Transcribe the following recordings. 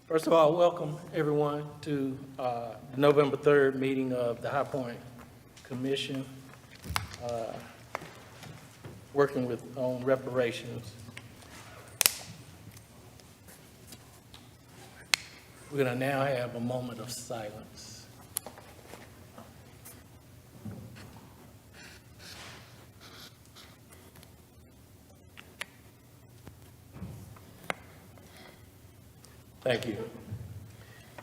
First of all, welcome everyone to the November 3rd meeting of the High Point Commission, working on reparations. We're going to now have a moment of silence. Thank you.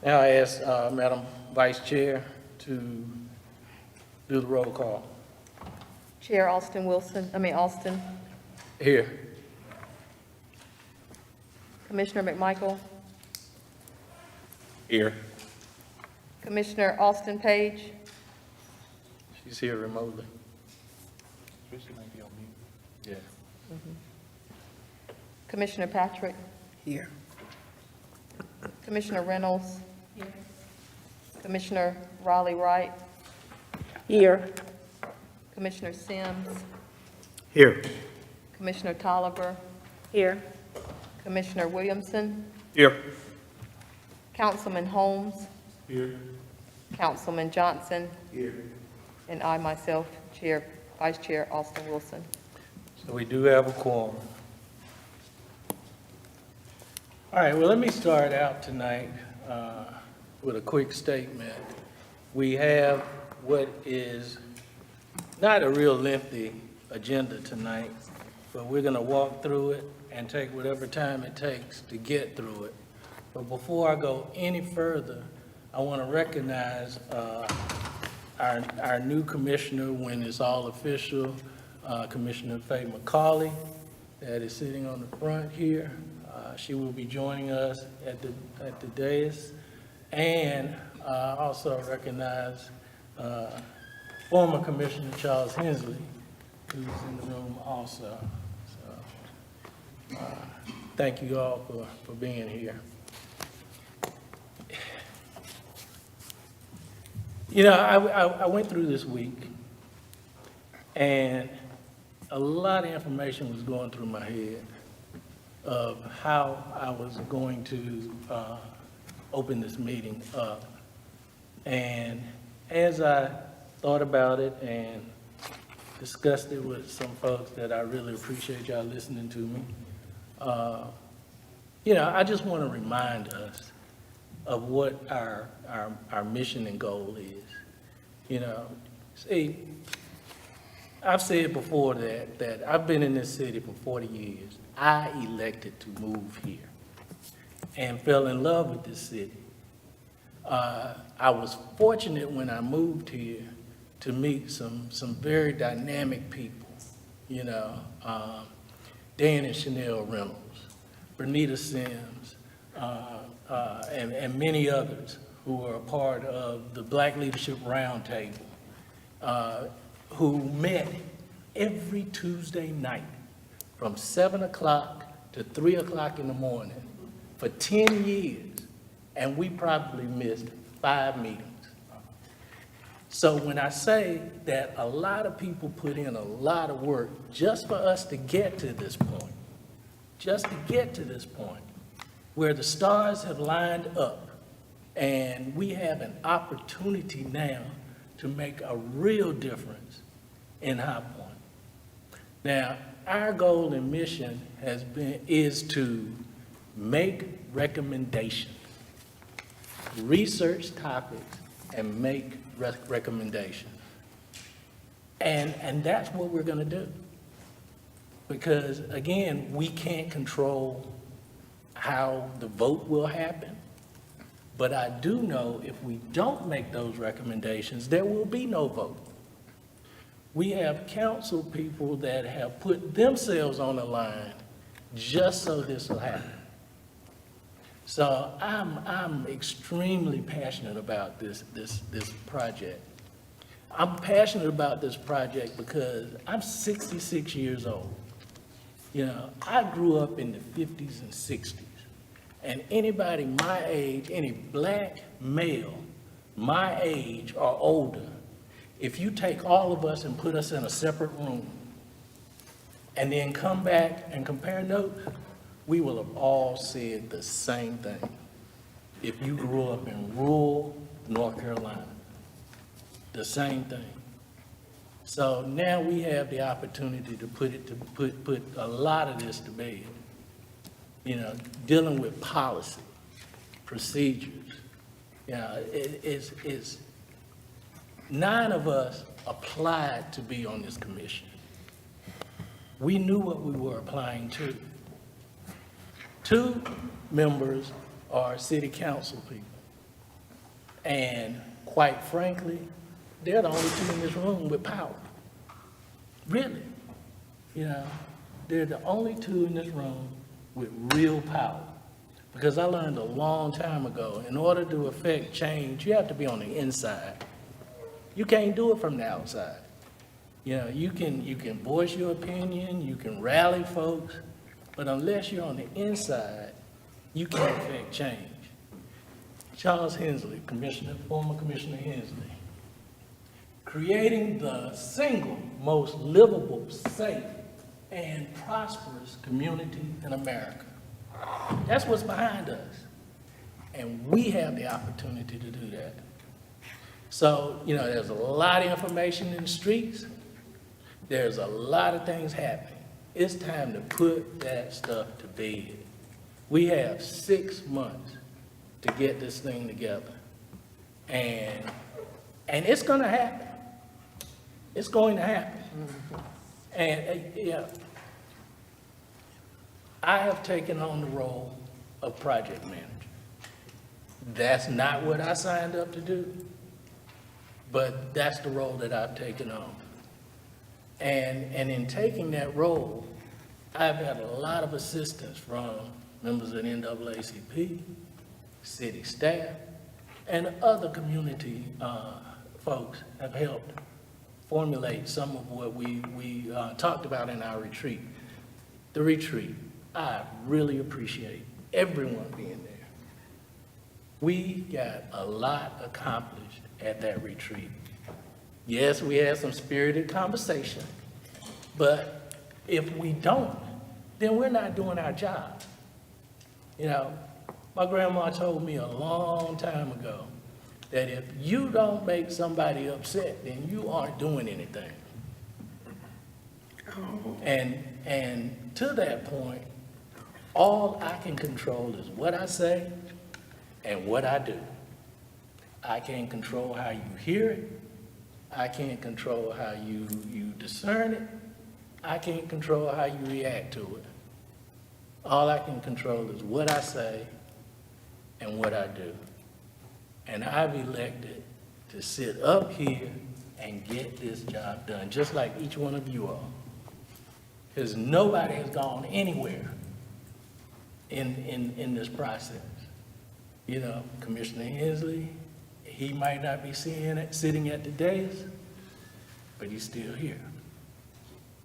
Now I ask Madam Vice Chair to do the roll call. Chair Austin. Here. Commissioner McMichael. Here. Commissioner Austin Page. She's here remotely. Yeah. Commissioner Patrick. Here. Commissioner Reynolds. Commissioner Riley Wright. Here. Commissioner Sims. Here. Commissioner Tolliver. Here. Commissioner Williamson. Here. Councilman Holmes. Here. Councilman Johnson. Here. And I myself, Vice Chair Austin Wilson. So we do have a quorum. All right, well, let me start out tonight with a quick statement. We have what is not a real lengthy agenda tonight, but we're going to walk through it and take whatever time it takes to get through it. But before I go any further, I want to recognize our new commissioner when it's all official, Commissioner Faye McCauley, that is sitting on the front here. She will be joining us at the dais, and also recognize former Commissioner Charles Hensley, who's in the room also. So, thank you all for being here. You know, I went through this week, and a lot of information was going through my head of how I was going to open this meeting up. And as I thought about it and discussed it with some folks that I really appreciate y'all listening to me, you know, I just want to remind us of what our mission and goal is. You know, see, I've said before that I've been in this city for 40 years. I elected to move here and fell in love with this city. I was fortunate when I moved here to meet some very dynamic people, you know, Dan and Chanel Reynolds, Bernita Sims, and many others who are a part of the Black Leadership Roundtable, who met every Tuesday night from 7 o'clock to 3 o'clock in the morning for 10 years, and we probably missed 5 meetings. So when I say that a lot of people put in a lot of work just for us to get to this point, where the stars have lined up, and we have an opportunity now to make a real difference in High Point. Now, our goal and mission is to make recommendations, research topics, and make recommendations. And that's what we're going to do. Because, again, we can't control how the vote will happen. But I do know if we don't make those recommendations, there will be no vote. We have council people that have put themselves on the line just so this will happen. So I'm extremely passionate about this project. I'm passionate about this project because I'm 66 years old. You know, I grew up in the 50s and 60s. And anybody my age, any black male my age or older, if you take all of us and put us in a separate room and then come back and compare notes, we will have all said the same thing. if you grew up in rural North Carolina. The same thing. So now we have the opportunity to put a lot of this to bed. You know, dealing with policy, procedures. You know, it's 9 of us applied to be on this commission. We knew what we were applying to. 2 members are city council people. And quite frankly, they're the only 2 in this room with power. Really. You know, they're the only 2 in this room with real power. Because I learned a long time ago, in order to affect change, you have to be on the inside. You can't do it from the outside. You know, you can voice your opinion, you can rally folks, but unless you're on the inside, you can't affect change. Charles Hensley, former Commissioner Hensley, creating the single most livable, safe, and prosperous community in America. That's what's behind us. And we have the opportunity to do that. So, you know, there's a lot of information in the streets. There's a lot of things happening. It's time to put that stuff to bed. We have 6 months to get this thing together. And it's gonna happen. It's going to happen. And, yeah, I have taken on the role of project manager. That's not what I signed up to do, but that's the role that I've taken on. And in taking that role, I've had a lot of assistance from members of the NAACP, city staff, and other community folks have helped formulate some of what we talked about in our retreat. The retreat, I really appreciate everyone being there. We got a lot accomplished at that retreat. Yes, we had some spirited conversation, but if we don't, then we're not doing our job. You know, my grandma told me a long time ago that if you don't make somebody upset, then you aren't doing anything. And to that point, all I can control is what I say and what I do. I can't control how you hear it. I can't control how you discern it. I can't control how you react to it. All I can control is what I say and what I do. And I've elected to sit up here and get this job done, just like each one of you all. Because nobody has gone anywhere in this process. You know, Commissioner Hensley, he might not be sitting at the dais, but he's still here,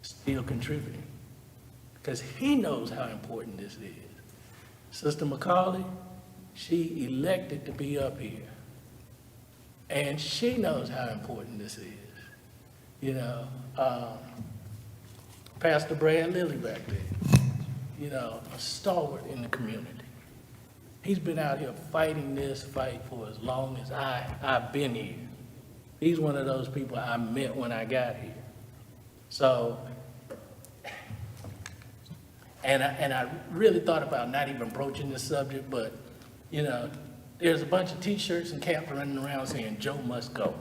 still contributing, because he knows how important this is. Sister McCauley, she elected to be up here, and she knows how important this is. You know, Pastor Brad Lilly back there, you know, a stalwart in the community. He's been out here fighting this fight for as long as I've been here. He's one of those people I met when I got here. So, and I really thought about not even broaching this subject, but, you know, there's a bunch of T-shirts and caps running around saying Joe must go.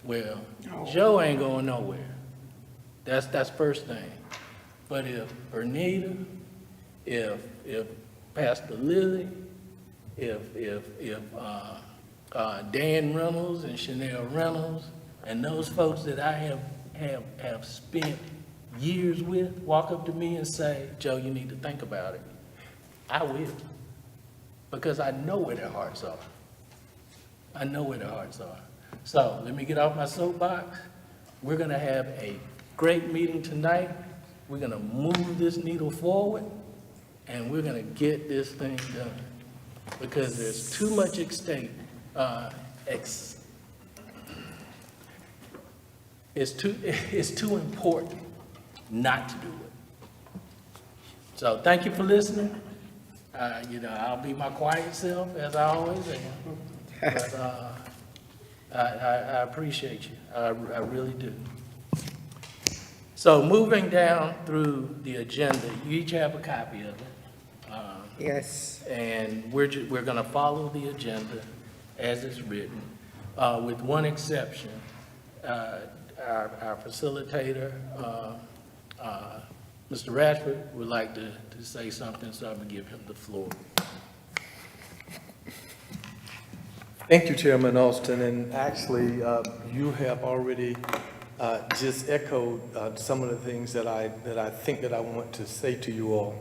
Well, Joe ain't going nowhere. That's first thing. But if Bernita, if Pastor Lilly, if Dan Reynolds and Chanel Reynolds and those folks that I have spent years with walk up to me and say, Joe, you need to think about it, I will. Because I know where their hearts are. I know where their hearts are. So let me get off my soapbox. We're going to have a great meeting tonight. We're going to move this needle forward, and we're going to get this thing done. Because there's too much at stake. It's too important not to do it. So thank you for listening. I'll be my quiet self, as I always am. But I appreciate you. I really do. So moving down through the agenda, you each have a copy of it. Yes. And we're going to follow the agenda as it's written, with one exception. Our facilitator, Mr. Rashford, would like to say something, so I'm going to give him the floor. Thank you, Chairman Austin, and actually, you have already just echoed some of the things that I think that I want to say to you all.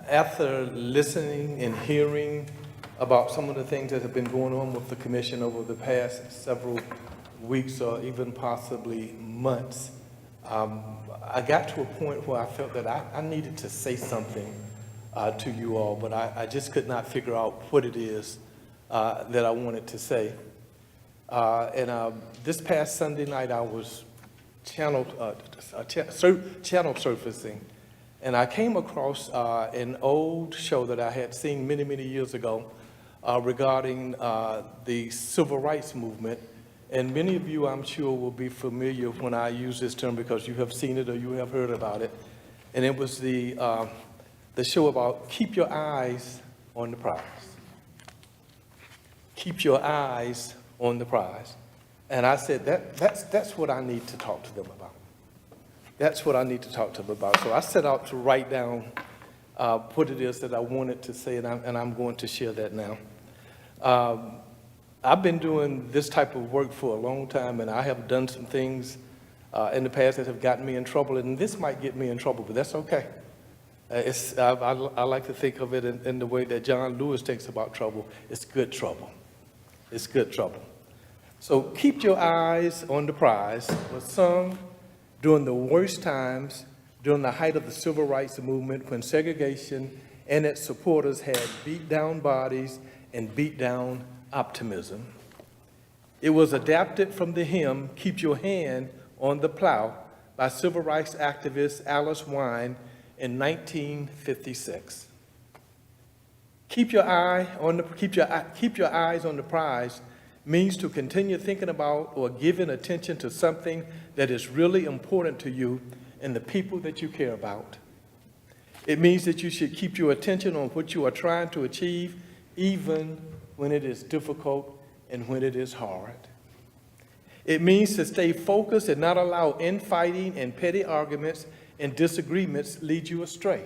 After listening and hearing about some of the things that have been going on with the commission over the past several weeks or even possibly months, I got to a point where I felt that I needed to say something to you all, but I just could not figure out what it is that I wanted to say. This past Sunday night, I was channel surfacing, and I came across an old show that I had seen many, many years ago regarding the civil rights movement. And many of you, I'm sure, will be familiar when I use this term because you have seen it or you have heard about it. And it was the show about keep your eyes on the prize. Keep your eyes on the prize. And I said, that's what I need to talk to them about. That's what I need to talk to them about. So I set out to write down what it is that I wanted to say, and I'm going to share that now. I've been doing this type of work for a long time, and I have done some things in the past that have gotten me in trouble, and this might get me in trouble, but that's okay. I like to think of it in the way that John Lewis thinks about trouble. It's good trouble. It's good trouble. So keep your eyes on the prize was sung during the worst times, during the height of the civil rights movement, when segregation and its supporters had beat down bodies and beat down optimism. It was adapted from the hymn, Keep Your Hand on the Plow, by civil rights activist Alice Wine in 1956. Keep your eyes on the prize means to continue thinking about or giving attention to something that is really important to you and the people that you care about. It means that you should keep your attention on what you are trying to achieve, even when it is difficult and when it is hard. It means to stay focused and not allow infighting and petty arguments and disagreements lead you astray.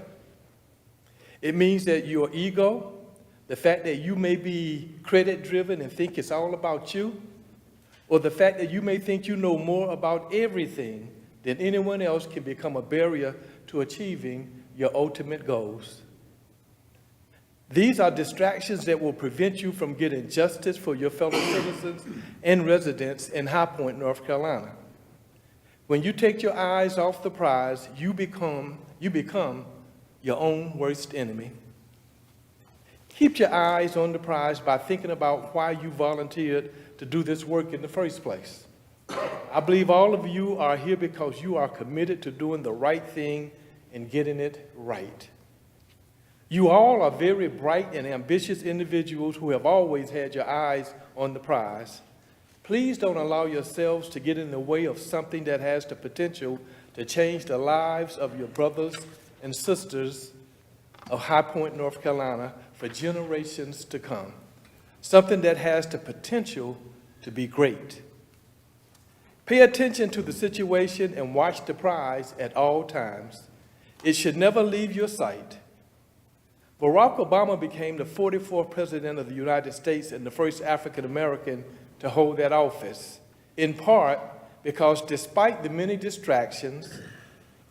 It means that your ego, the fact that you may be credit-driven and think it's all about you, or the fact that you may think you know more about everything than anyone else, can become a barrier to achieving your ultimate goals. These are distractions that will prevent you from getting justice for your fellow citizens and residents in High Point, North Carolina. When you take your eyes off the prize, you become your own worst enemy. Keep your eyes on the prize by thinking about why you volunteered to do this work in the first place. I believe all of you are here because you are committed to doing the right thing and getting it right. You all are very bright and ambitious individuals who have always had your eyes on the prize. Please don't allow yourselves to get in the way of something that has the potential to change the lives of your brothers and sisters of High Point, North Carolina, for generations to come. Something that has the potential to be great. Pay attention to the situation and watch the prize at all times. It should never leave your sight. Barack Obama became the 44th president of the United States and the first African American to hold that office, in part because despite the many distractions,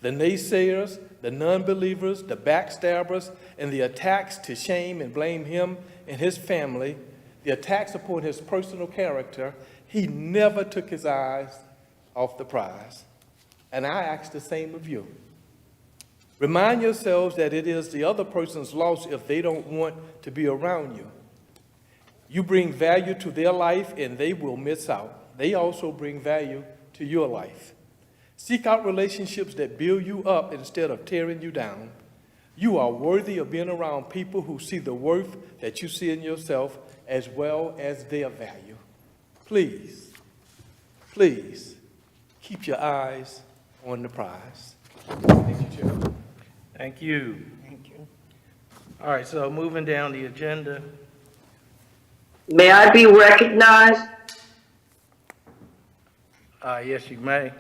the naysayers, the non-believers, the backstabbers, and the attacks to shame and blame him and his family, the attacks upon his personal character, he never took his eyes off the prize. And I ask the same of you. Remind yourselves that it is the other person's loss if they don't want to be around you. You bring value to their life and they will miss out. They also bring value to your life. Seek out relationships that build you up instead of tearing you down. You are worthy of being around people who see the worth that you see in yourself as well as their value. Please, please, keep your eyes on the prize. Thank you, Chair. Thank you. Thank you. All right, so moving down the agenda, May I be recognized? yes, you may.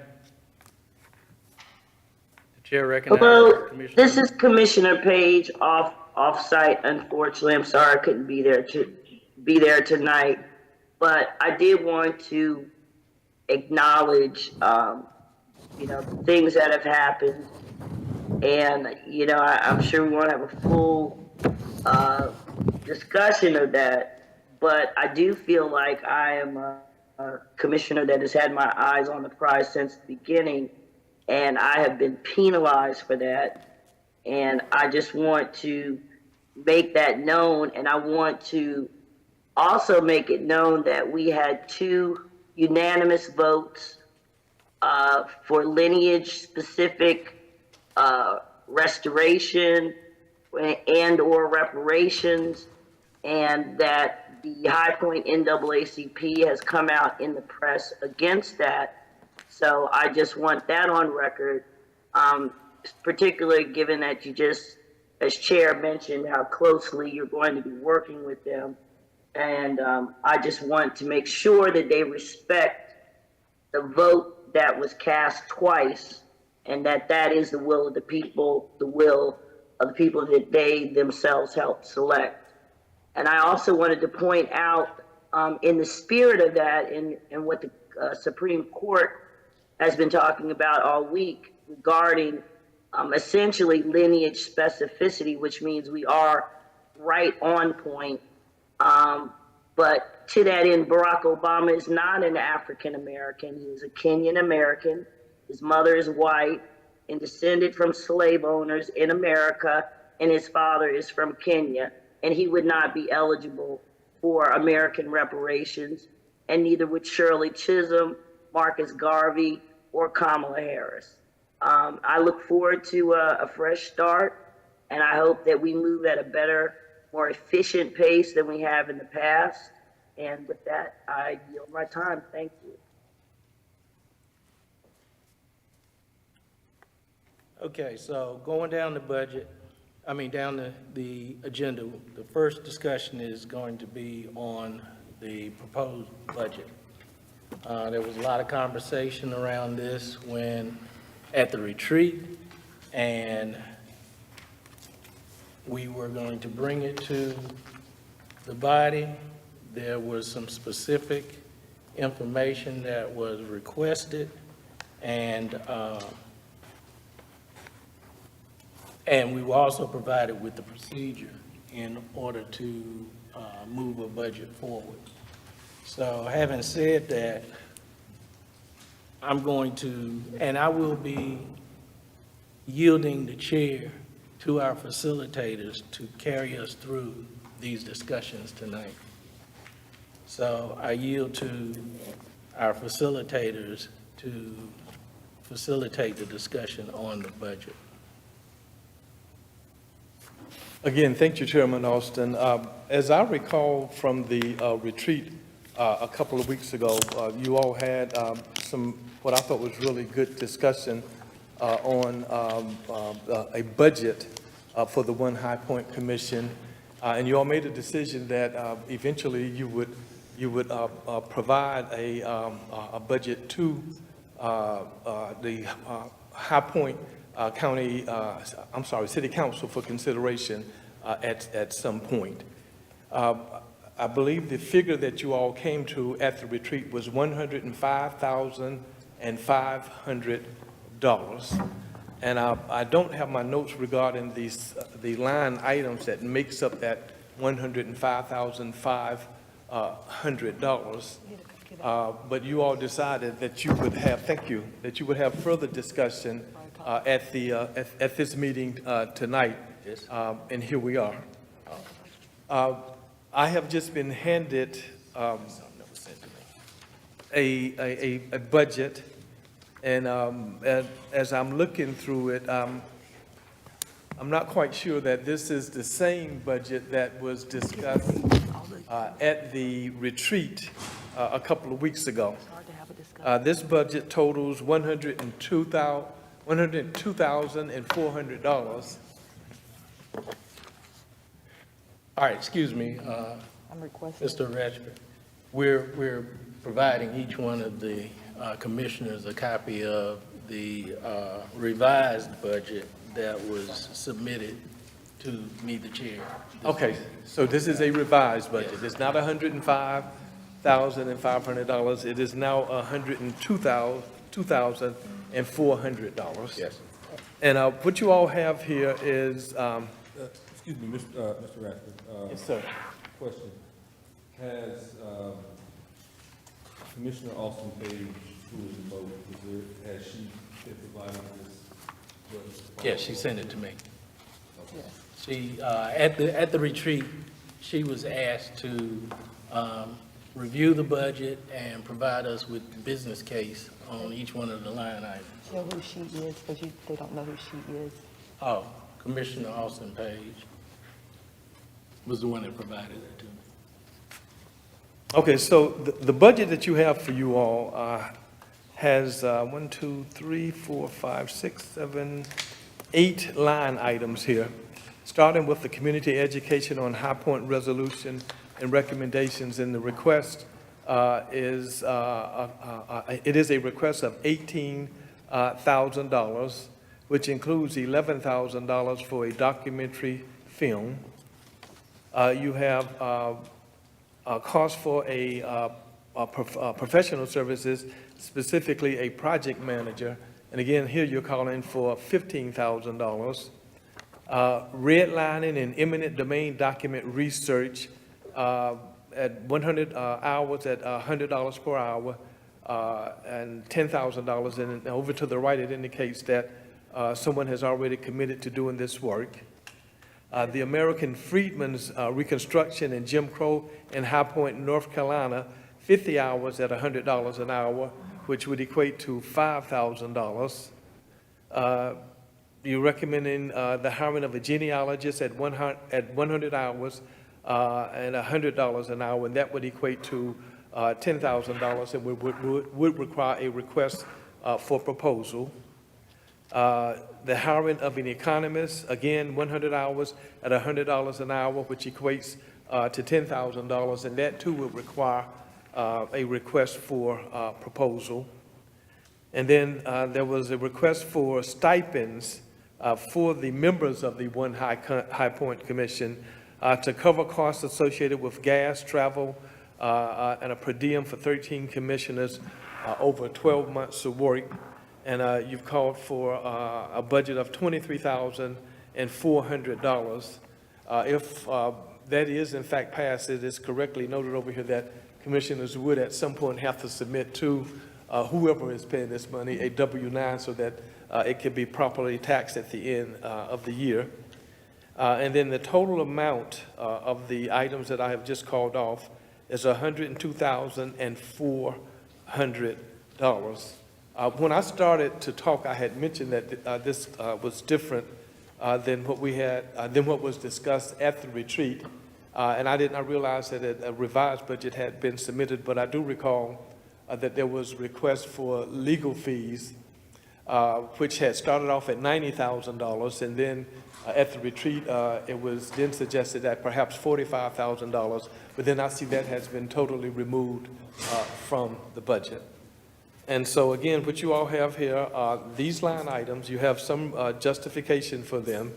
The chair recognizes Hello, Commissioner. this is Commissioner Page off-site. Unfortunately, I'm sorry I couldn't be there tonight. But I did want to acknowledge, things that have happened. And, I'm sure we won't have a full, discussion of that. But I do feel like I am a commissioner that has had my eyes on the prize since the beginning, and I have been penalized for that. And I just want to make that known, and I want to also make it known that we had 2 unanimous votes for lineage-specific restoration and/or reparations, and that the High Point NAACP has come out in the press against that. So I just want that on record, particularly given that you just, as Chair mentioned, how closely you're going to be working with them. And I just want to make sure that they respect the vote that was cast twice, and that is the will of the people, the will of the people that they themselves helped select. And I also wanted to point out, in the spirit of that, and what the Supreme Court has been talking about all week regarding essentially lineage specificity, which means we are right on point. But to that end, Barack Obama is not an African American. He is a Kenyan American. His mother is white and descended from slave owners in America, and his father is from Kenya. And he would not be eligible for American reparations, and neither would Shirley Chisholm, Marcus Garvey, or Kamala Harris. I look forward to a fresh start, and I hope that we move at a better, more efficient pace than we have in the past. And with that, I yield my time. Thank you. Okay, so going down the down the agenda, the first discussion is going to be on the proposed budget. There was a lot of conversation around this at the retreat, and we were going to bring it to the body. There was some specific information that was requested, and we were also provided with the procedure in order to move a budget forward. So having said that, I'm going to, and I will be yielding the chair to our facilitators to carry us through these discussions tonight. So I yield to our facilitators to facilitate the discussion on the budget. Again, thank you, Chairman Austin. As I recall from the retreat a couple of weeks ago, you all had some, what I thought was really good discussion on a budget for the One High Point Commission, and you all made a decision that eventually you would provide a budget to the High Point City Council for consideration at some point. I believe the figure that you all came to at the retreat was $105,500. And I don't have my notes regarding the line items that makes up that $105,500. But you all decided that you would have, that you would have further discussion at this meeting tonight. Yes. And here we are. I have just been handed a budget, and as I'm looking through it, I'm not quite sure that this is the same budget that was discussed at the retreat a couple of weeks ago. This budget totals $102,400. All right, excuse me, I'm requesting. Mr. Ratchford. We're providing each one of the commissioners a copy of the revised budget that was submitted to me, the chair. Okay, so this is a revised budget. It's not $105,500. It is now $102,400. Yes. And what you all have here is, Excuse me, Mr. Radford. yes, sir. Question. Has Commissioner Austin Page, who is remote, has she been providing this? Yes, she sent it to me. She, at the retreat, she was asked to review the budget and provide us with the business case on each one of the line items. Tell who she is, because they don't know who she is. Oh, Commissioner Austin Page was the one that provided it to me. Okay, so the budget that you have for you all has 8 line items here, starting with the community education on High Point resolution and recommendations. And the request is a request of $18,000, which includes $11,000 for a documentary film. You have a cost for professional services, specifically a project manager. And again, here you're calling for $15,000. Redlining and eminent domain document research at 100 hours at $100 per hour and $10,000. And over to the right, it indicates that someone has already committed to doing this work. The American Freedmen's Reconstruction in Jim Crow in High Point, North Carolina, 50 hours at $100 an hour, which would equate to $5,000. You're recommending the hiring of a genealogist at 100 hours and $100 an hour, and that would equate to $10,000, and would require a request for proposal. The hiring of an economist, again, 100 hours at $100 an hour, which equates to $10,000, and that too will require a request for proposal. And then there was a request for stipends for the members of the One High Point Commission to cover costs associated with gas, travel, and a per diem for 13 commissioners over 12 months of work. And you've called for a budget of $23,400. If that is in fact passed, it is correctly noted over here that commissioners would at some point have to submit to whoever is paying this money a W-9 so that it can be properly taxed at the end of the year. And then the total amount of the items that I have just called off is $102,400. When I started to talk, I had mentioned that this was different than what we had, than what was discussed at the retreat. And I did not realize that a revised budget had been submitted, but I do recall that there was requests for legal fees, which had started off at $90,000, and then at the retreat, it was then suggested that perhaps $45,000, but then I see that has been totally removed from the budget. And so again, what you all have here are these line items. You have some justification for them.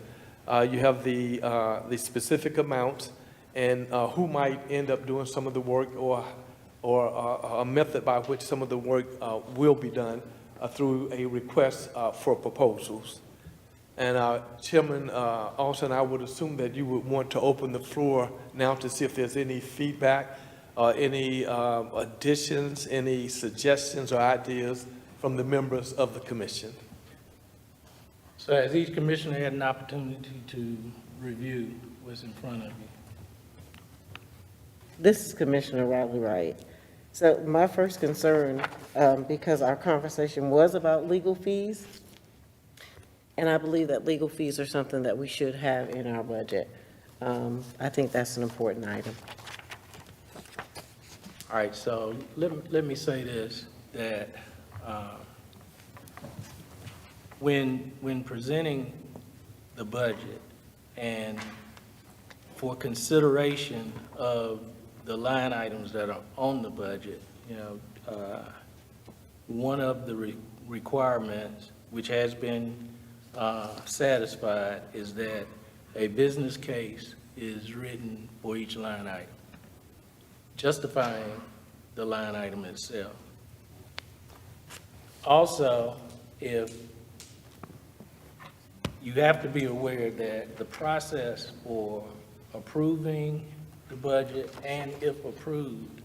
You have the specific amount and who might end up doing some of the work, or a method by which some of the work will be done through a request for proposals. And Chairman Austin, I would assume that you would want to open the floor now to see if there's any feedback, any additions, any suggestions or ideas from the members of the commission. So has each commissioner had an opportunity to review what's in front of you? This is Commissioner Riley Wright. So my first concern, because our conversation was about legal fees, And I believe that legal fees are something that we should have in our budget. I think that's an important item. All right, so let me say this, that when presenting the budget and for consideration of the line items that are on the budget, you know, one of the requirements, which has been satisfied, is that a business case is written for each line item, justifying the line item itself. Also, if you have to be aware that the process for approving the budget and, if approved,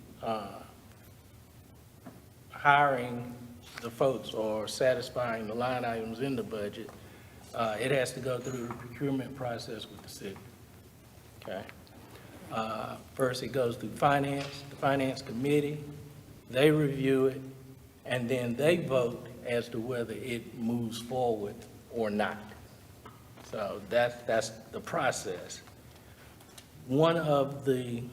hiring the folks or satisfying the line items in the budget, it has to go through the procurement process with the city. Okay? First, it goes through finance, the finance committee, they review it, and then they vote as to whether it moves forward or not. So that's the process. One of the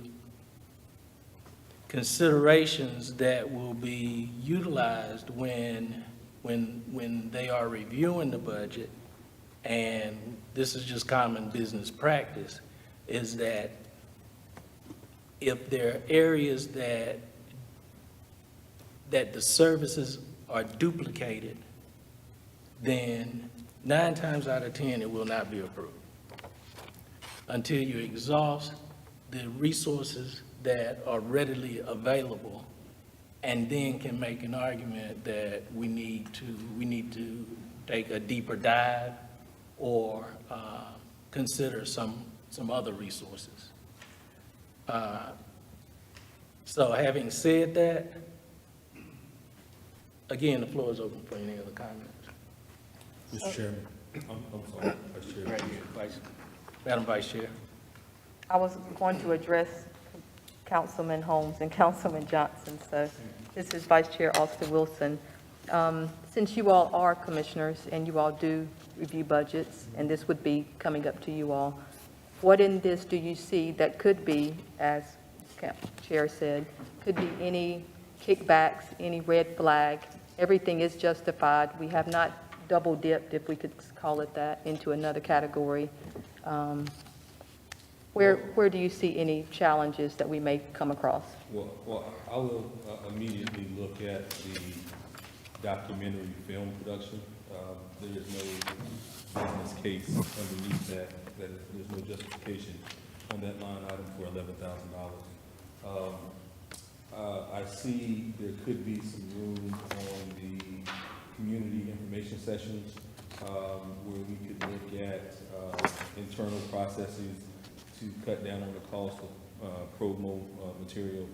considerations that will be utilized when they are reviewing the budget, and this is just common business practice, is that if there are areas that the services are duplicated, then 9 times out of 10, it will not be approved until you exhaust the resources that are readily available, and then can make an argument that we need to take a deeper dive or consider some other resources. So having said that, again, the floor is open for any other comments. Mr. Chairman, I'm sorry, Vice Chair. Right here, Madam Vice Chair. I was going to address Councilman Holmes and Councilman Johnson, so this is Vice Chair Austin Wilson. Since you all are commissioners and you all do review budgets, and this would be coming up to you all, what in this do you see that could be, as Chair said, could be any kickbacks, any red flag? Everything is justified. We have not double dipped, if we could call it that, into another category. Where do you see any challenges that we may come across? Well, I will immediately look at the documentary film production. There is no business case underneath that there's no justification on that line item for $11,000. I see there could be some room on the community information sessions where we could look at internal processes to cut down on the cost of promo material.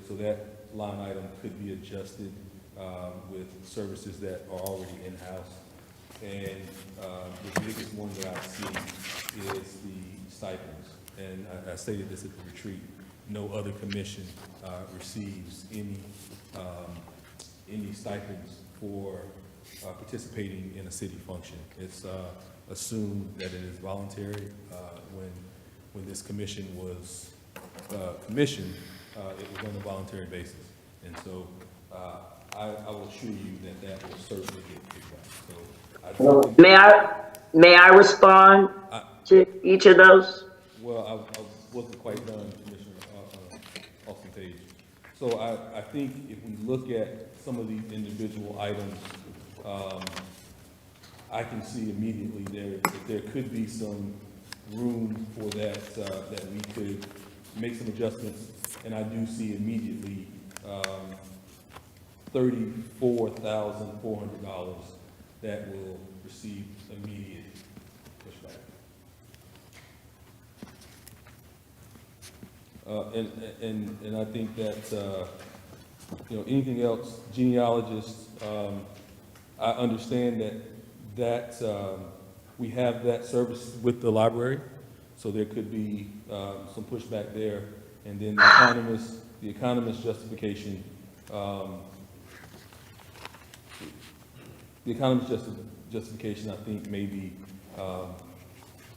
So that line item could be adjusted with services that are already in-house. And the biggest one that I see is the stipends. And I stated this at the retreat. No other commission receives any stipends for participating in a city function. It's assumed that it is voluntary. When this commission was commissioned, it was on a voluntary basis. And so I will assure you that will certainly get kicked back. So May I respond to each of those? well, I wasn't quite done, Commissioner Austin Page. So I think if we look at some of these individual items, I can see immediately there could be some room for that, that we could make some adjustments. And I do see immediately $34,400 that will receive immediate pushback. And I think that, anything else, genealogists, I understand that we have that service with the library, so there could be some pushback there. And then the economist justification, The economist justification, I think, maybe,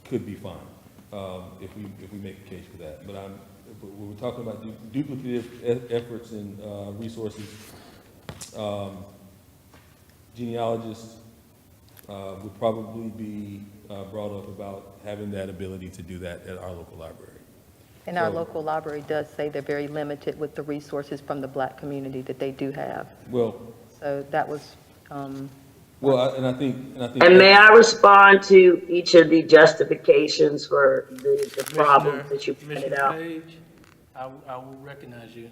could be fine, if we make a case for that. But when we're talking about duplicative efforts and, resources, genealogists, would probably be, brought up about having that ability to do that at our local library. And our So- local library does say they're very limited with the resources from the Black community that they do have. Well, So that was, and I think. And may I respond to each of the justifications for the problems that you pointed Commissioner out? Page, I will recognize you.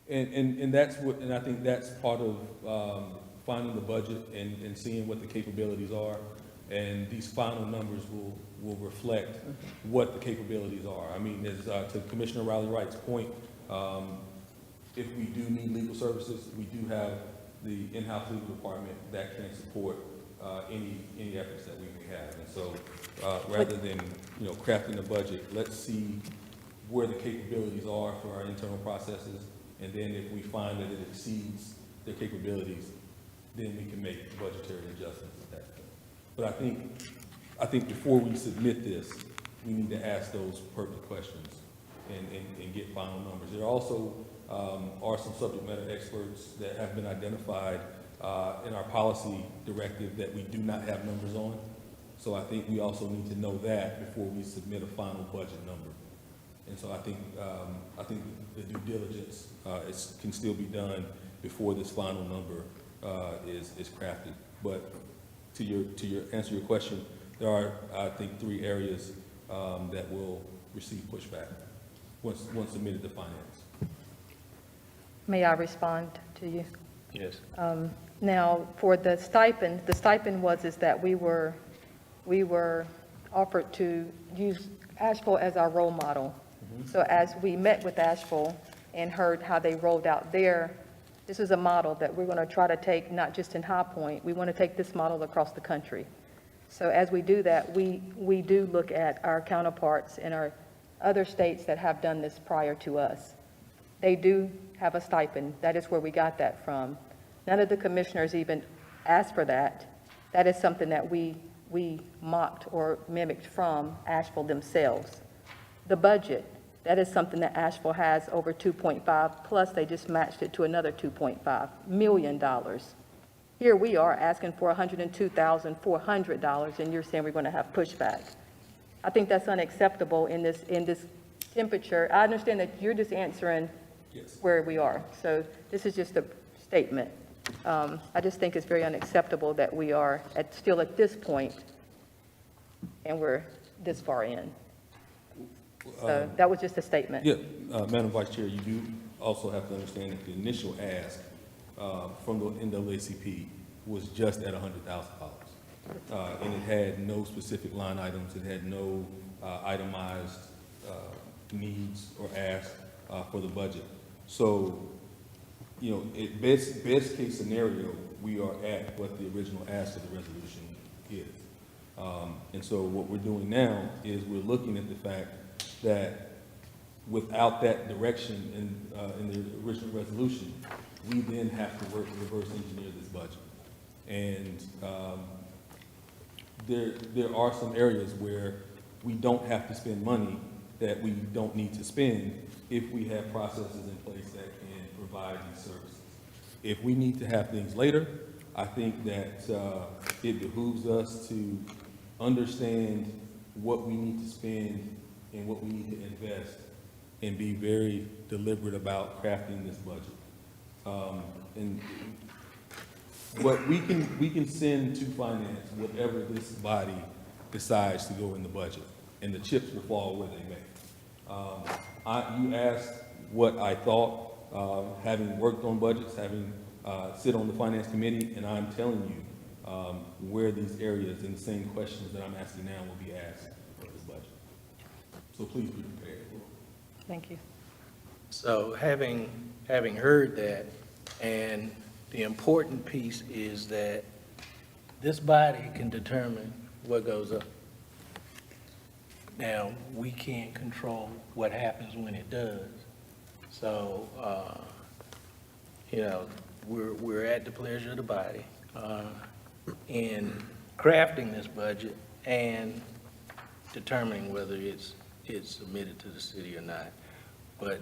And that's what, and I think that's part of, finding the budget and seeing what the capabilities are. And these final numbers will reflect what the capabilities are. I mean, as, to Commissioner Riley Wright's point, if we do need legal services, we do have the in-house legal department that can support, any efforts that we may have. And so, rather than, crafting a budget, let's see where the capabilities are for our internal processes. And then if we find that it exceeds their capabilities, then we can make budgetary adjustments at that point. But I think before we submit this, we need to ask those pertinent questions and get final numbers. There also are some subject matter experts that have been identified in our policy directive that we do not have numbers on. So I think we also need to know that before we submit a final budget number. And so I think the due diligence can still be done before this final number is crafted. But to answer your question, there are, I think, 3 areas that will receive pushback once submitted to finance. may I respond to you? Yes. Now, for the stipend is that we were offered to use Asheville as our role model. So as we met with Asheville and heard how they rolled out this is a model that we're going to try to take, not just in High Point, we want to take this model across the country. So as we do that, we do look at our counterparts in our other states that have done this prior to us. They do have a stipend. That is where we got that from. None of the commissioners even asked for that. That is something that we mocked or mimicked from Asheville themselves. The budget, that is something that Asheville has over 2.5, plus they just matched it to another $2.5 million. Here we are asking for $102,400, and you're saying we're going to have pushback. I think that's unacceptable in this temperature. I understand that you're just answering Yes. where we are. So this is just a statement. I just think it's very unacceptable that we are still at this point, and we're this far in. So that was just a statement. Yeah, Madam Vice Chair, you do also have to understand that the initial ask from the NAACP was just at $100,000. And it had no specific line items, it had no itemized needs or asks for the budget. So, best case scenario, we are at what the original ask of the resolution is. And so what we're doing now is we're looking at the fact that without that direction in the original resolution, we then have to reverse engineer this budget. And there are some areas where we don't have to spend money that we don't need to spend if we have processes in place that can provide these services. If we need to have things later, I think that it behooves us to understand what we need to spend and what we need to invest and be very deliberate about crafting this budget. And what we can send to finance whatever this body decides to go in the budget, and the chips will fall where they may. You asked what I thought, having worked on budgets, having sit on the finance committee, and I'm telling you where these areas and the same questions that I'm asking now will be asked for this budget. So please be prepared. Thank you. So having heard that, and the important piece is that this body can determine what goes up. Now, we can't control what happens when it does. So, we're at the pleasure of the body. in crafting this budget and determining whether it's submitted to the city or not. But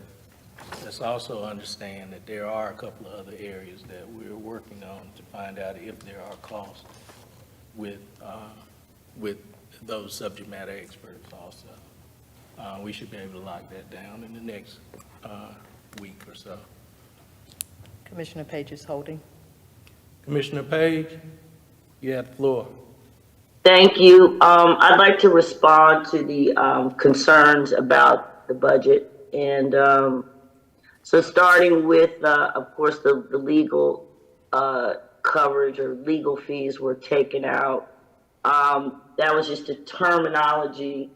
let's also understand that there are a couple of other areas that we're working on to find out if there are costs with those subject matter experts also. We should be able to lock that down in the next week or so. Commissioner Page is holding. Commissioner Page, you have the floor. Thank you. I'd like to respond to the concerns about the budget. And so starting with, of course, the legal coverage or legal fees were taken out. That was just a terminology.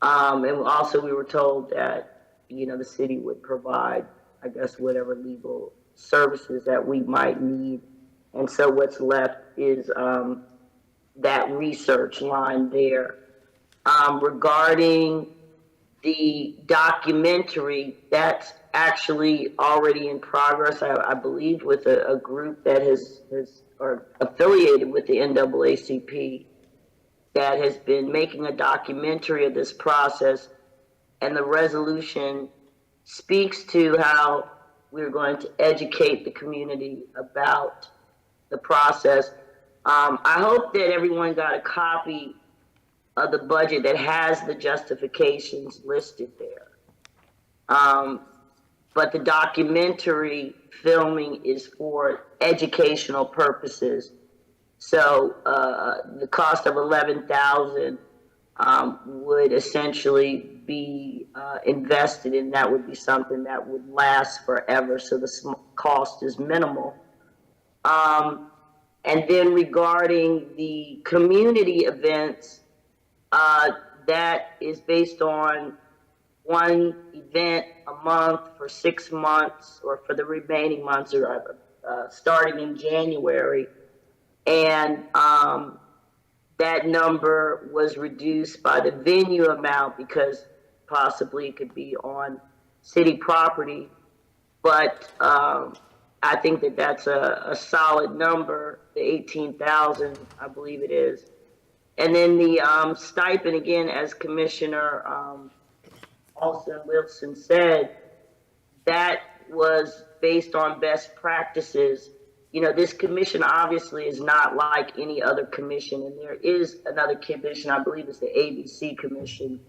And also we were told that, the city would provide, I guess, whatever legal services that we might need. And so what's left is that research line there. Regarding the documentary, that's actually already in progress, I believe, with a group that has or affiliated with the NAACP that has been making a documentary of this process, and the resolution speaks to how we're going to educate the community about the process. I hope that everyone got a copy of the budget that has the justifications listed there. But the documentary filming is for educational purposes. So the cost of $11,000 would essentially be invested, and that would be something that would last forever. So the cost is minimal. And then regarding the community events, that is based on one event a month for 6 months, or for the remaining months, or starting in January. And that number was reduced by the venue amount because possibly it could be on city property. But I think that that's a solid number, the 18,000, I believe it is. And then the stipend, again, as Commissioner Alston Wilson said, that was based on best practices. This commission obviously is not like any other commission, and there is another commission, I believe it's the ABC Commission,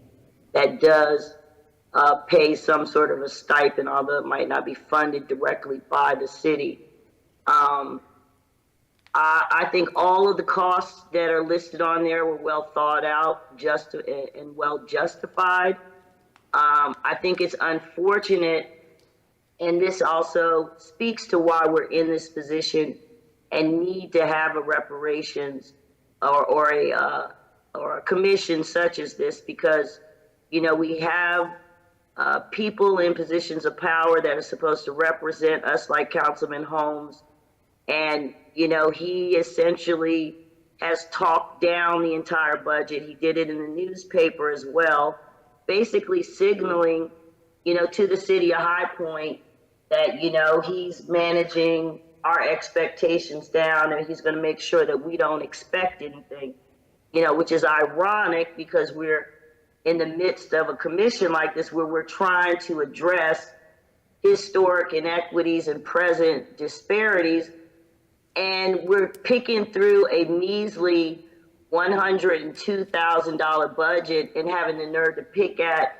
that does pay some sort of a stipend, although it might not be funded directly by the city. I think all of the costs that are listed on there were well thought out, and well justified. I think it's unfortunate, and this also speaks to why we're in this position and need to have a reparations or a commission such as this, because we have people in positions of power that are supposed to represent us, like Councilman Holmes, and he essentially has talked down the entire budget. He did it in the newspaper as well, basically signaling to the city of High Point that he's managing our expectations down, and he's going to make sure that we don't expect anything, which is ironic because we're in the midst of a commission like this where we're trying to address historic inequities and present disparities, and we're picking through a measly $102,000 budget and having the nerve to pick at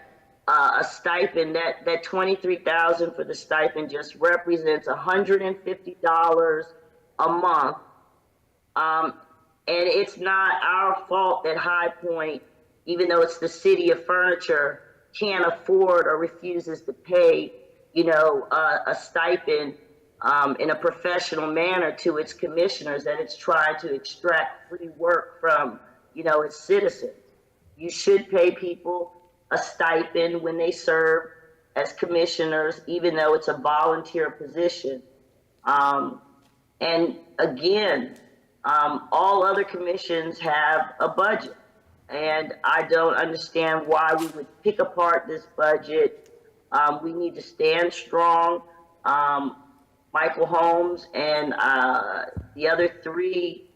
a stipend. That $23,000 for the stipend just represents $150 a month, and it's not our fault that High Point, even though it's the city of Furniture, can't afford or refuses to pay, a stipend in a professional manner to its commissioners, that it's trying to extract free work from, its citizens. You should pay people a stipend when they serve as commissioners, even though it's a volunteer position. And again, all other commissions have a budget. And I don't understand why we would pick apart this budget. We need to stand strong. Michael Holmes and The other three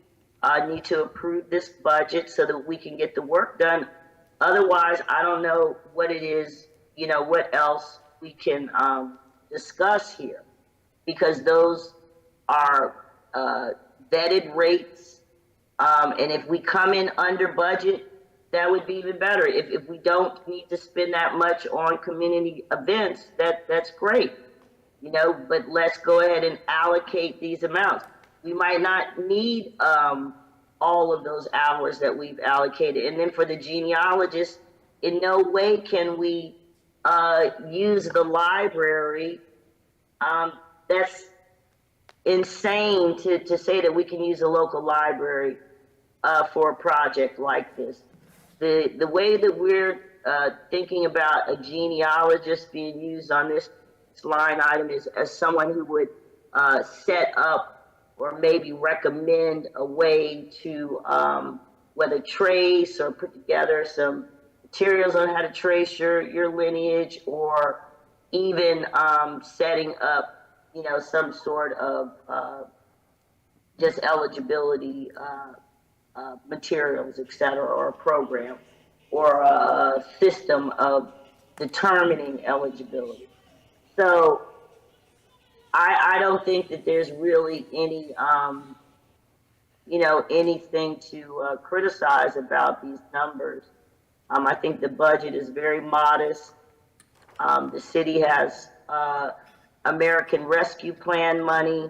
need to approve this budget so that we can get the work done. Otherwise, I don't know what it is, what else we can discuss here, because those are vetted rates. And if we come in under budget, that would be even better. If we don't need to spend that much on community events, that's great, but let's go ahead and allocate these amounts. We might not need all of those hours that we've allocated. And then for the genealogists, in no way can we use the library. That's insane to say that we can use a local library for a project like this. The way that we're thinking about a genealogist being used on this line item is as someone who would set up or maybe recommend a way to whether trace or put together some materials on how to trace your lineage, or even setting up some sort of just eligibility materials, et cetera, or a program or a system of determining eligibility. So I don't think that there's really any, anything to criticize about these numbers. I think the budget is very modest. The city has American Rescue Plan money.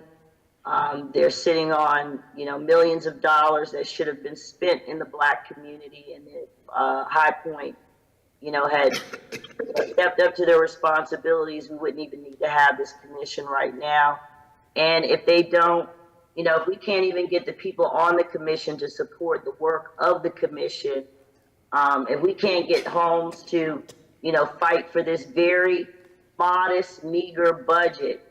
They're sitting on, millions of dollars that should have been spent in the Black community, and if High Point, had stepped up to their responsibilities, we wouldn't even need to have this commission right now. And if they don't, if we can't even get the people on the commission to support the work of the commission, if we can't get homes to, fight for this very modest, meager budget,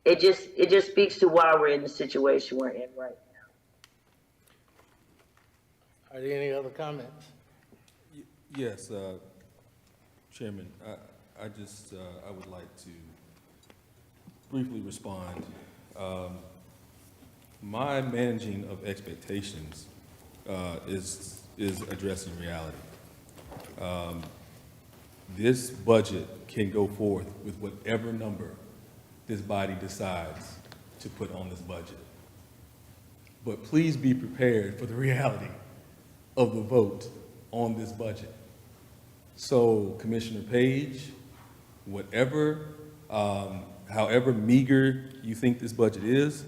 it just speaks to why we're in the situation we're in right now. Are there any other comments? Yes, Chairman, I would like to briefly respond. My managing of expectations is addressing reality. This budget can go forth with whatever number this body decides to put on this budget. But please be prepared for the reality of the vote on this budget. So Commissioner Page, however meager you think this budget is,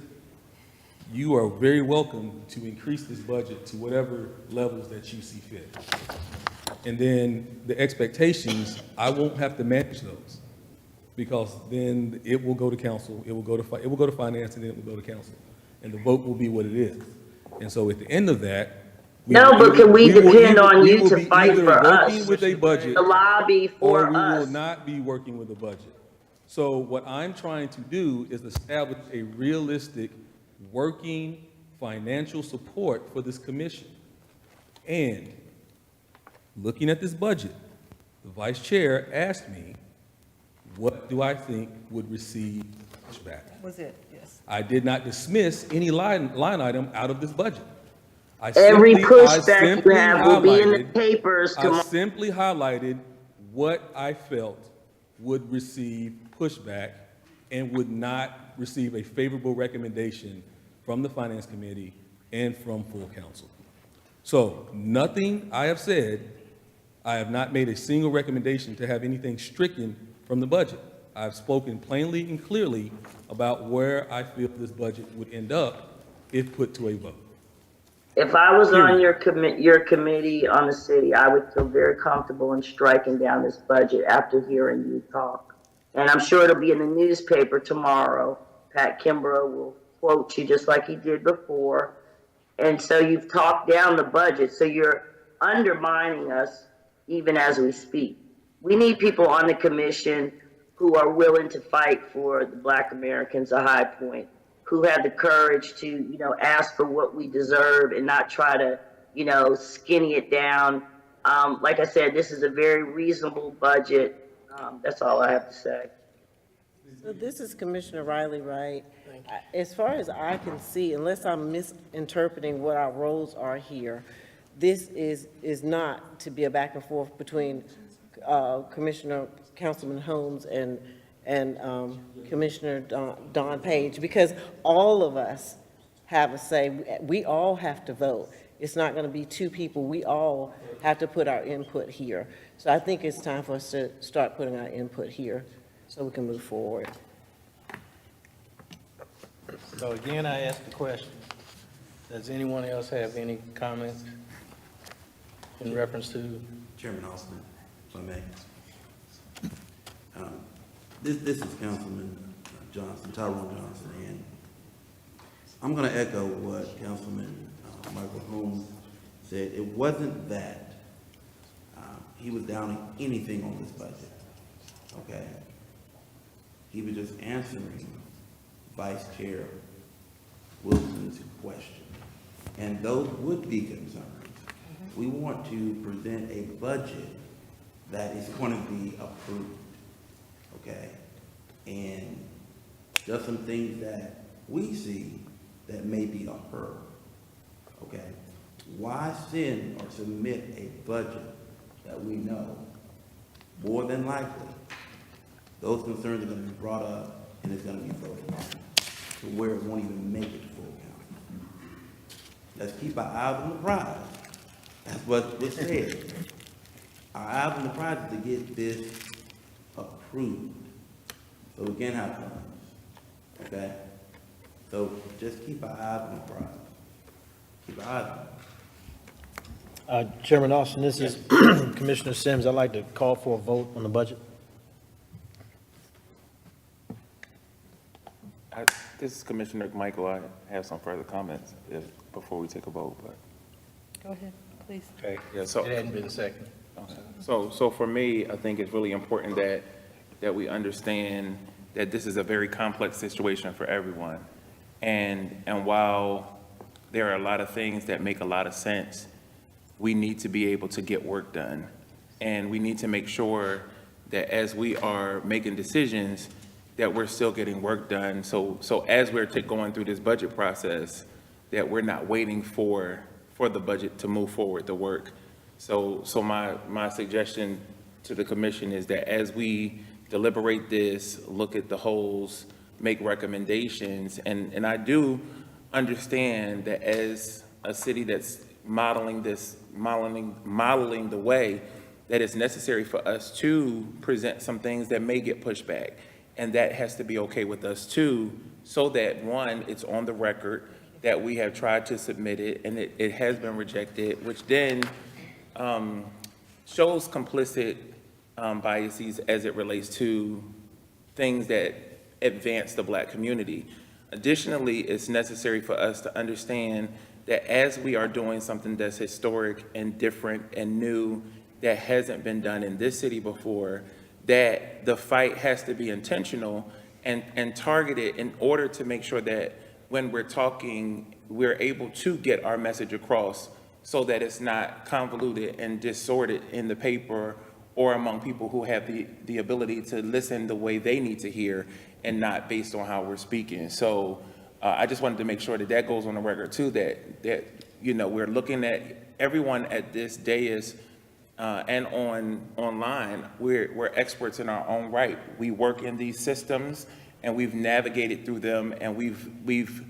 you are very welcome to increase this budget to whatever levels that you see fit. And then the expectations, I won't have to manage those, because then it will go to council, it will go to finance, and then it will go to council, and the vote will be what it is. And so at the end of that, Can we depend on you to fight for us? Working with a budget, The lobby for or we us. will not be working with a budget. So what I'm trying to do is establish a realistic, working financial support for this commission. And looking at this budget, the vice chair asked me, what do I think would receive pushback? Was it? Yes. I did not dismiss any line item out of this budget. Every I pushback you have will be in the highlighted- papers I tomorrow. simply highlighted what I felt would receive pushback and would not receive a favorable recommendation from the Finance Committee and from full council. So nothing I have said, I have not made a single recommendation to have anything stricken from the budget. I've spoken plainly and clearly about where I feel this budget would end up if put to a vote. If I was on your committee on the city, I would feel very comfortable in striking down this budget after hearing you talk. And I'm sure it'll be in the newspaper tomorrow. Pat Kimbrough will quote you just like he did before. And so you've talked down the budget, so you're undermining us even as we speak. We need people on the commission who are willing to fight for the Black Americans of High Point, who have the courage to, ask for what we deserve and not try to, skinny it down. Like I said, this is a very reasonable budget. That's all I have to say. So this is Commissioner Riley, right? As far as I can see, unless I'm misinterpreting what our roles are here, this is not to be a back and forth between Councilman Holmes and Commissioner Don Page, because all of us have a say. We all have to vote. It's not going to be two people. We all have to put our input here. So I think it's time for us to start putting our input here so we can move forward. So again, I ask the question, does anyone else have any comments in reference to? Chairman Austin, if I may. This is Councilman Johnson, Tyrone Johnson, and I'm going to echo what Councilman Michael Holmes said. It wasn't that he was downing anything on this budget, okay? He was just answering Vice Chair Wilson's question, and those would be concerns. We want to present a budget that is going to be approved, okay? And just some things that we see that may be a her, okay? Why send or submit a budget that we know more than likely those concerns are going to be brought up and it's going to be voted on to where it won't even make it full council? Let's keep our eyes on the prize. That's what it said. Our eyes on the prize is to get this approved so we can have funds, okay? So just keep our eyes on the prize. Keep our eyes on it. Chairman Austin, this is Commissioner Sims. I'd like to call for a vote on the budget. This is Commissioner Michael. I have some further comments before we take a vote, but. Go ahead, please. Okay, Yeah, so. it hadn't been seconded. Okay. So for me, I think it's really important that we understand that this is a very complex situation for everyone. And while there are a lot of things that make a lot of sense, we need to be able to get work done. And we need to make sure that as we are making decisions, that we're still getting work done. So as we're going through this budget process, that we're not waiting for the budget to move forward, the work. So my suggestion to the commission is that as we deliberate this, look at the holes, make recommendations, and I do understand that as a city that's modeling the way, that it's necessary for us to present some things that may get pushed back. And that has to be okay with us too, so that one, it's on the record that we have tried to submit it and it has been rejected, which then shows complicit biases as it relates to things that advance the Black community. Additionally, it's necessary for us to understand that as we are doing something that's historic and different and new that hasn't been done in this city before, that the fight has to be intentional and targeted in order to make sure that when we're talking, we're able to get our message across so that it's not convoluted and distorted in the paper or among people who have the ability to listen the way they need to hear and not based on how we're speaking. So I just wanted to make sure that that goes on the record too, that you know, we're looking at everyone at this dais and online, we're experts in our own right. We work in these systems and we've navigated through them, and we've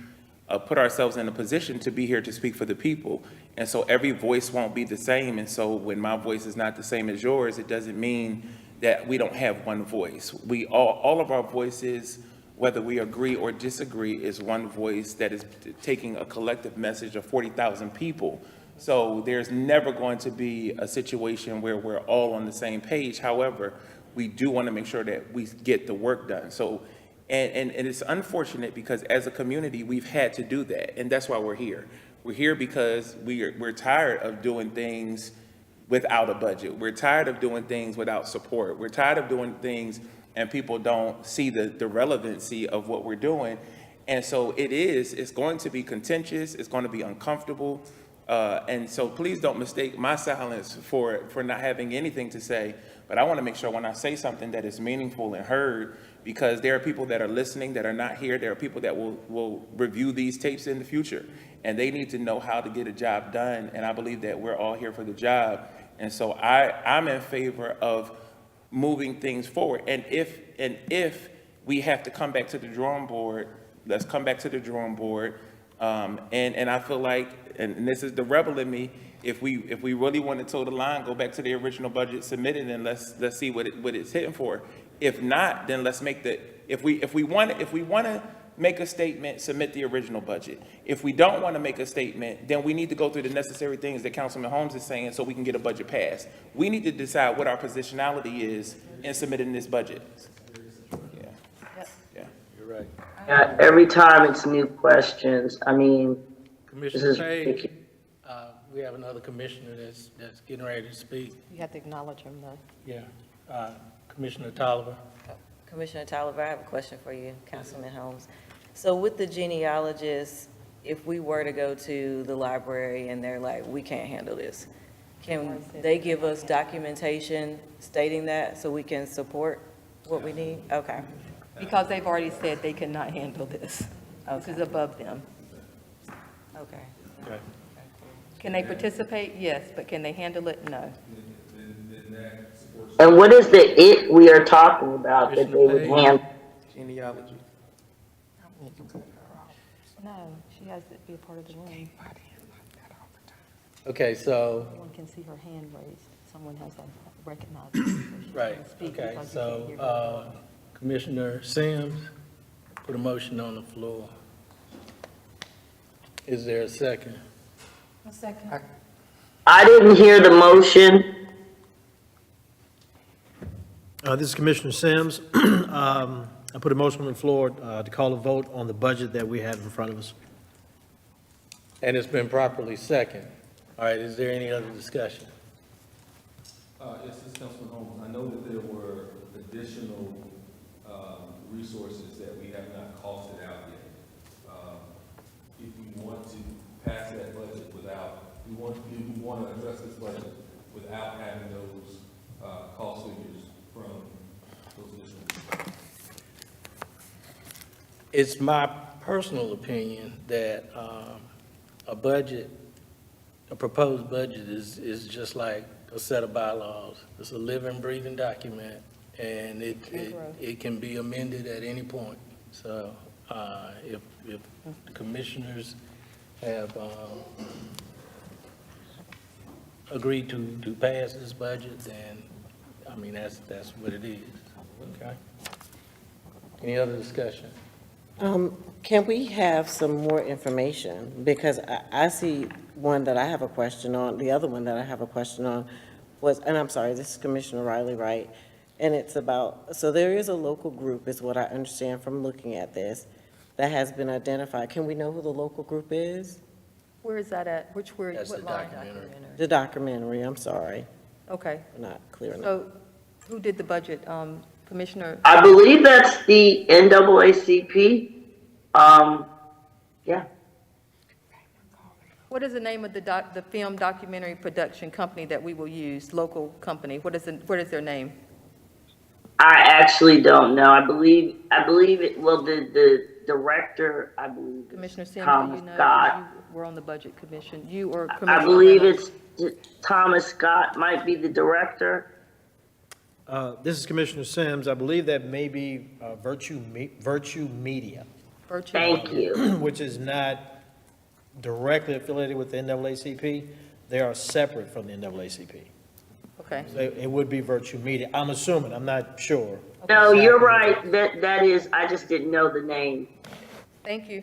put ourselves in a position to be here to speak for the people. And so every voice won't be the same. And so when my voice is not the same as yours, it doesn't mean that we don't have one voice. We all of our voices, whether we agree or disagree, is one voice that is taking a collective message of 40,000 people. So there's never going to be a situation where we're all on the same page. However, we do want to make sure that we get the work done. So, and it's unfortunate because as a community, we've had to do that. And that's why we're here. We're here because we're tired of doing things without a budget. We're tired of doing things without support. We're tired of doing things and people don't see the relevancy of what we're doing. And so it's going to be contentious. It's going to be uncomfortable. And so please don't mistake my silence for not having anything to say, But I want to make sure when I say something that is meaningful and heard, because there are people that are listening that are not here. There are people that will review these tapes in the future, and they need to know how to get a job done. And I believe that we're all here for the job. And so I'm in favor of moving things forward. And if we have to come back to the drawing board, let's come back to the drawing board. And I feel like, and this is the rebel in me, if we really want to toe the line, go back to the original budget submitted, and let's see what it's hitting for. If not, then let's make if we want to make a statement, submit the original budget. If we don't want to make a statement, then we need to go through the necessary things that Councilman Holmes is saying so we can get a budget passed. We need to decide what our positionality is in submitting this budget. Yeah. You're right. Yeah, every time it's new questions. I mean, this Commissioner is Page, ridiculous. we have another commissioner that's getting ready to speak. You have to acknowledge him, though. Yeah. Commissioner Tolliver. Commissioner Tolliver, I have a question for you, Councilman Holmes. So with the genealogists, if we were to go to the library and they're like, we can't handle this, can they give us documentation stating that so we can support what we need? Okay. Because they've already said they cannot handle this. This is above them. Okay. Okay. Can they participate? Yes, but can they handle it? No. And what is the it we are talking about that they would handle? Genealogy. No, she has to be a part of the room. Okay, so, One can see her hand raised. Someone has to recognize her. so she right, can speak okay, because you can't hear her. so, Commissioner Sims, put a motion on the floor. Is there a second? A second. I didn't hear the motion. This is Commissioner Sims. I put a motion on the floor to call a vote on the budget that we have in front of us. And it's been properly second. All right, is there any other discussion? Yes, this is Councilman Holmes. I know that there were additional resources that we have not costed out yet. If we want to pass that budget if we want to address this budget without having those cost figures from those additional. It's my personal opinion that a proposed budget is just like a set of bylaws. It's a living, breathing document, and it can be amended at any point. So if the commissioners have agreed to pass this budget, then, I mean, that's what it is. Okay? Any other discussion? Can we have some more information? Because I see one that I have a question on, the other one that I have a question on was, and I'm sorry, this is Commissioner Riley, right? And it's about, so there is a local group, is what I understand from looking at this, that has been identified. Can we know who the local group is? Where is that at? What That's the line? documentary. The documentary, I'm sorry, Okay. not clear enough. So who did the budget? Commissioner? I believe that's the NAACP. Yeah. What is the name of the film documentary production company that we will use, local company? What is their name? I actually don't know. I believe it, well, the director, I believe, Commissioner is Sims, do Thomas you know? Scott. You were on the budget commission. You or I Commissioner? believe Reynolds? it's Thomas Scott might be the director. This is Commissioner Sims. I believe that may be Virtue Media, Virtue. Thank you. which is not directly affiliated with the NAACP. They are separate from the NAACP. Okay. So it would be Virtue Media. I'm assuming, I'm not sure. No, you're right. That is, I just didn't know the name. Thank you.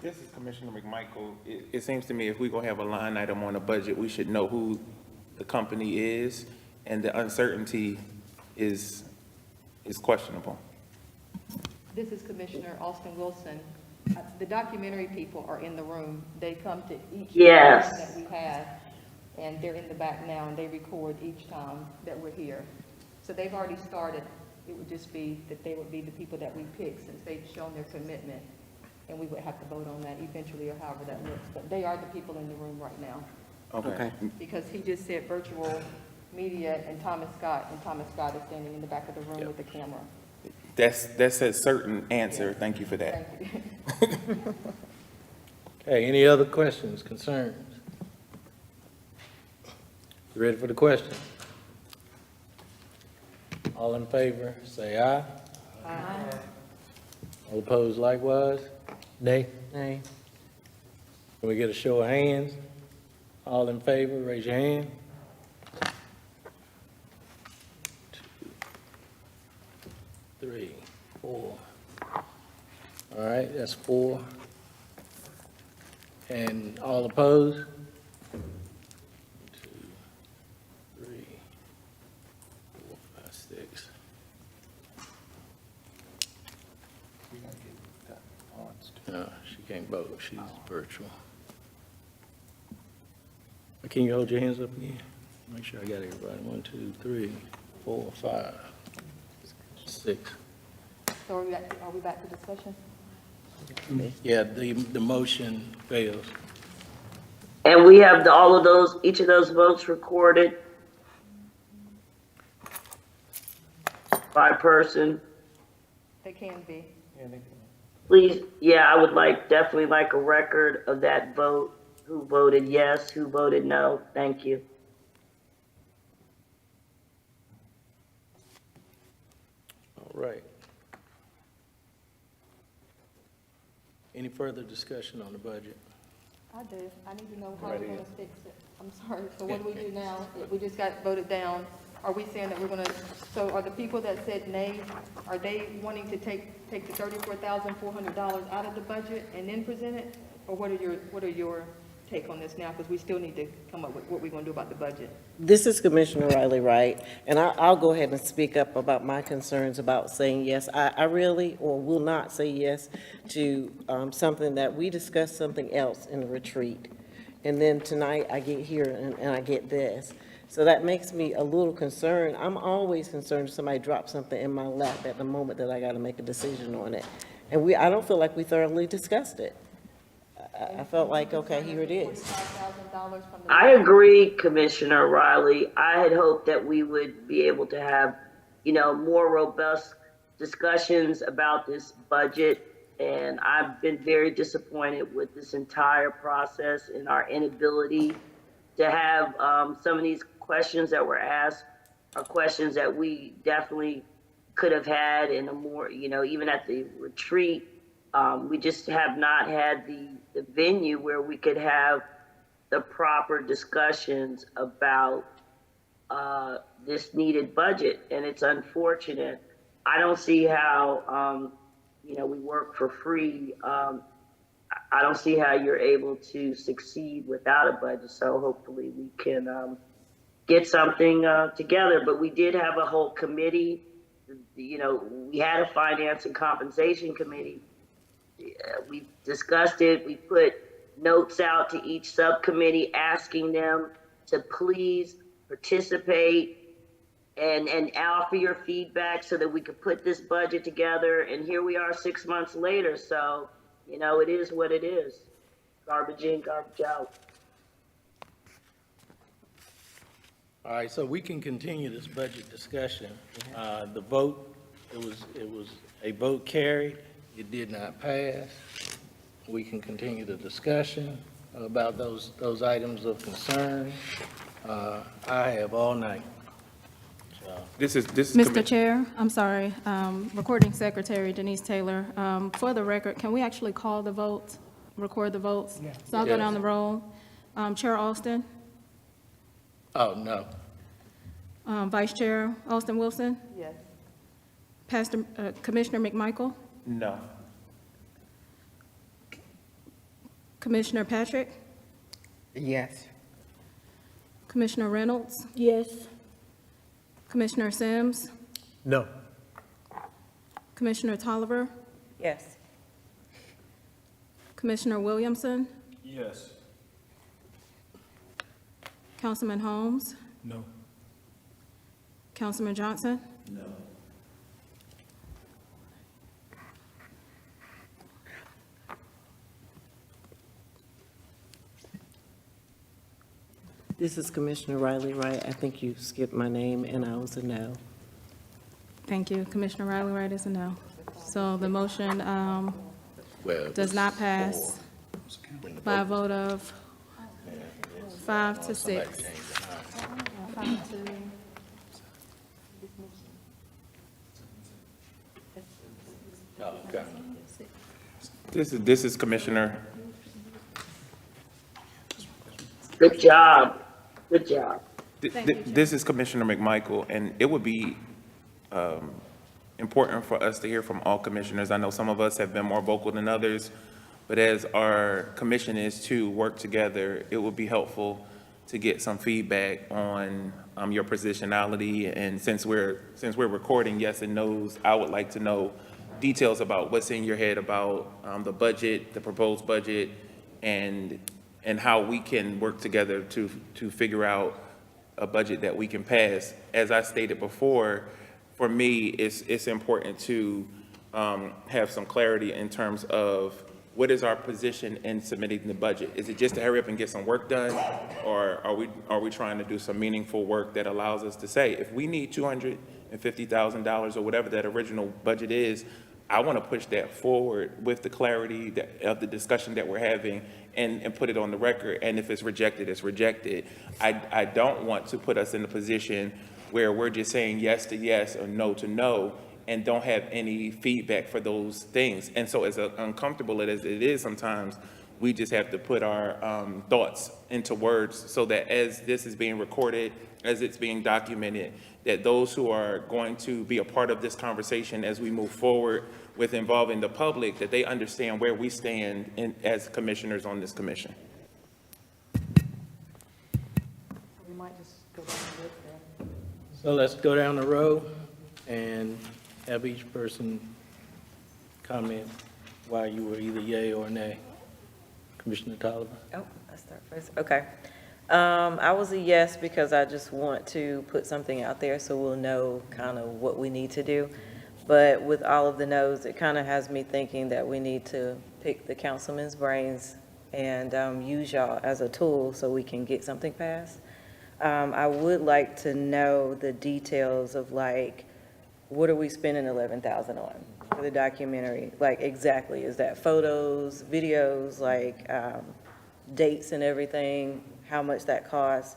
This is Commissioner McMichael. It seems to me if we're going to have a line item on a budget, we should know who the company is, and the uncertainty is questionable. This is Commissioner Austin Wilson. The documentary people are in the room. They come to each Yes. meeting that we have, and they're in the back now, and they record each time that we're here. So they've already started. It would just be that they would be the people that we pick, since they've shown their commitment, and we would have to vote on that eventually, or however that looks. But they are the people in the room right now, Okay. because he just said virtual media and Thomas Scott is standing in the back of the room with the camera. That's a certain answer. Thank you for that. Thank you. Okay, any other questions, concerns? You ready for the question? All in favor, say aye. Aye. All opposed likewise? Nay? Nay. Can we get a show of hands? All in favor, raise your hand. 2, 3, 4. All right, that's 4. And all opposed? 2, 3, 4, 5, 6. No, she can't vote, she's virtual. Can you hold your hands up again? Make sure I got everybody. 1, 2, 3, 4, 5, 6. So are we back to discussion? Yeah, the motion fails. And we have all of those, each of those votes recorded by person. They can be. Please, yeah, I would definitely like a record of that vote. Who voted yes, who voted no? Thank you. All right. Any further discussion on the budget? I do. I need to know how we're going to fix it. I'm sorry. So what do we do now? We just got voted down. Are we saying that we're going to, so are the people that said nay, are they wanting to take the $34,400 out of the budget and then present it? Or what are your take on this now? Because we still need to come up with what we're going to do about the budget. This is Commissioner Riley Wright, and I'll go ahead and speak up about my concerns about saying yes. I really, or will not say yes to something that we discussed something else in the retreat. And then tonight I get here and I get this. So that makes me a little concerned. I'm always concerned if somebody drops something in my lap at the moment that I got to make a decision on it. And I don't feel like we thoroughly discussed it. I felt like, okay, here it is. $45,000 from the. I agree, Commissioner Riley. I had hoped that we would be able to have, more robust discussions about this budget. And I've been very disappointed with this entire process and our inability to have some of these questions that were asked are questions that we definitely could have had in a more, even at the retreat. We just have not had the venue where we could have the proper discussions about this needed budget, and it's unfortunate. I don't see how, we work for free. I don't see how you're able to succeed without a budget, so hopefully we can get something together. But we did have a whole committee. We had a finance and compensation committee. We discussed it. We put notes out to each subcommittee asking them to please participate and offer your feedback so that we could put this budget together. And here we are 6 months later. So, it is what it is. Garbage in, garbage out. All right, so we can continue this budget discussion. The vote, it was a vote carried. It did not pass. We can continue the discussion about those items of concern. I have all night. So, This is Mr. Chair, I'm sorry, Recording Secretary Denise Taylor. For the record, can we actually call the votes, record the votes? So I'll go Yes. down the roll. Chair Alston, oh, no. Vice Chair Alston Wilson, Yes. Commissioner McMichael, no. Commissioner Patrick, Yes. Commissioner Reynolds, Yes. Commissioner Sims, No. Commissioner Tolliver, Yes. Commissioner Williamson, Yes. Councilman Holmes, No. Councilman Johnson, No. This is Commissioner Riley Wright. I think you skipped my name, and I was a no. Thank you. Commissioner Riley Wright is a no. So the motion does not pass by a vote of 5 to 6. Oh, okay. This is Commissioner, Good job. Good job. this is Commissioner McMichael, and it would be important for us to hear from all commissioners. I know some of us have been more vocal than others, but as our commission is to work together, it would be helpful to get some feedback on your positionality. And since we're recording yes and no's, I would like to know details about what's in your head about the budget, the proposed budget, and how we can work together to figure out a budget that we can pass. As I stated before, for me, it's important to have some clarity in terms of what is our position in submitting the budget? Is it just to hurry up and get some work done? Or are we trying to do some meaningful work that allows us to say, if we need $250,000 or whatever that original budget is, I want to push that forward with the clarity of the discussion that we're having and put it on the record. And if it's rejected, it's rejected. I don't want to put us in a position where we're just saying yes to yes or no to no and don't have any feedback for those things. And so as uncomfortable as it is sometimes, we just have to put our thoughts into words so that as this is being recorded, as it's being documented, that those who are going to be a part of this conversation as we move forward with involving the public, that they understand where we stand as commissioners on this commission. We might just go down the list then. So let's go down the road and have each person comment why you were either yay or nay. Commissioner Tolliver? Oh, I start first. Okay. I was a yes because I just want to put something out there so we'll know kind of what we need to do. But with all of the no's, it kind of has me thinking that we need to pick the councilman's brains and use y'all as a tool so we can get something passed. I would like to know the details of like, what are we spending $11,000 on for the documentary? Like exactly, is that photos, videos, like dates and everything, how much that costs?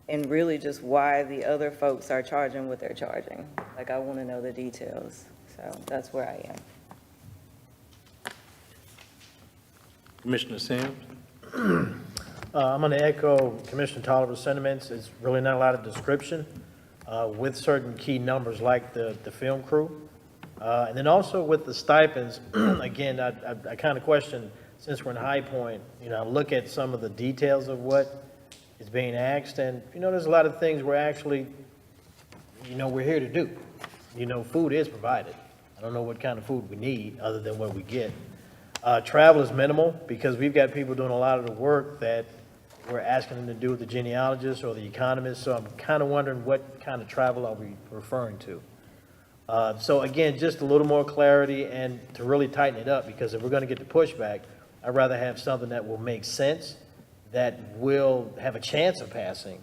And really just why the other folks are charging what they're charging. Like I want to know the details. So that's where I am. Commissioner Sims? I'm going to echo Commissioner Tolliver's sentiments. It's really not a lot of description with certain key numbers like the film crew. And then also with the stipends, again, I kind of question, since we're in High Point, I look at some of the details of what is being asked, and, there's a lot of things we're actually, we're here to do. Food is provided. I don't know what kind of food we need other than what we get. Travel is minimal because we've got people doing a lot of the work that we're asking them to do with the genealogists or the economists, so I'm kind of wondering what kind of travel are we referring to. So again, just a little more clarity and to really tighten it up, because if we're going to get the pushback, I'd rather have something that will make sense, that will have a chance of passing.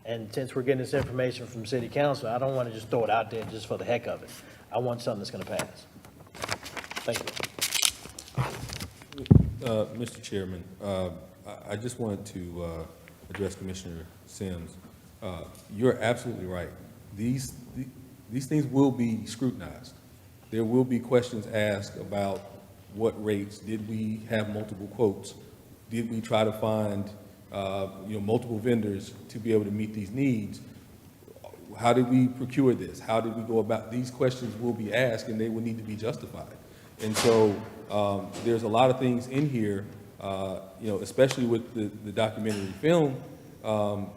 And since we're getting this information from City Council, I don't want to just throw it out there just for the heck of it. I want something that's going to pass. Thank you. Mr. Chairman, I just wanted to address Commissioner Sims. You're absolutely right. These things will be scrutinized. There will be questions asked about what rates. Did we have multiple quotes? Did we try to find, multiple vendors to be able to meet these needs? How did we procure this? How did we go about? These questions will be asked, and they will need to be justified. And so there's a lot of things in here, especially with the documentary film. How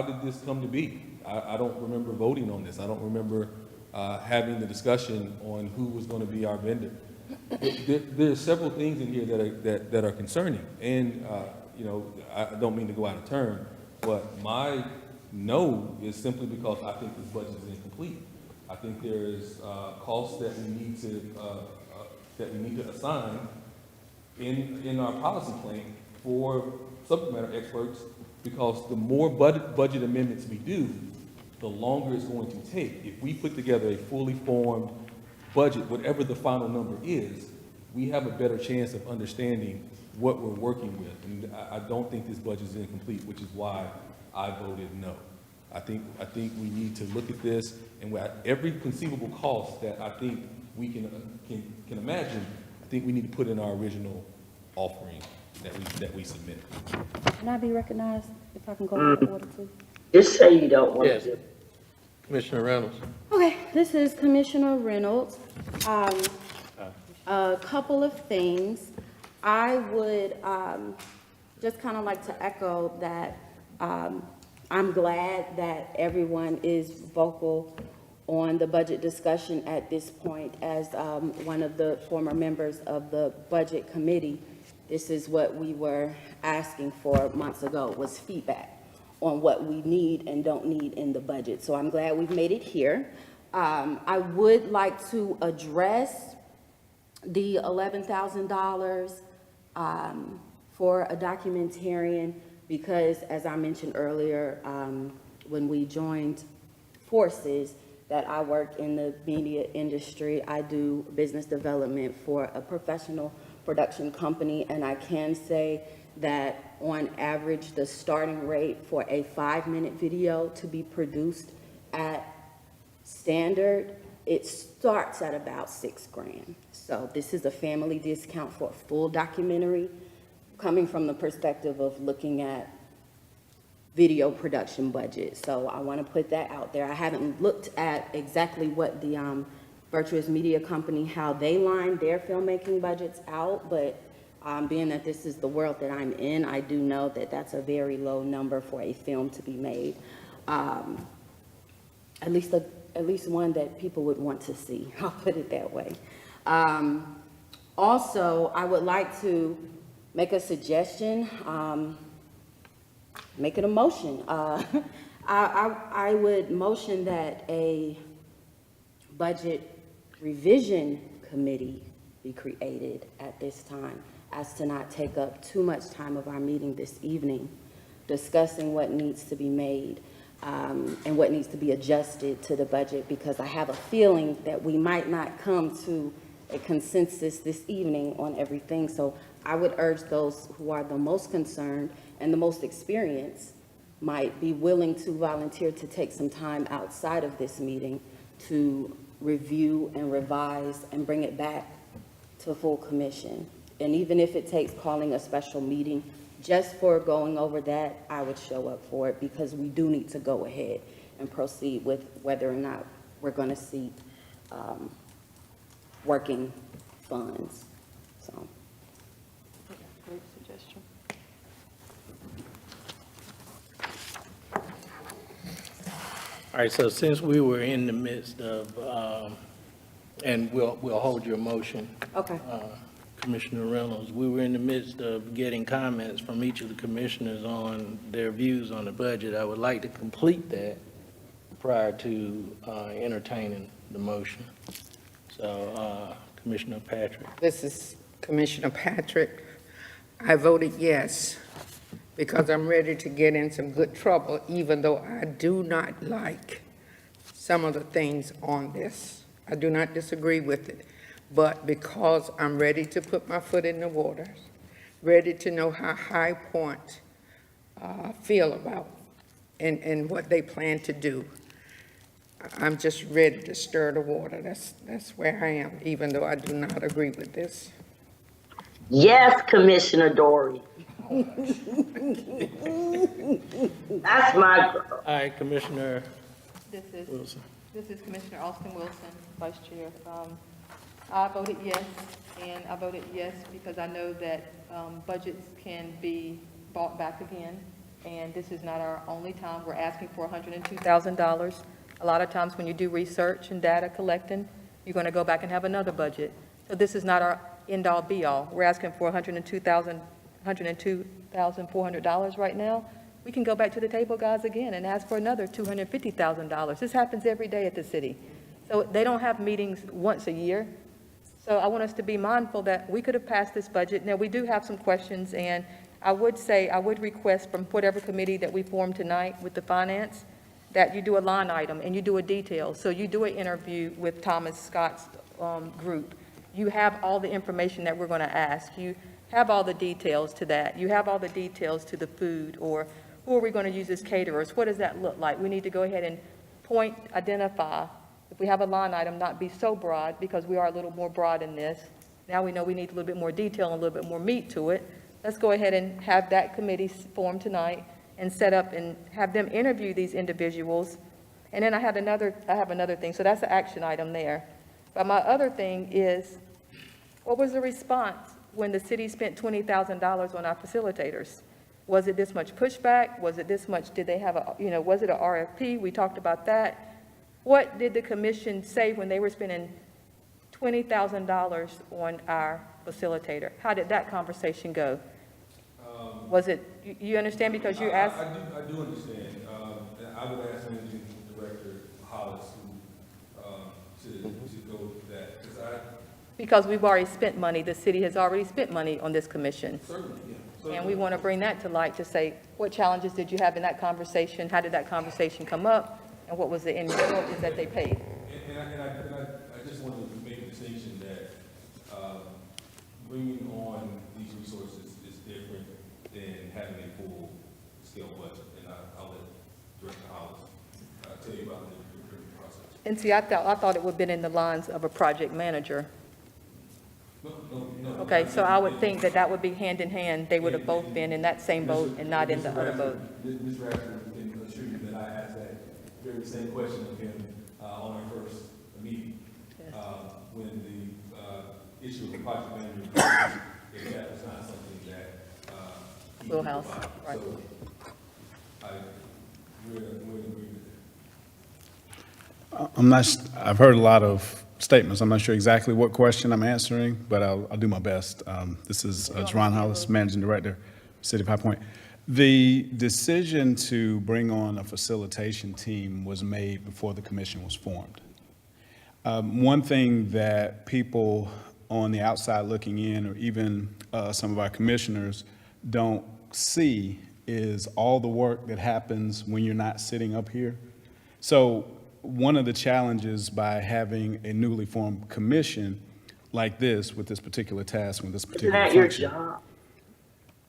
did this come to be? I don't remember voting on this. I don't remember having the discussion on who was going to be our vendor. There are several things in here that are concerning, and I don't mean to go out of turn, but my no is simply because I think this budget is incomplete. I think there is costs that we need to assign in our policy plan for subject matter experts, because the more budget amendments we do, the longer it's going to take. If we put together a fully formed budget, whatever the final number is, we have a better chance of understanding what we're working with. And I don't think this budget is incomplete, which is why I voted no. I think we need to look at this, and at every conceivable cost that I think we can imagine, I think we need to put in our original offering that we submit. Can I be recognized if I can go out of order too? Just say you don't want Yes. to. Commissioner Reynolds. Okay, this is Commissioner Reynolds. A couple of things. I would just kind of like to echo that I'm glad that everyone is vocal on the budget discussion at this point. As one of the former members of the Budget Committee, this is what we were asking for months ago, was feedback on what we need and don't need in the budget. So I'm glad we've made it here. I would like to address the $11,000 for a documentarian, because as I mentioned earlier, when we joined forces, that I work in the media industry. I do business development for a professional production company, and I can say that on average, the starting rate for a 5-minute video to be produced at standard, it starts at about $6,000. So this is a family discount for a full documentary, coming from the perspective of looking at video production budget. So I want to put that out there. I haven't looked at exactly what the Virtuous Media Company, how they line their filmmaking budgets out, but being that this is the world that I'm in, I do know that that's a very low number for a film to be made. At least one that people would want to see. I'll put it that way. Also, I would like to make a suggestion, make it a motion. I would motion that a budget revision committee be created at this time, as to not take up too much time of our meeting this evening, discussing what needs to be made and what needs to be adjusted to the budget, because I have a feeling that we might not come to a consensus this evening on everything. So I would urge those who are the most concerned and the most experienced might be willing to volunteer to take some time outside of this meeting to review and revise and bring it back to full commission. And even if it takes calling a special meeting just for going over that, I would show up for it, because we do need to go ahead and proceed with whether or not we're going to see working funds. So. Great suggestion. All right, so since we were in the midst of, and we'll hold your motion, Okay. Commissioner Reynolds, we were in the midst of getting comments from each of the commissioners on their views on the budget. I would like to complete that prior to entertaining the motion. So, Commissioner Patrick. This is Commissioner Patrick. I voted yes because I'm ready to get in some good trouble, even though I do not like some of the things on this. I do not disagree with it, but because I'm ready to put my foot in the water, ready to know how High Point feel about and what they plan to do. I'm just ready to stir the water. That's where I am, even though I do not agree with this. Yes, Commissioner Dory. That's my girl. All right, Commissioner This is Wilson. Commissioner Austin Wilson, Vice Chair. I voted yes, and I voted yes because I know that budgets can be bought back again, and this is not our only time. We're asking for $102,000. A lot of times when you do research and data collecting, you're going to go back and have another budget. So this is not our end-all, be-all. We're asking for $102,400 right now. We can go back to the table, guys, again and ask for another $250,000. This happens every day at the city. So they don't have meetings once a year. So I want us to be mindful that we could have passed this budget. Now, we do have some questions, and I would say, I would request from whatever committee that we form tonight with the finance, that you do a line item and you do a detail. So you do an interview with Thomas Scott's group. You have all the information that we're going to ask. You have all the details to that. You have all the details to the food, or who are we going to use as caterers? What does that look like? We need to go ahead and identify. If we have a line item, not be so broad, because we are a little more broad in this. Now we know we need a little bit more detail and a little bit more meat to it. Let's go ahead and have that committee formed tonight and set up and have them interview these individuals. And then I have another thing. So that's an action item there. But my other thing is, what was the response when the city spent $20,000 on our facilitators? Was it this much pushback? Was it this much, did they have was it a RFP? We talked about that. What did the commission say when they were spending $20,000 on our facilitator? How did that conversation go? Was it, you understand, because you asked? I do understand. And I would ask Managing Director Hollis to go with that, Because we've already spent money, the city has already spent money on this commission. certainly, yeah. And we want to bring that to light to say, what challenges did you have in that conversation? How did that conversation come up? And what was the end result is that they paid? And I just want to make a distinction that bringing on these resources is different than having a full-scale budget. And I'll let Director Hollis tell you about the recruitment process. And see, I thought it would have been in the lines of a project manager. No. Okay, so I would think that that would be hand in hand. They would have both been in that same boat and not in the other boat. Ms. Ratchford can assure you that I asked that very same question of him on our first meeting. Yes. When the issue of the project manager, if that was not something that he could Wheelhouse, provide. right. So we're in agreement there. I'm not, I've heard a lot of statements. I'm not sure exactly what question I'm answering, but I'll do my best. This is Jerron Hollis, Managing Director, City of High Point. The decision to bring on a facilitation team was made before the commission was formed. One thing that people on the outside looking in, or even some of our commissioners, don't see is all the work that happens when you're not sitting up here. So one of the challenges by having a newly formed commission like this, with this particular task, with this particular Isn't that your function, job?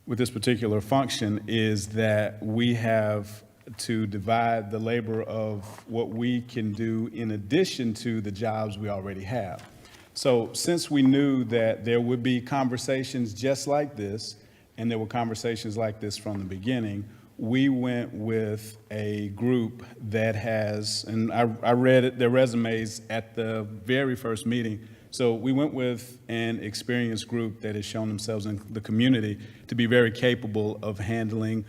with this particular function, is that we have to divide the labor of what we can do in addition to the jobs we already have. So since we knew that there would be conversations just like this, and there were conversations like this from the beginning, we went with a group that has, and I read their resumes at the very first meeting. So we went with an experienced group that has shown themselves in the community to be very capable of handling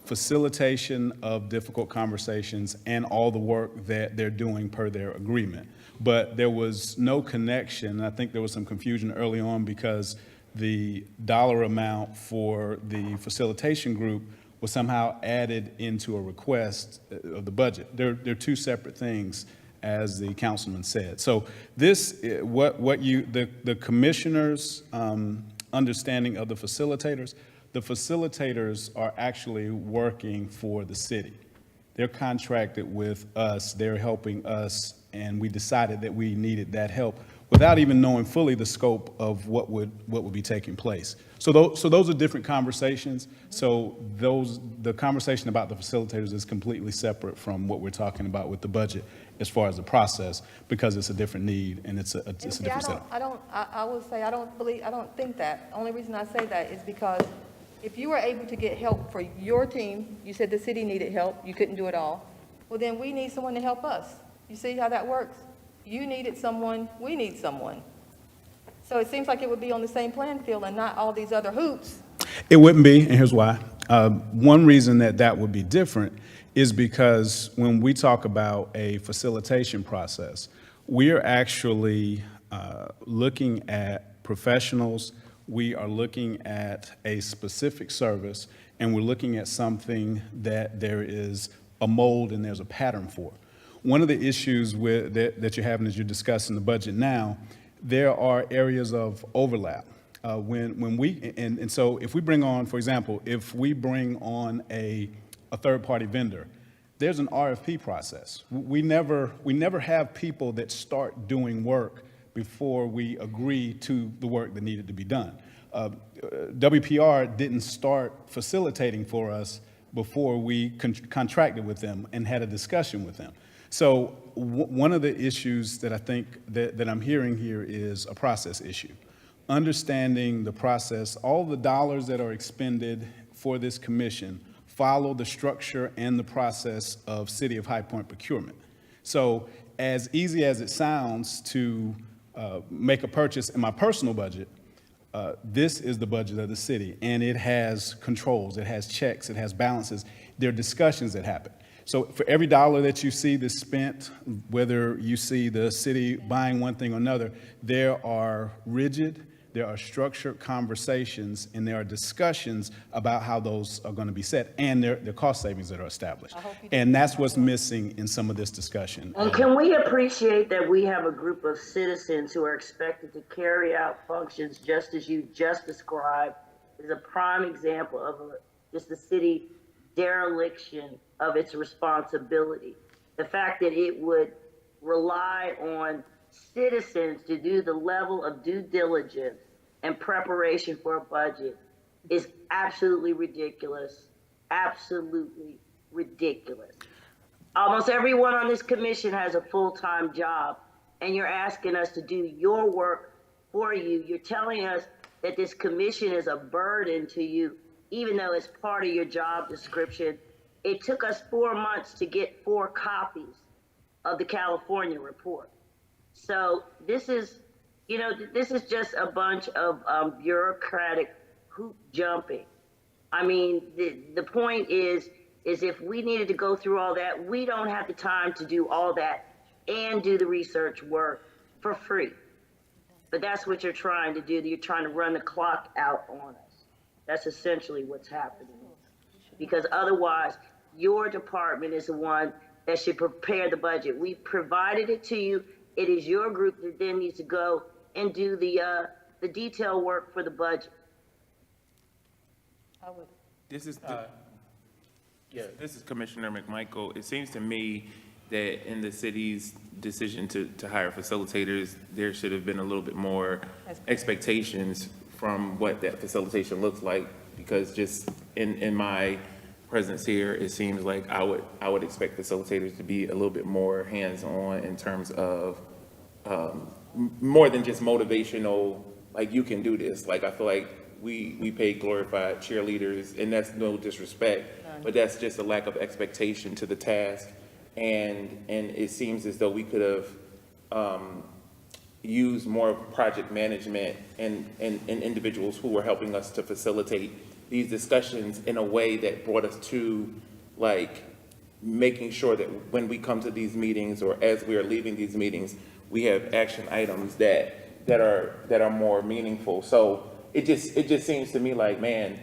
facilitation of difficult conversations and all the work that they're doing per their agreement. But there was no connection. I think there was some confusion early on because the dollar amount for the facilitation group was somehow added into a request of the budget. They're two separate things, as the councilman said. So this, the commissioner's understanding of the facilitators are actually working for the city. They're contracted with us, they're helping us, and we decided that we needed that help without even knowing fully the scope of what would be taking place. So those are different conversations. So the conversation about the facilitators is completely separate from what we're talking about with the budget as far as the process, because it's a different need and it's a different setup. I will say, I don't think that. The only reason I say that is because if you were able to get help for your team, you said the city needed help, you couldn't do it all, well, then we need someone to help us. You see how that works? You needed someone, we need someone. So it seems like it would be on the same playing field and not all these other hoops. It wouldn't be, and here's why. One reason that would be different is because when we talk about a facilitation process, we are actually looking at professionals, we are looking at a specific service, and we're looking at something that there is a mold and there's a pattern for. One of the issues that you're having as you're discussing the budget now, there are areas of overlap. So if we bring on, for example, if we bring on a third-party vendor, there's an RFP process. We never have people that start doing work before we agree to the work that needed to be done. WPR didn't start facilitating for us before we contracted with them and had a discussion with them. So one of the issues that I think that I'm hearing here is a process issue. Understanding the process, all the dollars that are expended for this commission follow the structure and the process of City of High Point procurement. So as easy as it sounds to make a purchase in my personal budget, this is the budget of the city, and it has controls, it has checks, it has balances. There are discussions that happen. So for every dollar that you see that's spent, whether you see the city buying one thing or another, there are rigid, there are structured conversations, and there are discussions about how those are going to be set, and there are cost savings that are established. And that's what's missing in some of this discussion. And can we appreciate that we have a group of citizens who are expected to carry out functions just as you just described is a prime example of just the city dereliction of its responsibility. The fact that it would rely on citizens to do the level of due diligence and preparation for a budget is absolutely ridiculous. Absolutely ridiculous. Almost everyone on this commission has a full-time job, and you're asking us to do your work for you. You're telling us that this commission is a burden to you, even though it's part of your job description. It took us 4 months to get 4 copies of the California report. So this is, this is just a bunch of bureaucratic hoop jumping. I mean, the point is if we needed to go through all that, we don't have the time to do all that and do the research work for free. But that's what you're trying to do. You're trying to run the clock out on us. That's essentially what's happening. Because otherwise, your department is the one that should prepare the budget. We've provided it to you. It is your group that then needs to go and do the detail work for the budget. This is Commissioner McMichael. It seems to me that in the city's decision to hire facilitators, there should have been a little bit more expectations from what that facilitation looks like, because just in my presence here, it seems like I would expect facilitators to be a little bit more hands-on in terms of more than just motivational, like, you can do this. Like, I feel like we pay glorified cheerleaders, and that's no disrespect, but that's just a lack of expectation to the task. And it seems as though we could have used more project management and individuals who were helping us to facilitate these discussions in a way that brought us to, like, making sure that when we come to these meetings or as we are leaving these meetings, we have action items that are more meaningful. So it just seems to me like, man,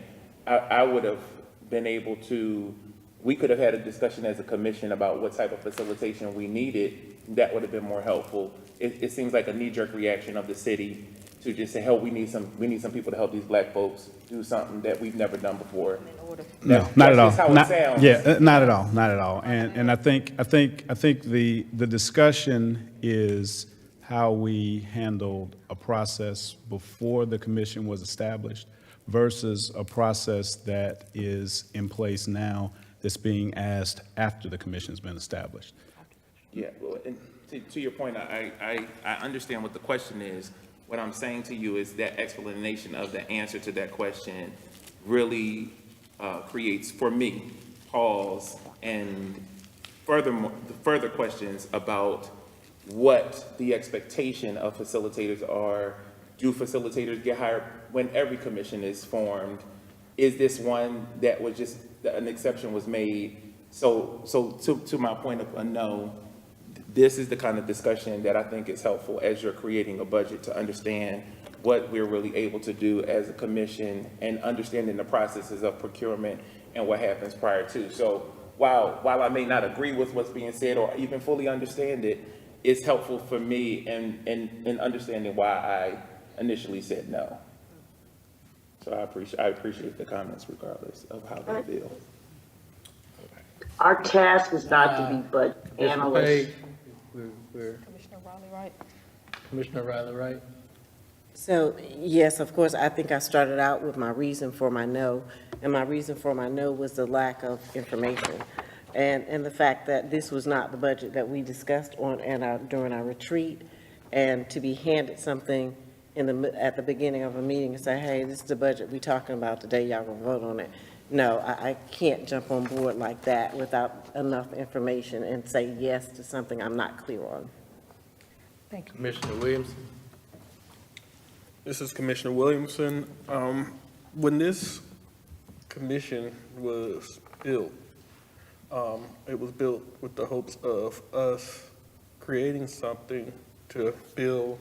I would have been able to, we could have had a discussion as a commission about what type of facilitation we needed. That would have been more helpful. It seems like a knee-jerk reaction of the city to just say, "Hell, we need some people to help these black folks do something that we've never done before." No, not at all. That's how it sounds. Yeah, not at all, not at all. And I think the discussion is how we handled a process before the commission was established versus a process that is in place now that's being asked after the commission's been established. Yeah, well, and to your point, I understand what the question is. What I'm saying to you is that explanation of the answer to that question really creates, for me, pause and further questions about what the expectation of facilitators are. Do facilitators get hired when every commission is formed? Is this one that was just, an exception was made? So to my point of a no, this is the kind of discussion that I think is helpful as you're creating a budget, to understand what we're really able to do as a commission and understanding the processes of procurement and what happens prior to. So while I may not agree with what's being said or even fully understand it, it's helpful for me in understanding why I initially said no. So I appreciate the comments regardless of how they feel. Our task is not to be budget analysts. Page, we're, Commissioner Riley, right? Commissioner Riley, right? So, yes, of course, I think I started out with my reason for my no, and my reason for my no was the lack of information. And the fact that this was not the budget that we discussed during our retreat, and to be handed something at the beginning of a meeting and say, hey, this is the budget we're talking about today, y'all gonna vote on it. No, I can't jump on board like that without enough information and say yes to something I'm not clear on. Thank you. Commissioner Williamson? This is Commissioner Williamson. When this commission was built, it was built with the hopes of us creating something to build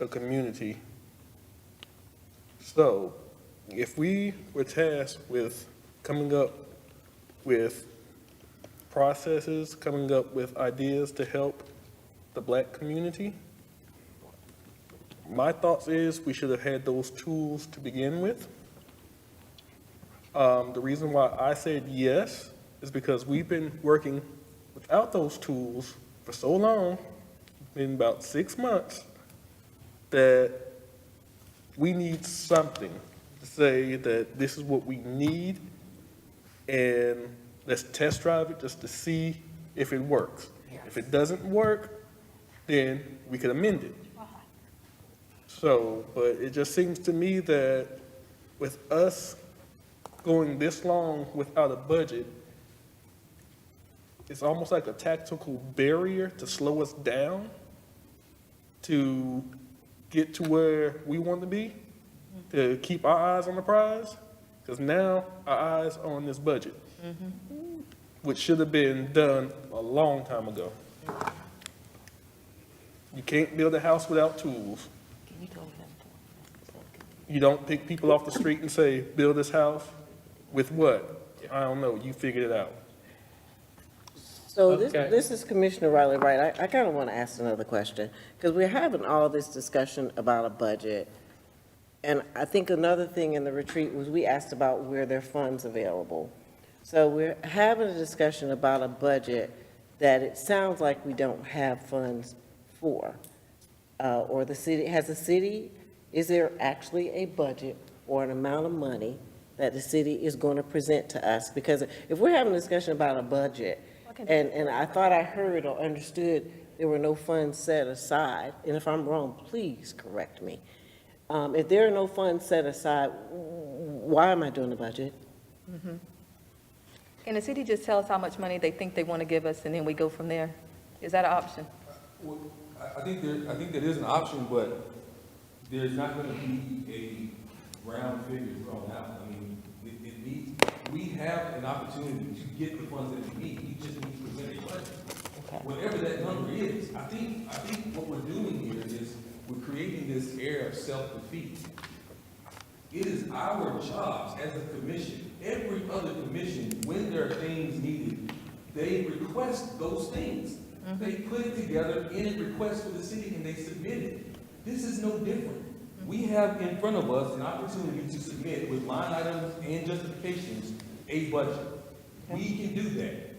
a community. So if we were tasked with coming up with processes, coming up with ideas to help the Black community, my thoughts is we should have had those tools to begin with. The reason why I said yes is because we've been working without those tools for so long, in about 6 months, that we need something to say that this is what we need, and let's test drive it just to see if it works. If it doesn't work, then we could amend it. So, but it just seems to me that with us going this long without a budget, it's almost like a tactical barrier to slow us down to get to where we want to be, to keep our eyes on the prize, because now our eyes are on this budget, which should have been done a long time ago. You can't build a house without tools. You don't pick people off the street and say, build this house with what? I don't know, you figured it out. So Okay. this is Commissioner Riley, right? I kind of want to ask another question, because we're having all this discussion about a budget. And I think another thing in the retreat was we asked about where there are funds available. So we're having a discussion about a budget that it sounds like we don't have funds for. Or the city, is there actually a budget or an amount of money that the city is going to present to us? Because if we're having a discussion about a budget, and I thought I heard or understood there were no funds set aside, and if I'm wrong, please correct me. If there are no funds set aside, why am I doing the budget? Can the city just tell us how much money they think they want to give us, and then we go from there? Is that an option? Well, I think that is an option, but there's not gonna be a round figure thrown out. I mean, it needs, we have an opportunity to get the funds that we need. We just need to present a budget. Okay. Whatever that number is, I think what we're doing here is we're creating this air of self-defeat. It is our jobs as a commission, every other commission, when there are things needed, they request those things. They put it together in a request for the city and they submit it. This is no different. We have in front of us an opportunity to submit with line items and justifications a budget. We can do that.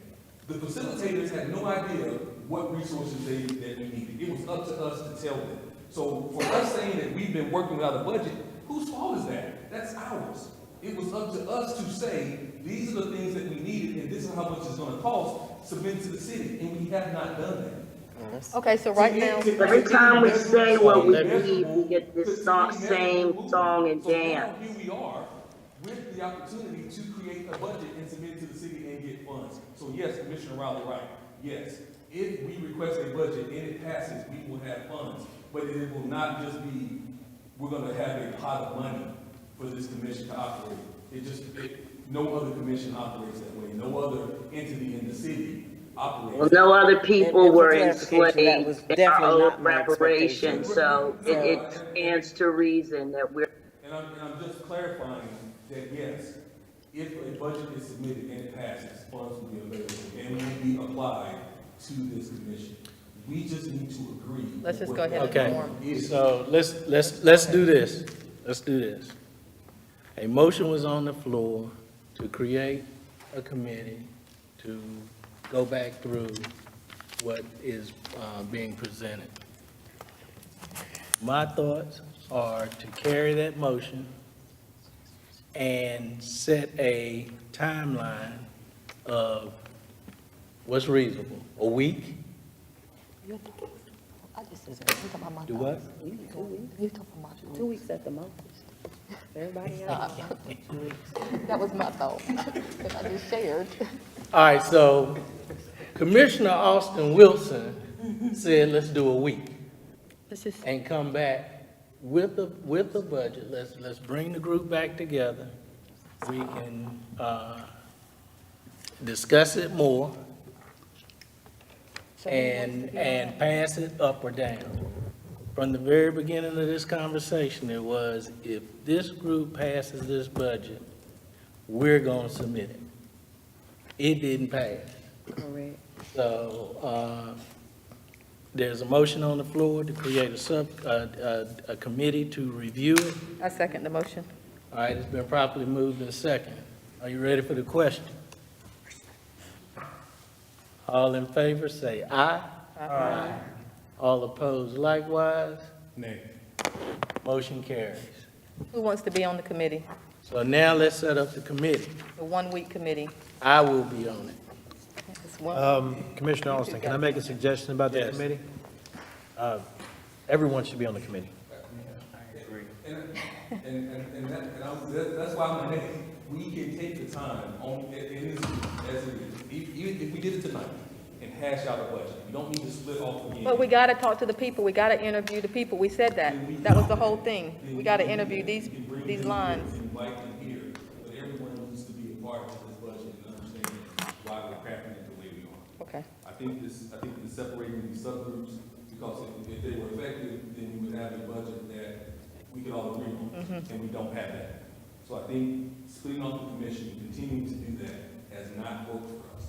The facilitators had no idea what resources that we needed. It was up to us to tell them. So for us saying that we've been working without a budget, whose fault is that? That's ours. It was up to us to say, these are the things that we needed, and this is how much it's gonna cost, submit it to the city, and we have not done that. Okay, so right now, Every time we say what we need, we get this same song and dance. So now here we are with the opportunity to create a budget and submit it to the city and get funds. So yes, Commissioner Riley, right, yes. If we request a budget and it passes, we will have funds. But it will not just be, we're gonna have a pot of money for this commission to operate. No other commission operates that way. No other entity in the city operates. Well, no other people And for were clarification, that was enslaved in our definitely own not my reparations, expectation. so it stands to reason that we're. And I'm just clarifying that yes, if a budget is submitted and it passes, funds will be available and will be applied to this commission. We just need to agree. Let's just what go ahead and Okay, form. so let's do this. Let's do this. A motion was on the floor to create a committee to go back through what is being presented. My thoughts are to carry that motion and set a timeline of what's reasonable, a week? Do what? 2 weeks at the most. Everybody else. That was my thought, that I just shared. All right, so Commissioner Austin Wilson said, let's do a week Let's just, and come back with the budget. Let's bring the group back together. We can, discuss it more and pass it up or down. From the very beginning of this conversation, it was, if this group passes this budget, we're gonna submit it. It didn't pass. Correct. So, there's a motion on the floor to create a committee to review it. I second the motion. All right, it's been properly moved and seconded. Are you ready for the question? All in favor, say aye. Aye. All opposed likewise. Nay. Motion carries. Who wants to be on the committee? So now let's set up the committee. The one-week committee? I will be on it. It's one- Commissioner Austin, can I make a suggestion about the Yes. committee? Everyone should be on the committee. That's why I'm saying, we can take the time on, in this, as it is. Even if we did it tonight and hash out a budget, we don't need to split off again. But we gotta talk to the people, we gotta interview the people, we said that. That was the whole thing. We gotta interview these lines. Invite them here, but everyone needs to be a part of this budget and understand why we're crafting it the way we are. Okay. I think the separating these subgroups, because if they were effective, then we would have a budget that we could all agree on, and we don't have that. So I think splitting off the commission, continuing to do that, has not worked for us.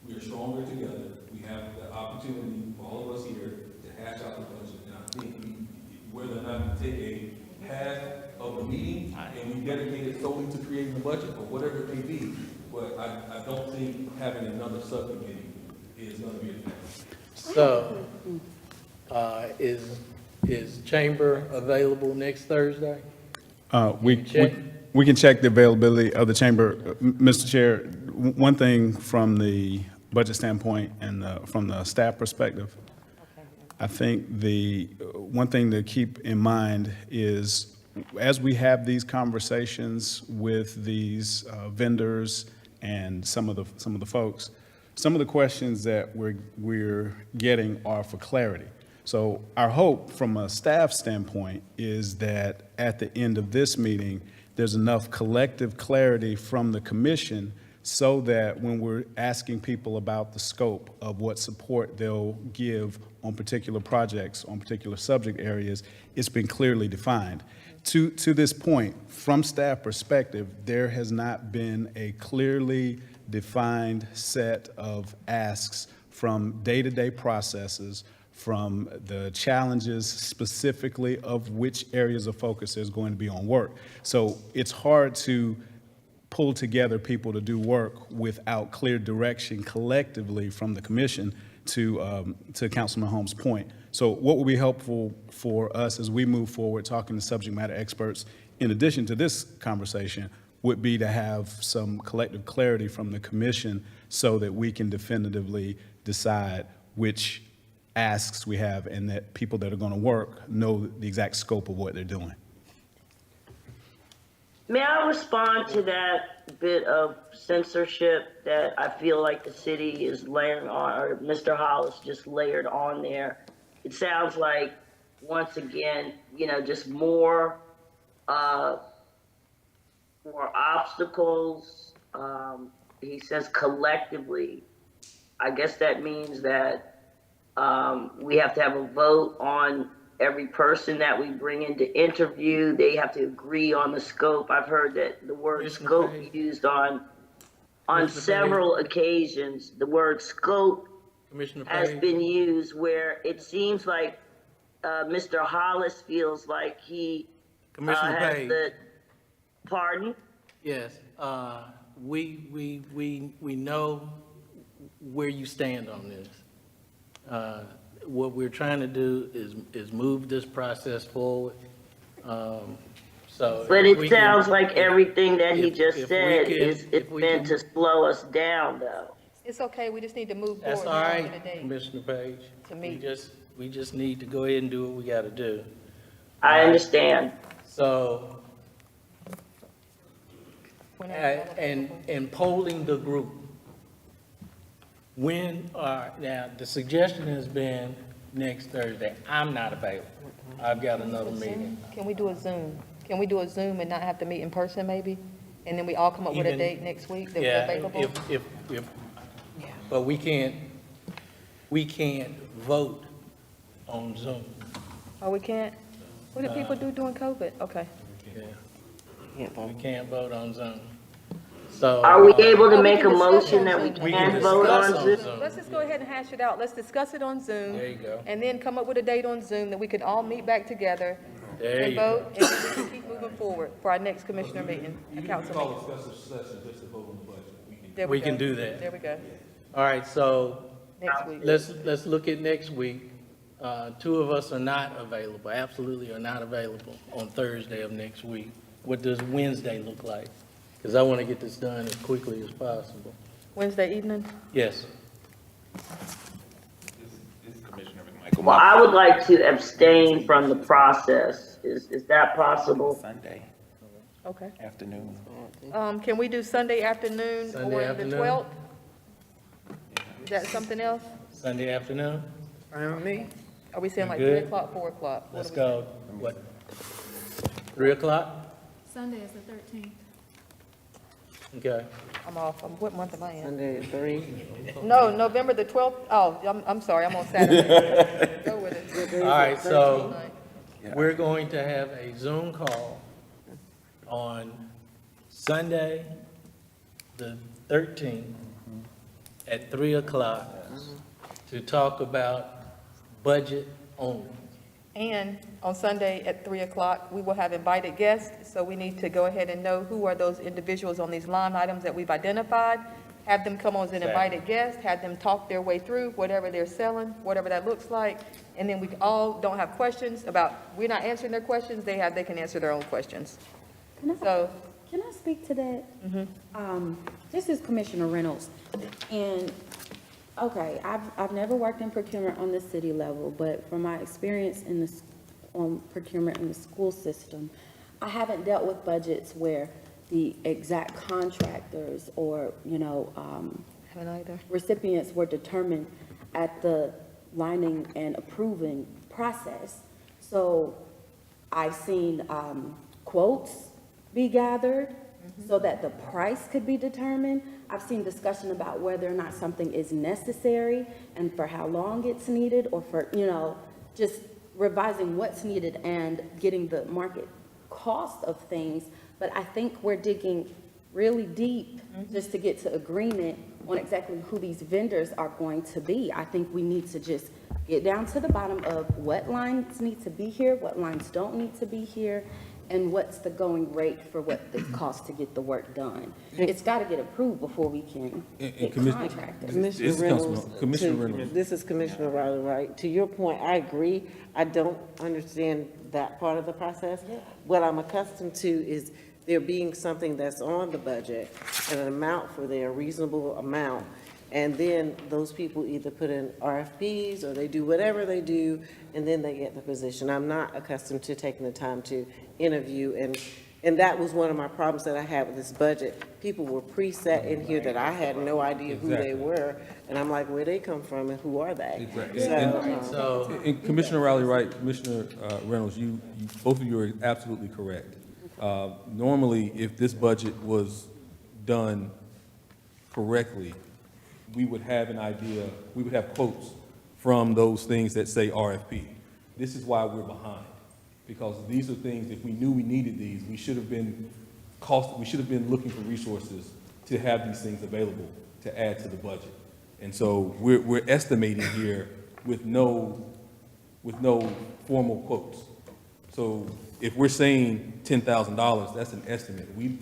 We are stronger together. We have the opportunity for all of us here to hash out the budget, and I think whether or not we take a half of the meeting and we dedicate it solely to creating the budget, or whatever it may be, but I don't think having another subcommittee is going to be effective. So, is chamber available next Thursday? We can check the availability of the chamber. Mr. Chair, one thing from the budget standpoint and from the staff perspective, I think the one thing to keep in mind is as we have these conversations with these vendors and some of the folks, some of the questions that we're getting are for clarity. So our hope from a staff standpoint is that at the end of this meeting, there's enough collective clarity from the commission so that when we're asking people about the scope of what support they'll give on particular projects, on particular subject areas, it's been clearly defined. To this point, from staff perspective, there has not been a clearly defined set of asks from day-to-day processes, from the challenges specifically of which areas of focus is going to be on work. So it's hard to pull together people to do work without clear direction collectively from the commission to Councilman Holmes' point. So what will be helpful for us as we move forward talking to subject matter experts, in addition to this conversation, would be to have some collective clarity from the commission so that we can definitively decide which asks we have and that people that are going to work know the exact scope of what they're doing. May I respond to that bit of censorship that I feel like the city is layering on, or Mr. Hollis just layered on there? It sounds like, once again, just more obstacles. He says collectively. I guess that means that we have to have a vote on every person that we bring in to interview. They have to agree on the scope. I've heard that the word scope used on several occasions. The word scope Commissioner has Page? been used where it seems like Mr. Hollis feels like he Commissioner has Page. the, pardon? Yes, we know where you stand on this. What we're trying to do is move this process forward. So. But if we it can- sounds like everything that he if just we said can- is, if it's we meant can- to slow us down, though. It's okay, we just need to move That's forward all now right, with a date. Commissioner Page. To meet. We just need to go ahead and do what we gotta do. I understand. So, Whenever. and polling the group. Now, the suggestion has been next Thursday. I'm not available. I've got another meeting. Can we do a Zoom? Can we do a Zoom and not have to meet in person, maybe? And then we all come up with a Even- date next week that we're Yeah, available? but we can't vote on Zoom. Oh, we can't? What did people do during COVID? Okay. Yeah. We can't vote on Zoom. So. Are we able to Oh, we make a can discuss motion on that we Zoom. We can can vote on discuss Zoom? on Zoom. Let's just go ahead and hash it out. Let's discuss it on Zoom. There you go. And then come up with a date on Zoom that we could all meet back together There and you go. vote, and we can keep moving forward for our next commissioner meeting, a council Call meeting. a special session just to vote on the budget. There We can go. do that. There we go. All right, so Next week. let's look at next week. Two of us are not available, absolutely are not available on Thursday of next week. What does Wednesday look like? Because I want to get this done as quickly as possible. Wednesday evening? Yes. Well, I would like to abstain from the process. Is that possible? Sunday Okay. afternoon. Can we do Sunday afternoon Sunday or the afternoon? 12th? Is that something else? Sunday afternoon? Fine with me. Are we saying like Good. 3 o'clock, 4 o'clock? What Let's are we go. What? 3 o'clock? Sunday is the 13th. Okay. saying? I'm off. What month am I in? Sunday at 3. No, November the 12th. Oh, I'm sorry, I'm on Saturday. Go with it. All right, so we're going to have a Zoom call on Sunday, the 13th, at 3 o'clock to talk about budget only. And on Sunday at 3 o'clock, we will have invited guests, so we need to go ahead and know who are those individuals on these line items that we've identified. Have them come on as an invited guest, have them talk their way through whatever they're selling, whatever that looks like. And then we all don't have questions about, we're not answering their questions, they can answer their own questions. So, Can I speak to that? This is Commissioner Reynolds, and, okay, I've never worked in procurement on the city level, but from my experience on procurement in the school system, I haven't dealt with budgets where the exact contractors or, haven't either. recipients were determined at the lining and approving process. So I've seen quotes be gathered so that the price could be determined. I've seen discussion about whether or not something is necessary and for how long it's needed, or for, just revising what's needed and getting the market cost of things. But I think we're digging really deep just to get to agreement on exactly who these vendors are going to be. I think we need to just get down to the bottom of what lines need to be here, what lines don't need to be here, and what's the going rate for what it costs to get the work done. It's got to get approved before we can get contractors. Commissioner Reynolds. Commissioner Reynolds. This is Commissioner Riley, right? To your point, I agree. I don't understand that part of the process. What I'm accustomed to is there being something that's on the budget and an amount for there, a reasonable amount. And then those people either put in RFPs or they do whatever they do, and then they get the position. I'm not accustomed to taking the time to interview, and that was one of my problems that I had with this budget. People were preset in here that I had no idea who they were, and I'm like, where they come from and who are they? Exactly. So, And Commissioner Riley, right, Commissioner Reynolds, you, both of you are absolutely correct. Normally, if this budget was done correctly, we would have an idea, we would have quotes from those things that say RFP. This is why we're behind, because these are things, if we knew we needed these, we should have been looking for resources to have these things available to add to the budget. And so we're estimating here with no formal quotes. So if we're saying $10,000, that's an estimate. We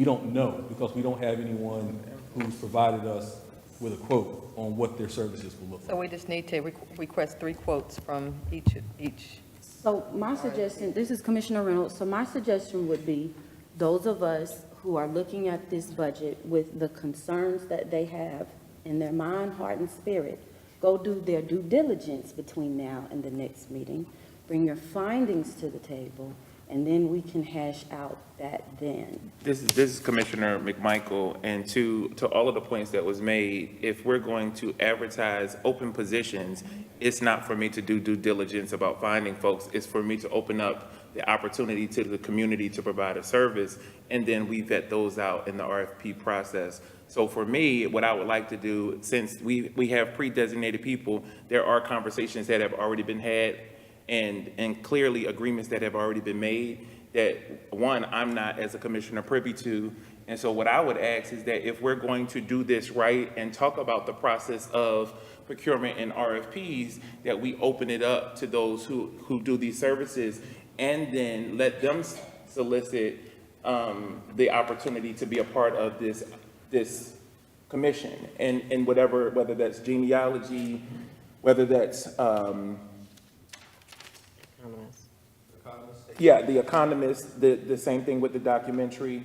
don't know because we don't have anyone who's provided us with a quote on what their services will look like. So we just need to request 3 quotes from each. So my suggestion, this is Commissioner Reynolds, so my suggestion would be, those of us who are looking at this budget with the concerns that they have in their mind, heart, and spirit, go do their due diligence between now and the next meeting, bring your findings to the table, and then we can hash out that then. This is Commissioner McMichael, and to all of the points that was made, if we're going to advertise open positions, it's not for me to do due diligence about finding folks, it's for me to open up the opportunity to the community to provide a service, and then we vet those out in the RFP process. So for me, what I would like to do, since we have pre-designated people, there are conversations that have already been had and clearly agreements that have already been made that, one, I'm not as a commissioner privy to. And so what I would ask is that if we're going to do this right and talk about the process of procurement and RFPs, that we open it up to those who do these services and then let them solicit the opportunity to be a part of this commission and whatever, whether that's genealogy, whether that's the economist, the same thing with the documentary,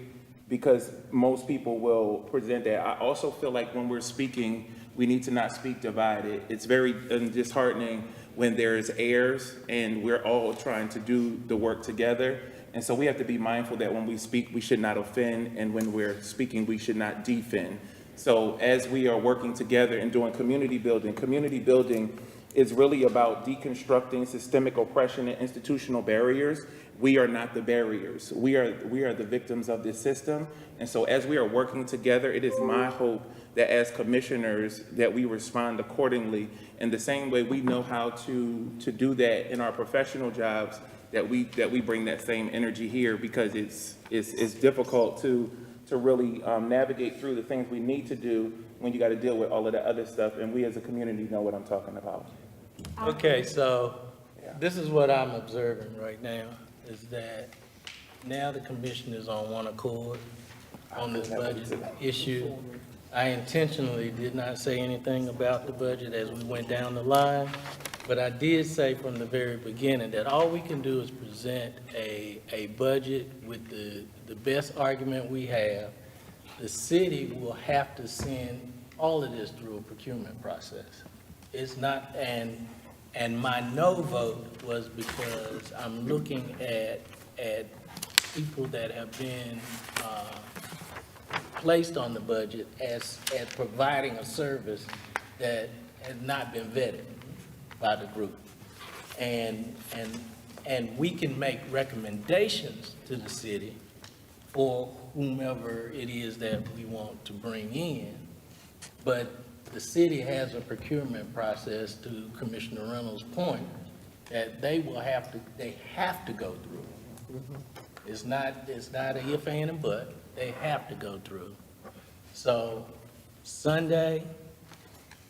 because most people will present that. I also feel like when we're speaking, we need to not speak divided. It's very disheartening when there's errors and we're all trying to do the work together. And so we have to be mindful that when we speak, we should not offend, and when we're speaking, we should not defend. So as we are working together and doing community building is really about deconstructing systemic oppression and institutional barriers. We are not the barriers. We are the victims of this system. And so as we are working together, it is my hope that as commissioners that we respond accordingly in the same way we know how to do that in our professional jobs, that we bring that same energy here, because it's difficult to really navigate through the things we need to do when you got to deal with all of the other stuff, and we as a community know what I'm talking about. Okay, so this is what I'm observing right now, is that now the commission is on one accord on this budget issue. I intentionally did not say anything about the budget as we went down the line, but I did say from the very beginning that all we can do is present a budget with the best argument we have. The city will have to send all of this through a procurement process. It's not, and my no vote was because I'm looking at people that have been placed on the budget as providing a service that has not been vetted by the group. And we can make recommendations to the city for whomever it is that we want to bring in, but the city has a procurement process, to Commissioner Reynolds' point, that they have to go through. It's not a if, and, and but, they have to go through. So Sunday,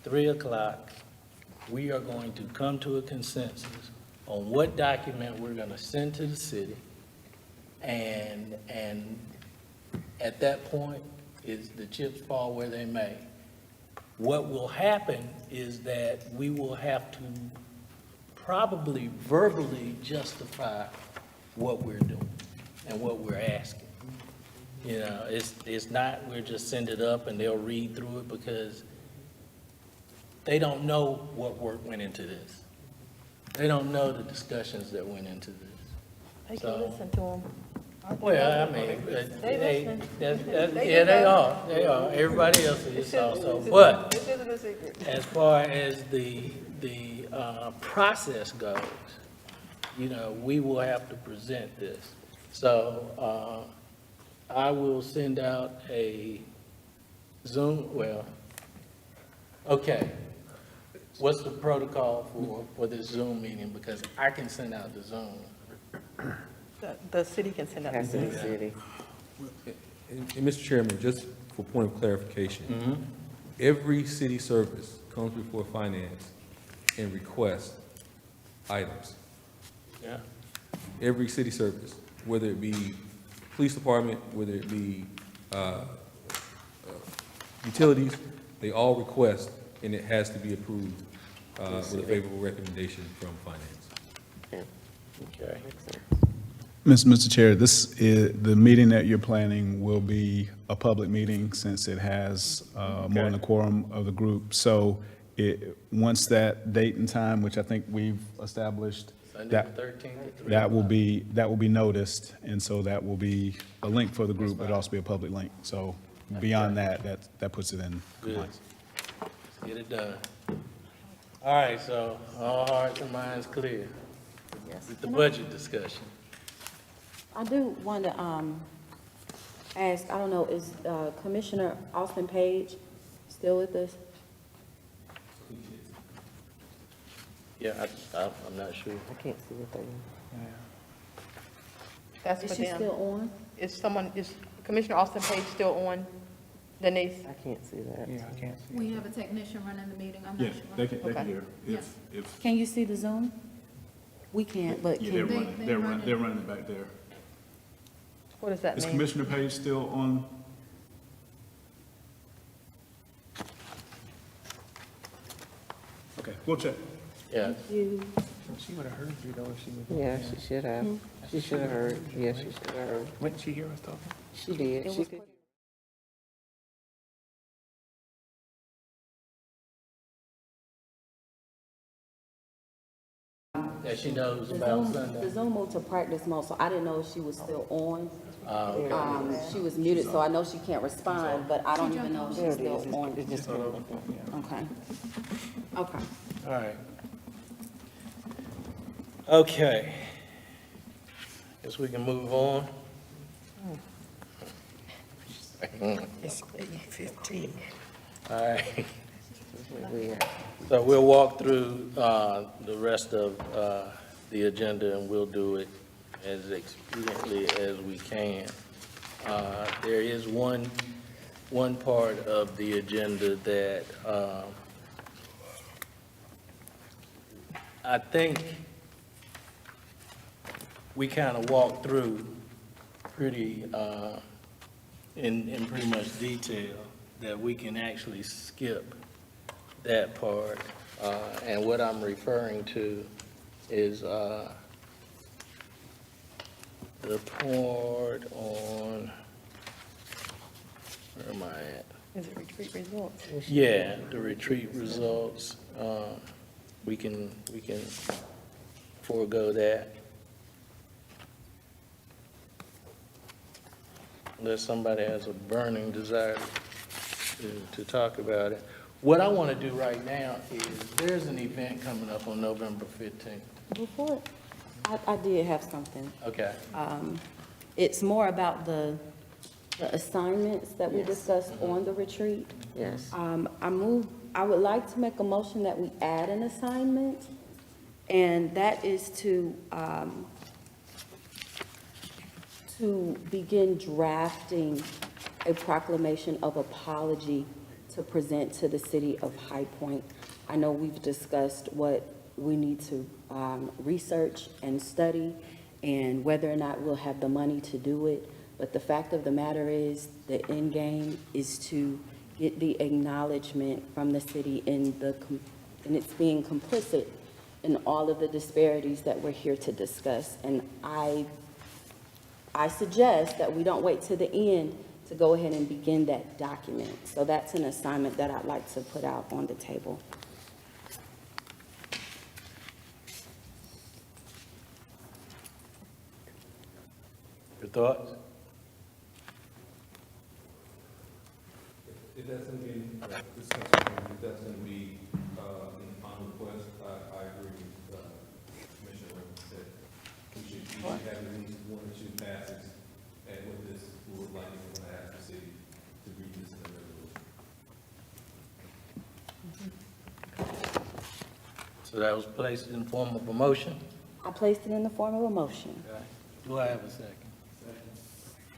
3 o'clock, we are going to come to a consensus on what document we're gonna send to the city. And at that point, is the chips fall where they may. What will happen is that we will have to probably verbally justify what we're doing and what we're asking. You know, it's not, we'll just send it up and they'll read through it, because they don't know what work went into this. They don't know the discussions that went into this. They can listen to them. Well, I mean, they are. Everybody else is also. But as far as the process goes, you know, we will have to present this. So I will send out a Zoom, okay. What's the protocol for this Zoom meeting? Because I can send out the Zoom. The city can send out the Zoom. And Mr. Chairman, just for point of clarification, Every city service comes before finance and requests items. Yeah. Every city service, whether it be police department, whether it be utilities, they all request, and it has to be approved with a favorable recommendation from finance. Okay. Mr. Chair, the meeting that you're planning will be a public meeting since it has more than a quorum of the group. So once that date and time, which I think we've established, Sunday the 13th. that will be noticed, and so that will be a link for the group, but also be a public link. So beyond that puts it in compliance. Let's get it done. All right, so all hearts and minds clear with the budget discussion. I do want to ask, I don't know, is Commissioner Austin Page still with us? Yeah, I'm not sure. I can't see what they. That's Is for she them. still on? Is Commissioner Austin Page still on, Denise? I can't see that. Yeah, I can't see. We have a technician running the meeting, I'm Yeah, not sure. they can Okay. hear. Yeah. If, Can you see the Zoom? We can't, but yeah, can They're running. they're running it back there. What does that Is mean? Commissioner Page still on? Okay, we'll check. Yeah, you? She would have heard you though if she was. Yeah, she should have. She should have heard. Yeah, she should have heard. Wouldn't she hear us talking? She did. It She was could. yeah, she knows The about Zoom, Sunday. the Zoom moved to practice mode, so I didn't know if she was still on. Okay. She was muted, so I know she can't respond, but I don't even know if There she's it is. still on. It's just. Okay. Okay. All right. Okay. Guess we can move on. It's 8:15. All right. Weird. So we'll walk through the rest of the agenda, and we'll do it as expediently as we can. There is one part of the agenda that I think we kind of walked through pretty, in pretty much detail, that we can actually skip that part. And what I'm referring to is the part on, where am I at? Is it retreat results? Yeah, the retreat results. We can forego that. Unless somebody has a burning desire to talk about it. What I want to do right now is, there's an event coming up on November 15th. Before, I did have something. Okay. It's more about the assignments that we discussed on the retreat. Yes. I would like to make a motion that we add an assignment, and that is to begin drafting a proclamation of apology to present to the city of High Point. I know we've discussed what we need to research and study, and whether or not we'll have the money to do it. But the fact of the matter is, the end game is to get the acknowledgement from the city in its being complicit in all of the disparities that we're here to discuss. And I suggest that we don't wait to the end to go ahead and begin that document. So that's an assignment that I'd like to put out on the table. Your thoughts? If that's going to be, if that's going to be on request, I agree with Commissioner Rhodes that we should have at least one or two passes, and with this, we would likely want to ask the city to read this in a resolution. So that was placed in form of a motion? I placed it in the form of a motion. Okay. Do I have a second?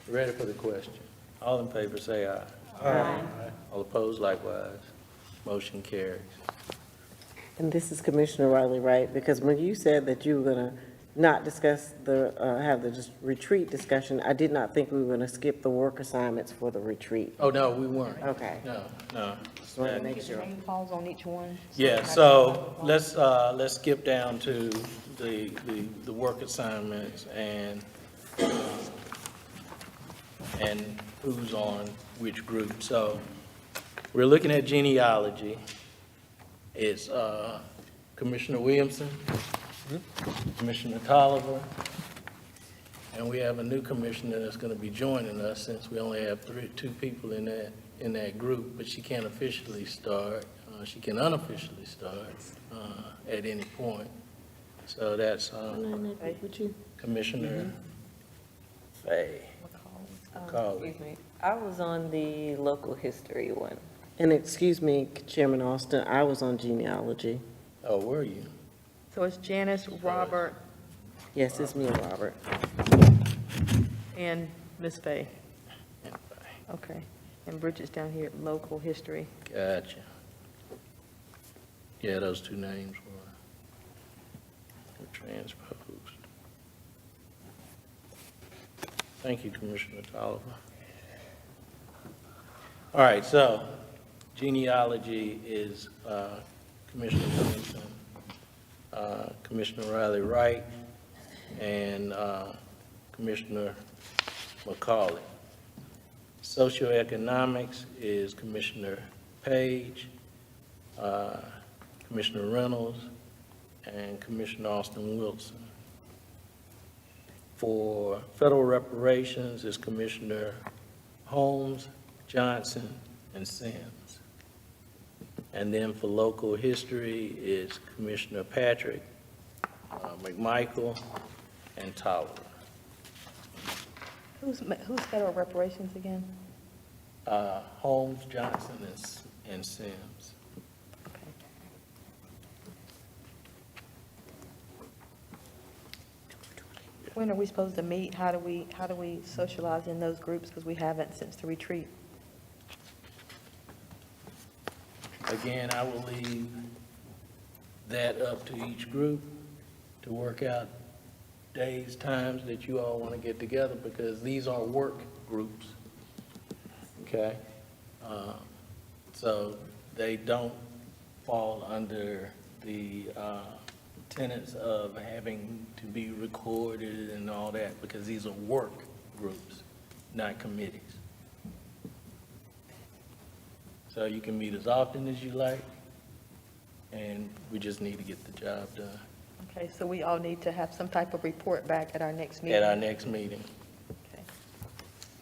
Ready for the question? All in favor, say aye. Aye. All opposed, likewise. Motion carries. And this is Commissioner Riley, right? Because when you said that you were gonna not discuss have the just retreat discussion, I did not think we were gonna skip the work assignments for the retreat. Oh, no, we weren't. Okay. No. Just wanted to make sure. Name calls on each one. Yeah, so let's skip down to the work assignments and who's on which group. So we're looking at genealogy. It's Commissioner Williamson, Commissioner Tolliver, and we have a new commissioner that's going to be joining us since we only have two people in that group, but she can't officially start. She can unofficially start at any point. So that's Commissioner Fay. McCauley. Excuse me, I was on the local history one. And excuse me, Chairman Austin, I was on genealogy. Oh, were you? So it's Janice, Robert, Yes, it's me and Robert. and Ms. Fay. Okay. And Bridget's down here at local history. Gotcha. Yeah, those two names were transposed. Thank you, Commissioner Tolliver. All right, so genealogy is Commissioner Williamson, Commissioner Riley Wright, and Commissioner McCauley. Socioeconomics is Commissioner Page, Commissioner Reynolds, and Commissioner Austin Wilson. For federal reparations is Commissioner Holmes, Johnson, and Sims. And then for local history is Commissioner Patrick, McMichael, and Tolliver. Who's federal reparations again? Holmes, Johnson, and Sims. When are we supposed to meet? How do we socialize in those groups? Because we haven't since the retreat. Again, I will leave that up to each group to work out days, times that you all want to get together, because these are work groups, okay? So they don't fall under the tenets of having to be recorded and all that, because these are work groups, not committees. So you can meet as often as you like, and we just need to get the job done. Okay, so we all need to have some type of report back at our next meeting. At our next meeting. Okay.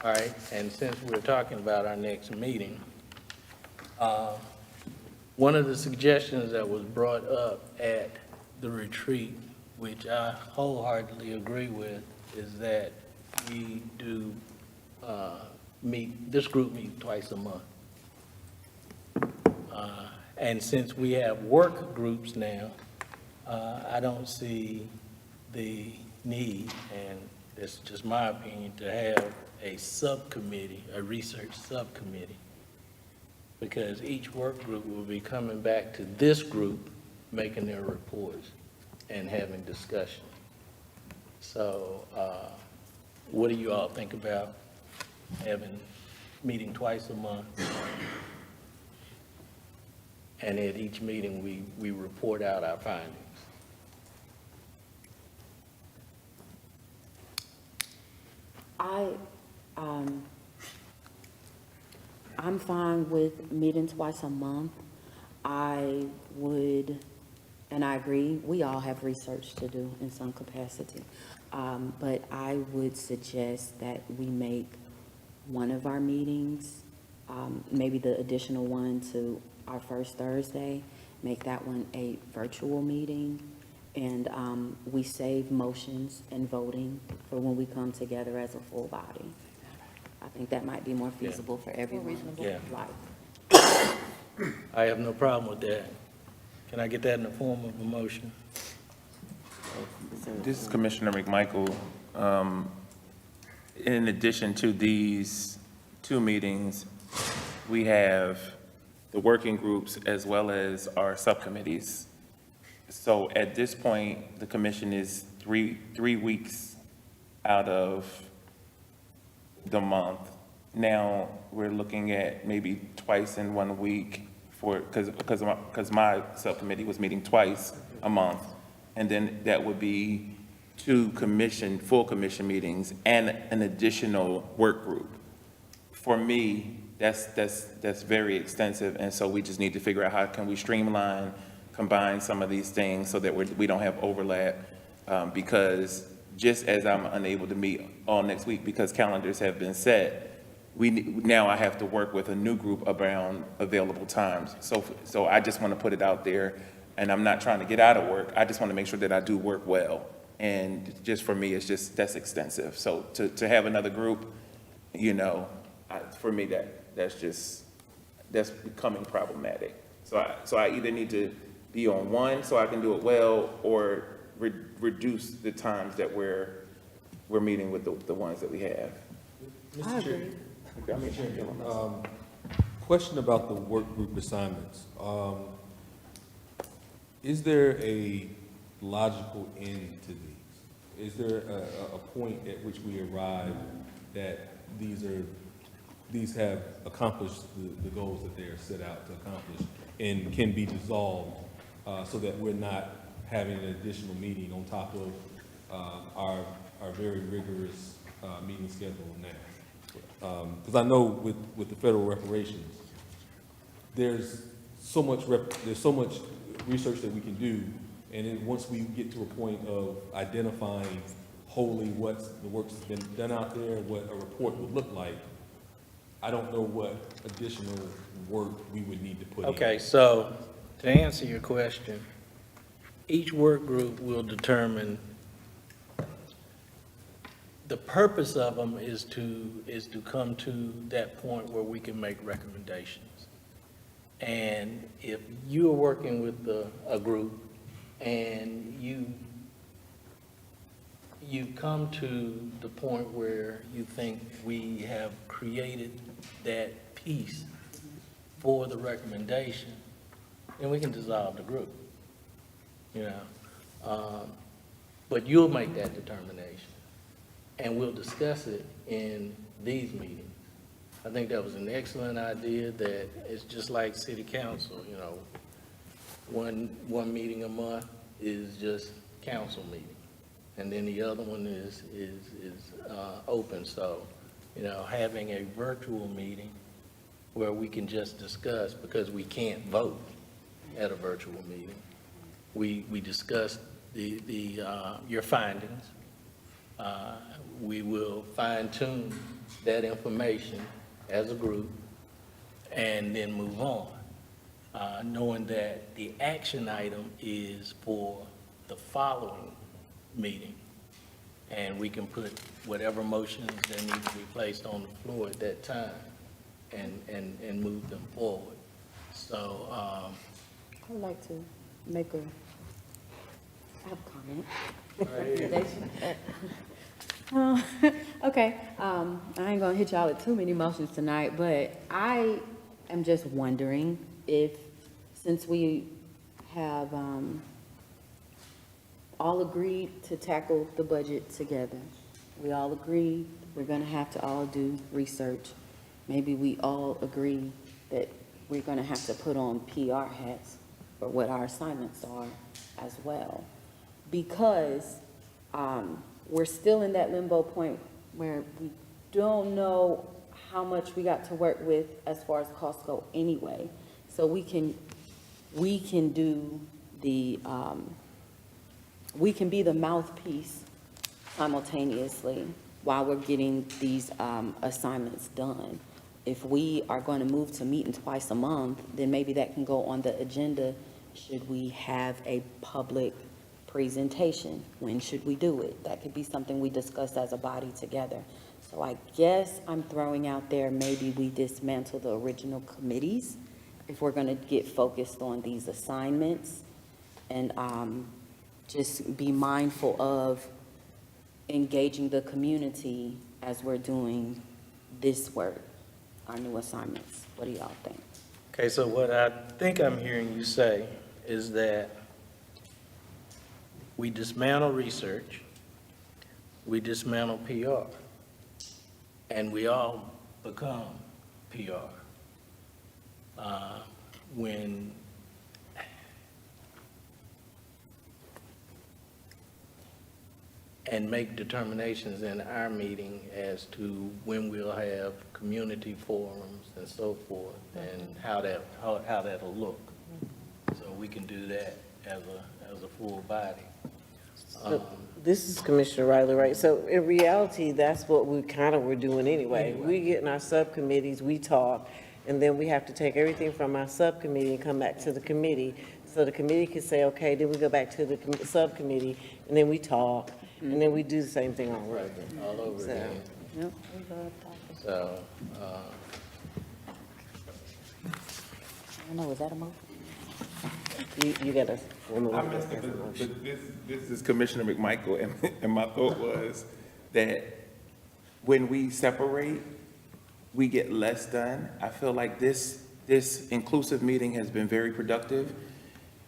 All right, and since we're talking about our next meeting, one of the suggestions that was brought up at the retreat, which I wholeheartedly agree with, is that we do this group meets twice a month. And since we have work groups now, I don't see the need, and it's just my opinion, to have a subcommittee, a research subcommittee, because each work group will be coming back to this group, making their reports and having discussion. So what do you all think about meeting twice a month? And at each meeting, we report out our findings. I'm fine with meeting twice a month. I would, and I agree, we all have research to do in some capacity. But I would suggest that we make one of our meetings, maybe the additional one to our first Thursday, make that one a virtual meeting. And we save motions and voting for when we come together as a full body. I think that might be more feasible for everyone. Yeah. Like, I have no problem with that. Can I get that in the form of a motion? This is Commissioner McMichael. In addition to these two meetings, we have the working groups as well as our subcommittees. So at this point, the commission is three weeks out of the month. Now, we're looking at maybe twice in 1 week because my subcommittee was meeting twice a month. And then that would be 2 full commission meetings and an additional work group. For me, that's very extensive, and so we just need to figure out how can we streamline, combine some of these things so that we don't have overlap, because just as I'm unable to meet all next week because calendars have been set, now I have to work with a new group around available times. So I just want to put it out there, and I'm not trying to get out of work. I just want to make sure that I do work well. And just for me, that's extensive. So to have another group, for me, that's becoming problematic. So I either need to be on one so I can do it well, or reduce the times that we're meeting with the ones that we have. Mr. Chair. Question about the work group assignments. Is there a logical end to these? Is there a point at which we arrive that these have accomplished the goals that they are set out to accomplish and can be dissolved, so that we're not having an additional meeting on top of our very rigorous meeting schedule now? Because I know with the federal reparations, there's so much research that we can do, and then once we get to a point of identifying wholly what the work's been done out there, what a report would look like, I don't know what additional work we would need to put in. Okay, so to answer your question, each work group will determine, the purpose of them is to come to that point where we can make recommendations. And if you are working with a group and you come to the point where you think we have created that piece for the recommendation, then we can dissolve the group, But you'll make that determination, and we'll discuss it in these meetings. I think that was an excellent idea, that it's just like city council, one meeting a month is just council meeting. And then the other one is open. So, having a virtual meeting where we can just discuss, because we can't vote at a virtual meeting. We discuss your findings. We will fine tune that information as a group and then move on, knowing that the action item is for the following meeting, and we can put whatever motions that need to be placed on the floor at that time and move them forward. So, I would like to make I have a comment. Okay, I ain't gonna hit y'all with too many motions tonight, but I am just wondering if, since we have, all agreed to tackle the budget together. We all agree we're gonna have to all do research. Maybe we all agree that we're gonna have to put on PR hats for what our assignments are as well. Because we're still in that limbo point where we don't know how much we got to work with as far as costs go anyway. So we can do the, we can be the mouthpiece simultaneously while we're getting these assignments done. If we are going to move to meeting twice a month, then maybe that can go on the agenda. Should we have a public presentation? When should we do it? That could be something we discuss as a body together. So I guess I'm throwing out there, maybe we dismantle the original committees if we're going to get focused on these assignments, and just be mindful of engaging the community as we're doing this work, our new assignments. What do y'all think? Okay, so what I think I'm hearing you say is that we dismantle research, we dismantle PR, and we all become PR. When and make determinations in our meeting as to when we'll have community forums and so forth, and how that'll look. So we can do that as a full body. So this is Commissioner Riley, right? So in reality, that's what we kind of were doing anyway. We get in our subcommittees, we talk, and then we have to take everything from our subcommittee and come back to the committee. So the committee can say, okay, then we go back to the subcommittee, and then we talk, and then we do the same thing all over again. All over So, again. Yep. So, I don't know, was that a motion? You got to. I missed it, but this is Commissioner McMichael, and my thought was that when we separate, we get less done. I feel like this inclusive meeting has been very productive,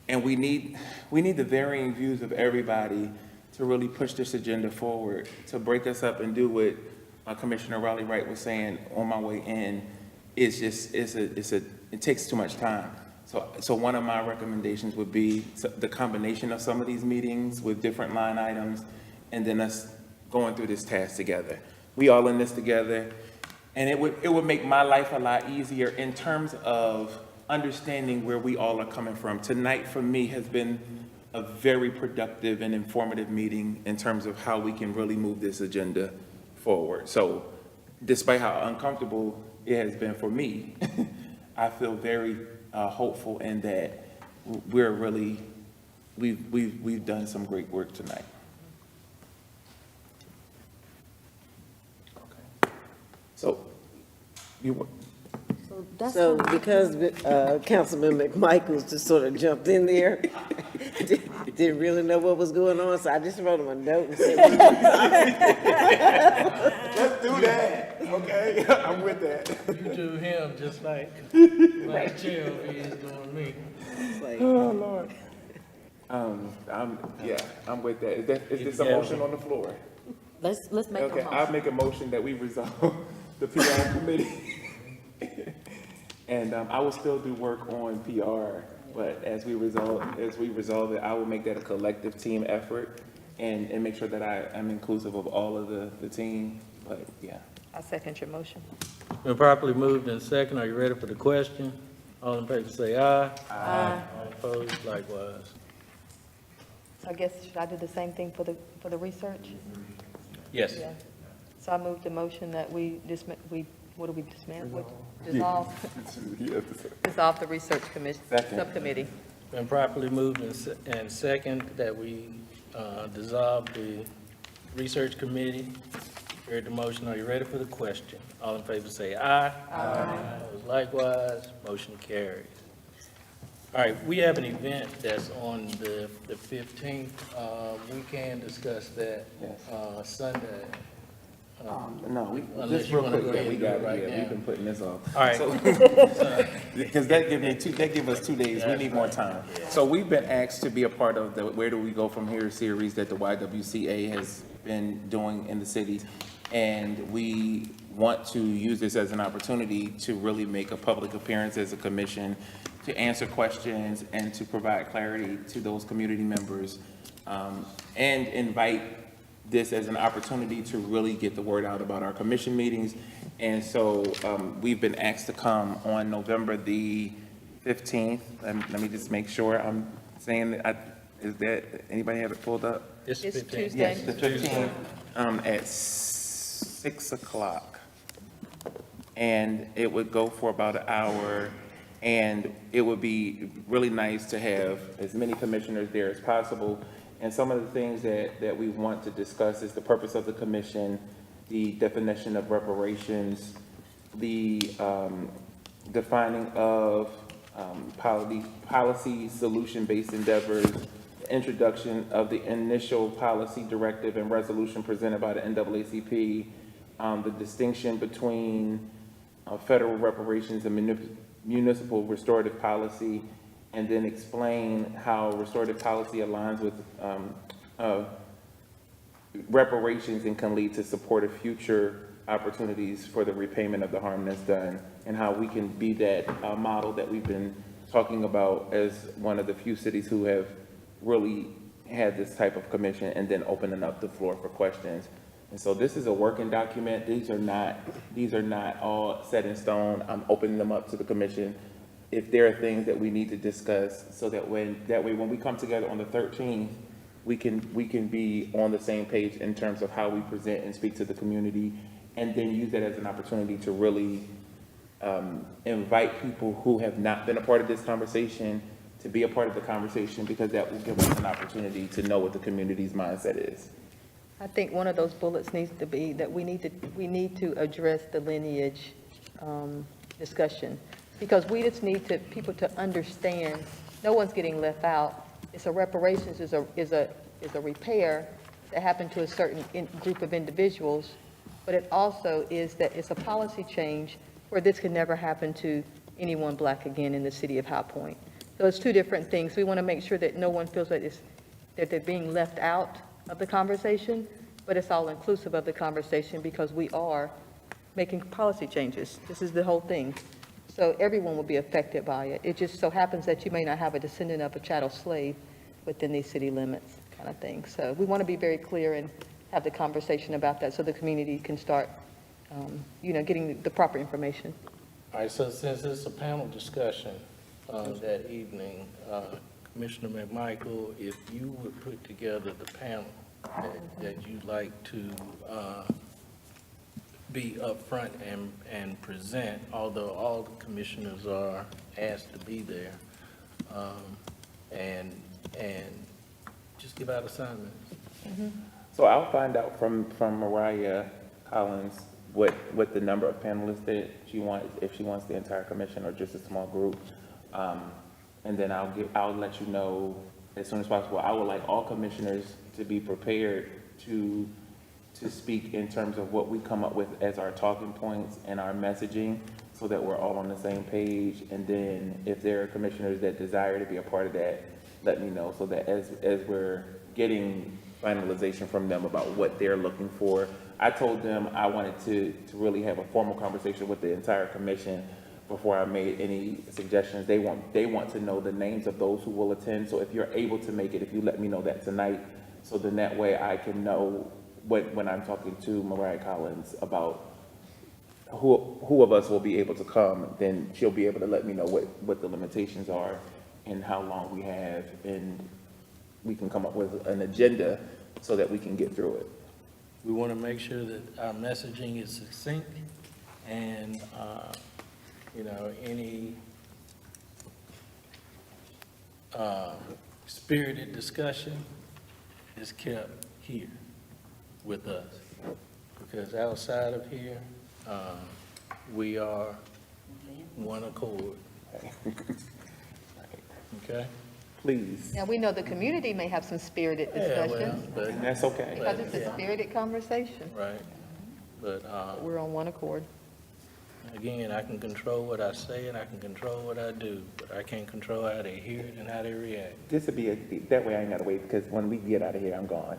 and we need the varying views of everybody to really push this agenda forward, to break us up and do what Commissioner Riley Wright was saying on my way in. It takes too much time. So one of my recommendations would be the combination of some of these meetings with different line items, and then us going through this task together. We all in this together, and it would make my life a lot easier in terms of understanding where we all are coming from. Tonight, for me, has been a very productive and informative meeting in terms of how we can really move this agenda forward. So despite how uncomfortable it has been for me, I feel very hopeful in that we've done some great work tonight. Okay. So So because Councilman McMichaels just sort of jumped in there, didn't really know what was going on, so I just wrote him a note and said, let's do that, okay? I'm with that. you do him just like Vice Chair over here is doing me. Oh, Lord. I'm with that. Is this a motion on the floor? Let's make a Okay, motion. I'll make a motion that we resolve the PR committee. And I will still do work on PR, but as we resolve it, I will make that a collective team effort and make sure that I am inclusive of all of the team, but yeah. I second your motion. Been properly moved in second. Are you ready for the question? All in favor say aye. Aye. All opposed, likewise. So I guess, should I do the same thing for the research? Yes. Yeah. So I moved the motion that what do we dismantle? Dissolve dissolve the research commission, Second. subcommittee. Been properly moved and second that we dissolve the research committee. Heard the motion. Are you ready for the question? All in favor say aye. Aye. Opposed, likewise, motion carries. All right, we have an event that's on the 15th. We can discuss that Sunday. No, Unless just you real wanna quick, go ahead we and do it got, right yeah, now. we've been putting this off. All right. Because that give us 2 days, we need more time. So we've been asked to be a part of the Where Do We Go From Here series that the YWCA has been doing in the city. And we want to use this as an opportunity to really make a public appearance as a commission, to answer questions and to provide clarity to those community members, and invite this as an opportunity to really get the word out about our commission meetings. And so we've been asked to come on November the 15th. Let me just make sure I'm saying that. Is that, anybody have it pulled up? It's It's 15th. Tuesday. Yes, the 15th, at 6 o'clock. And it would go for about an hour, and it would be really nice to have as many commissioners there as possible. And some of the things that we want to discuss is the purpose of the commission, the definition of reparations, the defining of policy solution-based endeavors, the introduction of the initial policy directive and resolution presented by the NAACP, the distinction between federal reparations and municipal restorative policy, and then explain how restorative policy aligns with reparations and can lead to supportive future opportunities for the repayment of the harm that's done, and how we can be that model that we've been talking about as one of the few cities who have really had this type of commission, and then opening up the floor for questions. And so this is a working document. These are not all set in stone. I'm opening them up to the commission if there are things that we need to discuss, so that way when we come together on the 13th, we can be on the same page in terms of how we present and speak to the community, and then use that as an opportunity to really invite people who have not been a part of this conversation to be a part of the conversation, because that will give us an opportunity to know what the community's mindset is. I think one of those bullets needs to be that we need to address the lineage discussion, because we just need people to understand no one's getting left out. It's a reparations is a repair that happened to a certain group of individuals, but it also is that it's a policy change where this can never happen to anyone Black again in the city of High Point. So it's two different things. We want to make sure that no one feels that they're being left out of the conversation, but it's all inclusive of the conversation, because we are making policy changes. This is the whole thing. So everyone will be affected by it. It just so happens that you may not have a descendant of a chattel slave within these city limits, kind of thing. So we want to be very clear and have the conversation about that, so the community can start, getting the proper information. All right, so since it's a panel discussion that evening, Commissioner McMichael, if you would put together the panel that you'd like to be upfront and present, although all the commissioners are asked to be there, and just give out assignments. Mm-hmm. So I'll find out from Mariah Collins what the number of panelists that she wants, if she wants the entire commission or just a small group. And then I'll let you know as soon as possible. I would like all commissioners to be prepared to speak in terms of what we come up with as our talking points and our messaging, so that we're all on the same page. And then if there are commissioners that desire to be a part of that, let me know, so that as we're getting finalization from them about what they're looking for. I told them I wanted to really have a formal conversation with the entire commission before I made any suggestions. They want to know the names of those who will attend. So if you're able to make it, if you let me know that tonight, so then that way I can know when I'm talking to Mariah Collins about who of us will be able to come, then she'll be able to let me know what the limitations are and how long we have, and we can come up with an agenda so that we can get through it. We want to make sure that our messaging is succinct, and, any spirited discussion is kept here with us. Because outside of here, we are one accord. Okay? Please. Now, we know the community may have some spirited discussions, But That's okay. because it's a spirited conversation. right. But, We're on one accord. again, I can control what I say and I can control what I do, but I can't control how they hear it and how they react. This would be that way I ain't gotta wait, because when we get out of here, I'm gone.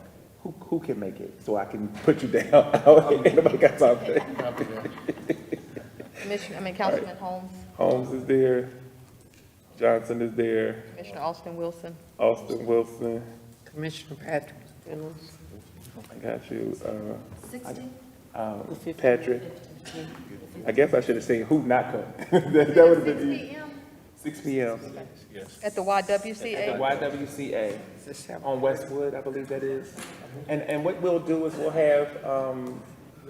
Who can make it? So I can put you down. Ain't nobody got time for that. Councilman Holmes, Holmes is there. Johnson is there. Commissioner Austin Wilson. Austin Wilson. Commissioner Patrick. I got you. Patrick. I guess I should have said who not come. that would have been easy. 6 p.m. Yes. At the YWCA. At the YWCA on Westwood, I believe that is. And what we'll do is we'll have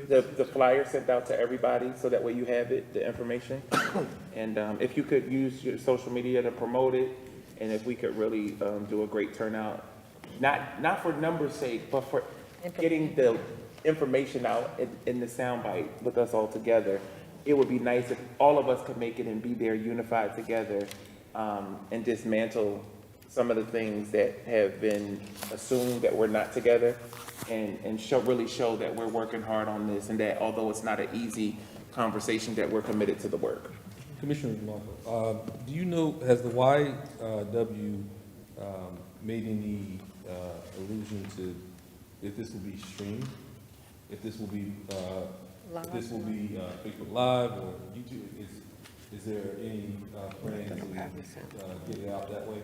the flyer sent out to everybody, so that way you have it, the information. And if you could use your social media to promote it, and if we could really do a great turnout, not for numbers' sake, but for getting the information out in the soundbite with us all together. It would be nice if all of us could make it and be there unified together, and dismantle some of the things that have been assumed that we're not together, and really show that we're working hard on this, and that although it's not an easy conversation, that we're committed to the work. Commissioner DeMarco, do you know, has the YW made any allusion to if this will be streamed? If this will be, Facebook Live or YouTube? Is there any plan to get it out that way?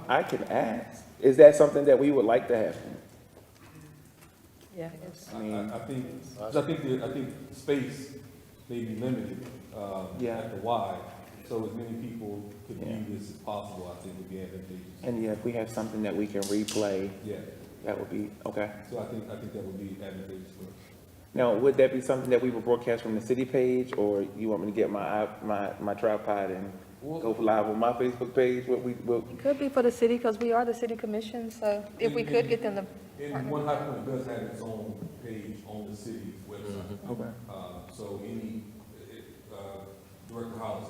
I can ask. Is that something that we would like to happen? Yeah. I think space may be limited, Yeah. at the Y, so as many people could view this as possible, I think would be advantageous. And yeah, if we have something that we can replay, Yeah, that would be, okay. so I think that would be advantageous for us. Now, would that be something that we would broadcast from the city page, or you want me to get my tripod and go live on my Facebook page? It could be for the city, because we are the city commission, so if we could get them to And partner. One High Point does have its own page on the city's website. Okay. So any, Director House,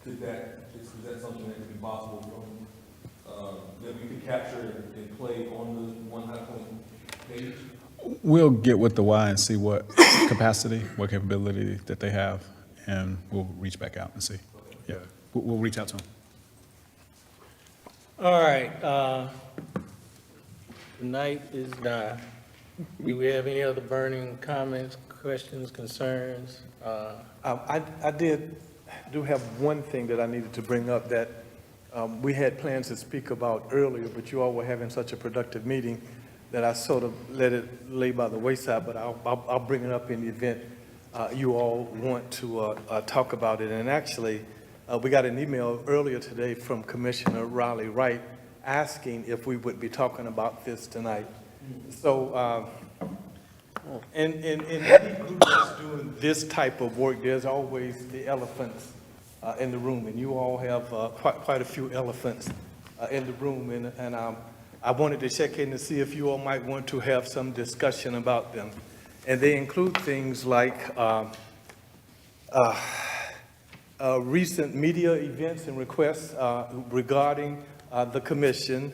is that something that could be possible from, that we could capture and play on the One High Point page? We'll get with the Y and see what capacity, what capability that they have, and we'll reach back out and see. Yeah, we'll reach out to them. All right, the night is done. Do we have any other burning comments, questions, concerns? I do have one thing that I needed to bring up that we had plans to speak about earlier, but you all were having such a productive meeting that I sort of let it lay by the wayside, but I'll bring it up in the event you all want to talk about it. And actually, we got an email earlier today from Commissioner Riley Wright asking if we would be talking about this tonight. So, in any group that's doing this type of work, there's always the elephants in the room, and you all have quite a few elephants in the room, and I wanted to check in to see if you all might want to have some discussion about them. And they include things like recent media events and requests regarding the commission,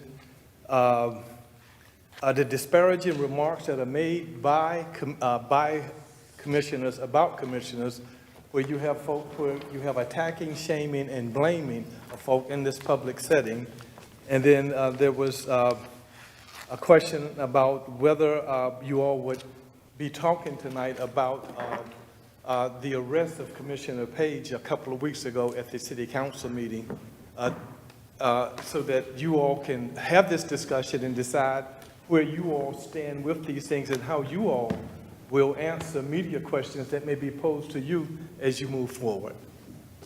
the disparaging remarks that are made by commissioners about commissioners, where you have folk, where you have attacking, shaming, and blaming of folk in this public setting. And then there was a question about whether you all would be talking tonight about the arrest of Commissioner Page a couple of weeks ago at the city council meeting, so that you all can have this discussion and decide where you all stand with these things and how you all will answer media questions that may be posed to you as you move forward.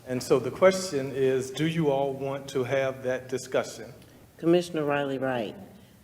And so the question is, do you all want to have that discussion? Commissioner Riley Wright.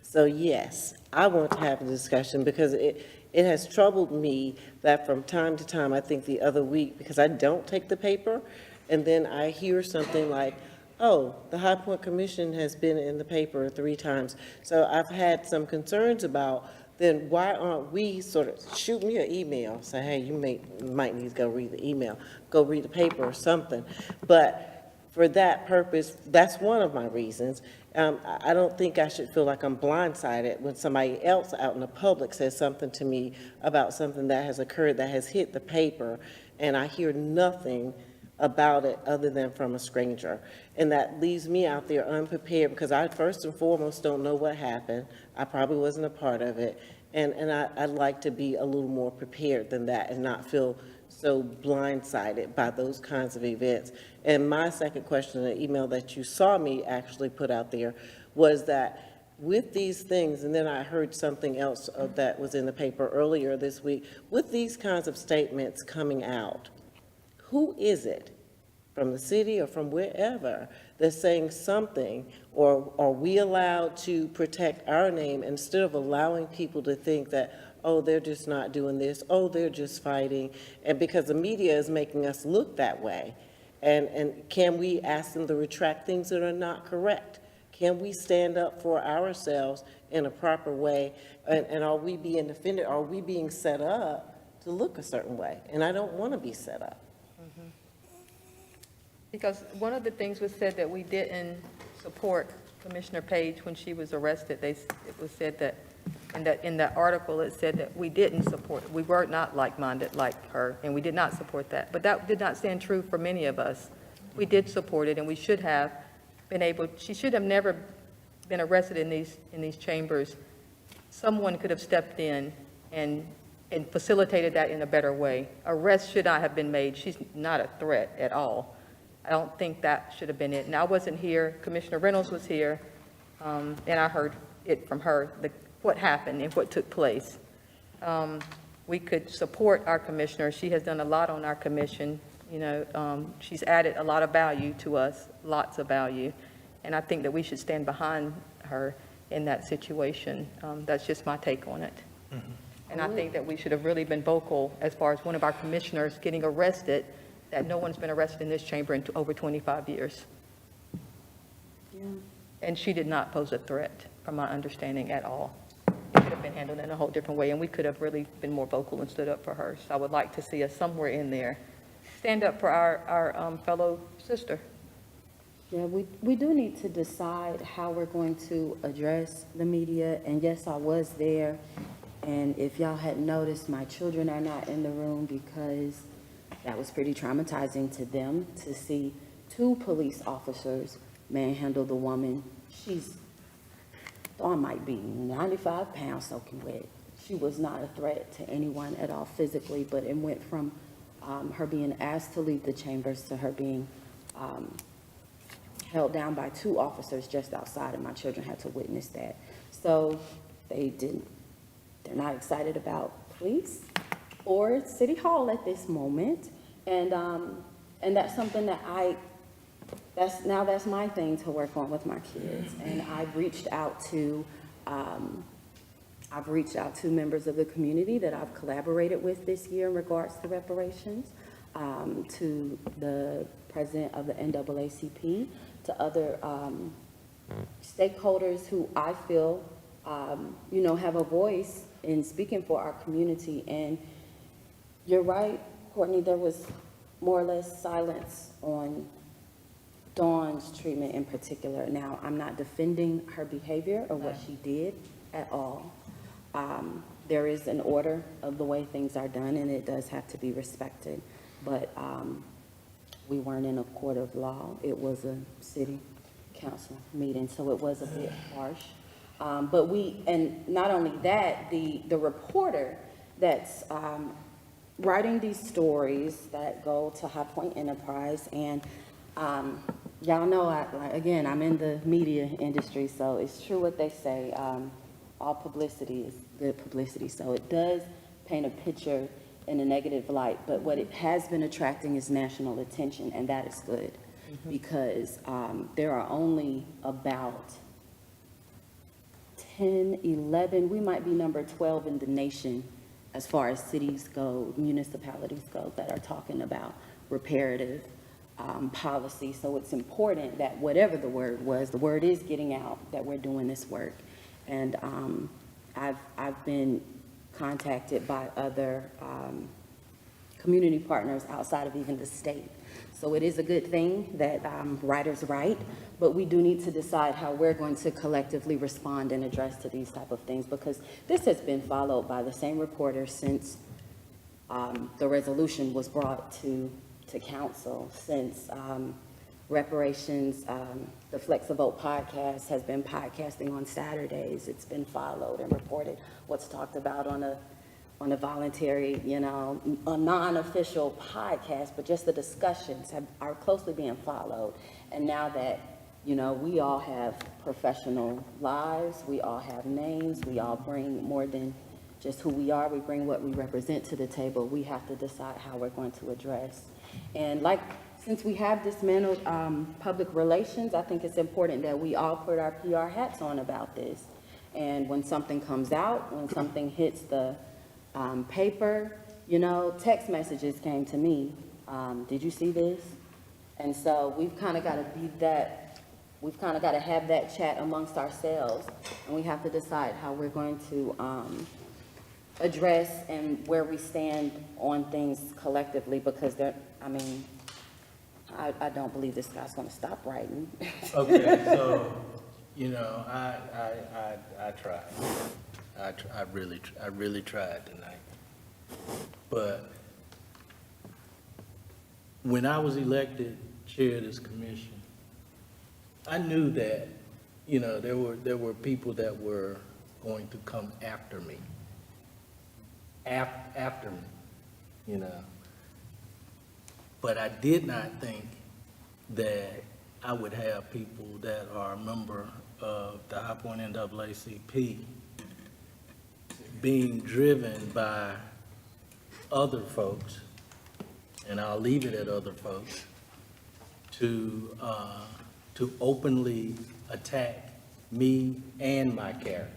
So yes, I want to have a discussion because it has troubled me that from time to time, I think the other week, because I don't take the paper, and then I hear something like, oh, the High Point Commission has been in the paper 3 times. So I've had some concerns about, then why aren't we sort of, shoot me an email, say, hey, you might need to go read the email, go read the paper or something. But for that purpose, that's one of my reasons. I don't think I should feel like I'm blindsided when somebody else out in the public says something to me about something that has occurred that has hit the paper, and I hear nothing about it other than from a stranger. And that leaves me out there unprepared because I first and foremost don't know what happened. I probably wasn't a part of it. And I'd like to be a little more prepared than that and not feel so blindsided by those kinds of events. And my second question in the email that you saw me actually put out there was that with these things, and then I heard something else that was in the paper earlier this week, with these kinds of statements coming out, who is it from the city or from wherever that's saying something, or are we allowed to protect our name instead of allowing people to think that, oh, they're just not doing this, oh, they're just fighting, and because the media is making us look that way. And can we ask them to retract things that are not correct? Can we stand up for ourselves in a proper way? And are we being defended? Are we being set up to look a certain way? And I don't want to be set up. Because one of the things was said that we didn't support Commissioner Page when she was arrested. It was said that in that article, it said that we didn't support, we were not like-minded like her, and we did not support that. But that did not stand true for many of us. We did support it, and we should have been able, she should have never been arrested in these chambers. Someone could have stepped in and facilitated that in a better way. Arrest should not have been made. She's not a threat at all. I don't think that should have been it. And I wasn't here, Commissioner Reynolds was here, and I heard it from her, what happened and what took place. We could support our commissioner. She has done a lot on our commission. You know, she's added a lot of value to us, lots of value. And I think that we should stand behind her in that situation. That's just my take on it. And I think that we should have really been vocal as far as one of our commissioners getting arrested, that no one's been arrested in this chamber in over 25 years. Yeah. And she did not pose a threat, from my understanding, at all. It could have been handled in a whole different way, and we could have really been more vocal and stood up for her. So I would like to see us somewhere in there stand up for our fellow sister. Yeah, we do need to decide how we're going to address the media, and yes, I was there, and if y'all had noticed, my children are not in the room because that was pretty traumatizing to them to see 2 police officers manhandle the woman. Dawn might be 95 pounds soaking wet. She was not a threat to anyone at all physically, but it went from her being asked to leave the chambers to her being held down by 2 officers just outside, and my children had to witness that. So they're not excited about police or City Hall at this moment. And that's something that that's my thing to work on with my kids. And I've reached out to members of the community that I've collaborated with this year in regards to reparations, to the president of the NAACP, to other stakeholders who I feel, have a voice in speaking for our community. And you're right, Courtney, there was more or less silence on Dawn's treatment in particular. Now, I'm not defending her behavior or what she did at all. There is an order of the way things are done, and it does have to be respected. But we weren't in a court of law. It was a city council meeting, so it was a bit harsh. And not only that, the reporter that's writing these stories that go to High Point Enterprise, and y'all know, again, I'm in the media industry, so it's true what they say. All publicity is good publicity, so it does paint a picture in a negative light, but what it has been attracting is national attention, and that is good, because there are only about 10, 11, we might be number 12 in the nation as far as cities go, municipalities go, that are talking about reparative policy. So it's important that whatever the word was, the word is getting out that we're doing this work. And I've been contacted by other community partners outside of even the state. So it is a good thing that writers write, but we do need to decide how we're going to collectively respond and address to these type of things, because this has been followed by the same reporter since the resolution was brought to council, since reparations, the Flex a Vote podcast has been podcasting on Saturdays. It's been followed and reported what's talked about on a voluntary, a non-official podcast, but just the discussions are closely being followed. And now that, we all have professional lives, we all have names, we all bring more than just who we are, we bring what we represent to the table, we have to decide how we're going to address. And since we have dismantled public relations, I think it's important that we all put our PR hats on about this. And when something comes out, when something hits the paper, text messages came to me. Did you see this? And so we've kind of got to be that, we've kind of got to have that chat amongst ourselves, and we have to decide how we're going to address and where we stand on things collectively, because I don't believe this guy's going to stop writing. Okay, so, I tried. I really tried tonight. But when I was elected chair of this commission, I knew that, you know, there were people that were going to come after me. After me, you know. But I did not think that I would have people that are a member of the High Point NAACP being driven by other folks, and I'll leave it at other folks, to openly attack me and my character.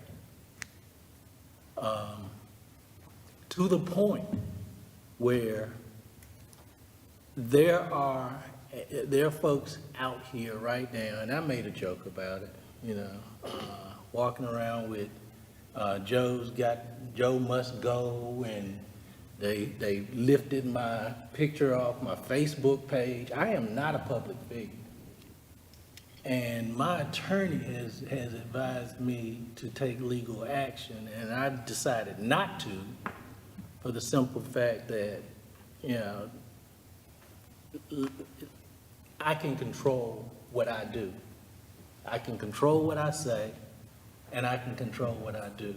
To the point where there are folks out here right now, and I made a joke about it, you know, walking around with Joe must go, and they lifted my picture off my Facebook page. I am not a public figure. And my attorney has advised me to take legal action, and I decided not to, for the simple fact that, you know, I can control what I do. I can control what I say, and I can control what I do.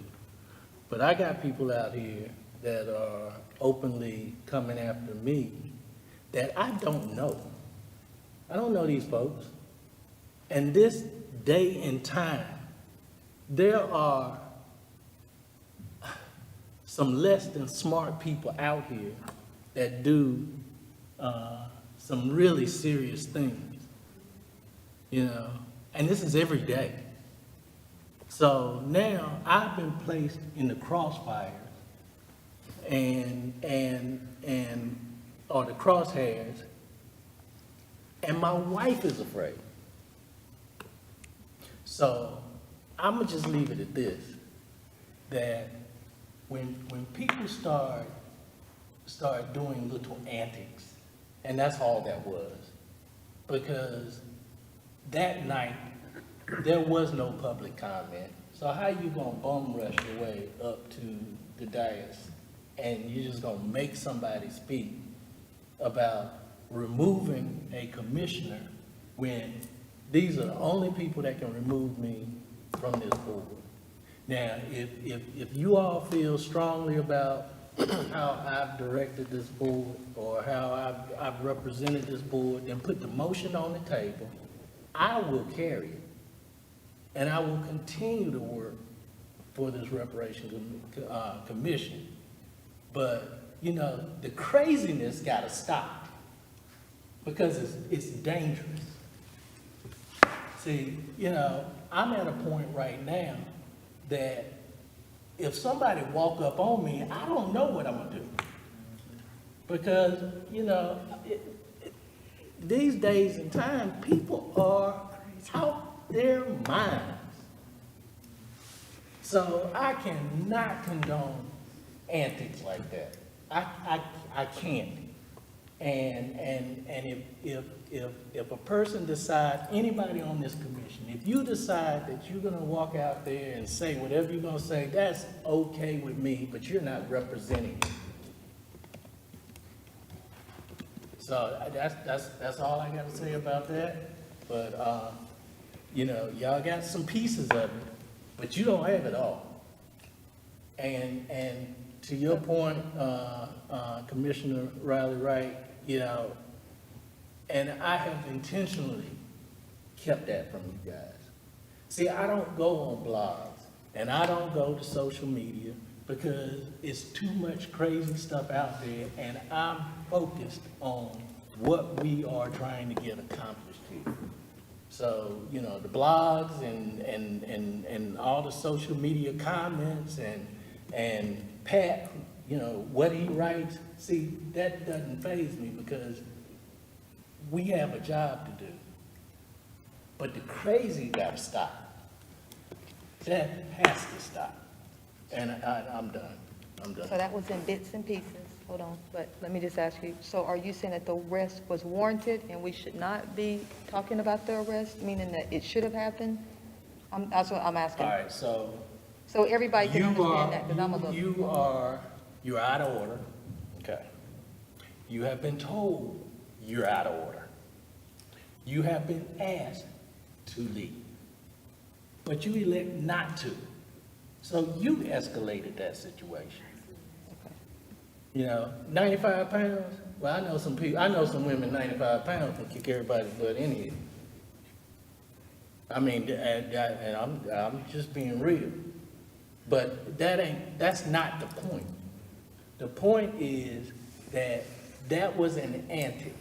But I got people out here that are openly coming after me that I don't know. I don't know these folks. And this day and time, there are some less than smart people out here that do some really serious things, you know, and this is every day. So now I've been placed in the crossfires or the crosshairs, and my wife is afraid. So I'm gonna just leave it at this, that when people start doing little antics, and that's all that was, because that night, there was no public comment. So how you gonna bum rush your way up to the dais, and you're just gonna make somebody speak about removing a commissioner when these are the only people that can remove me from this board? Now, if you all feel strongly about how I've directed this board or how I've represented this board, then put the motion on the table. I will carry it. And I will continue to work for this reparation commission. But, you know, the craziness gotta stop, because it's dangerous. See, you know, I'm at a point right now that if somebody walk up on me, I don't know what I'm gonna do. Because, you know, these days and time, people are out their minds. So I cannot condone antics like that. I can't. And if a person decides, anybody on this commission, if you decide that you're gonna walk out there and say whatever you're gonna say, that's okay with me, but you're not representing me. So that's all I gotta say about that. But you know, y'all got some pieces of it, but you don't have it all. And to your point, Commissioner Riley Wright, you know, and I have intentionally kept that from you guys. See, I don't go on blogs and I don't go to social media because it's too much crazy stuff out there, and I'm focused on what we are trying to get accomplished here. So, you know, the blogs and all the social media comments and Pat, you know, what he writes, see, that doesn't faze me because we have a job to do. But the crazy got to stop. That has to stop. And I'm done. I'm done. So that was in bits and pieces. Hold on, but let me just ask you, so are you saying that the arrest was warranted and we should not be talking about the arrest, meaning that it should have happened? That's what I'm asking. All right, So everybody can You understand are, that, because I'm a little. you're out of order, okay? You have been told you're out of order. You have been asked to leave, but you elect not to. So you escalated that situation. You know, 95 pounds, well, I know some people, I know some women 95 pounds can kick everybody's butt in here. I mean, and I'm just being real. But that's not the point. The point is that that was an antic.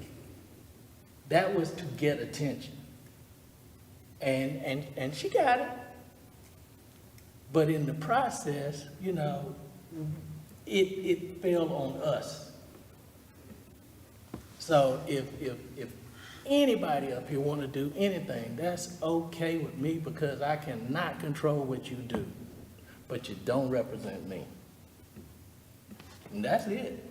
That was to get attention. And she got it. But in the process, you know, it fell on us. So if anybody up here want to do anything, that's okay with me, because I cannot control what you do, but you don't represent me. And that's it.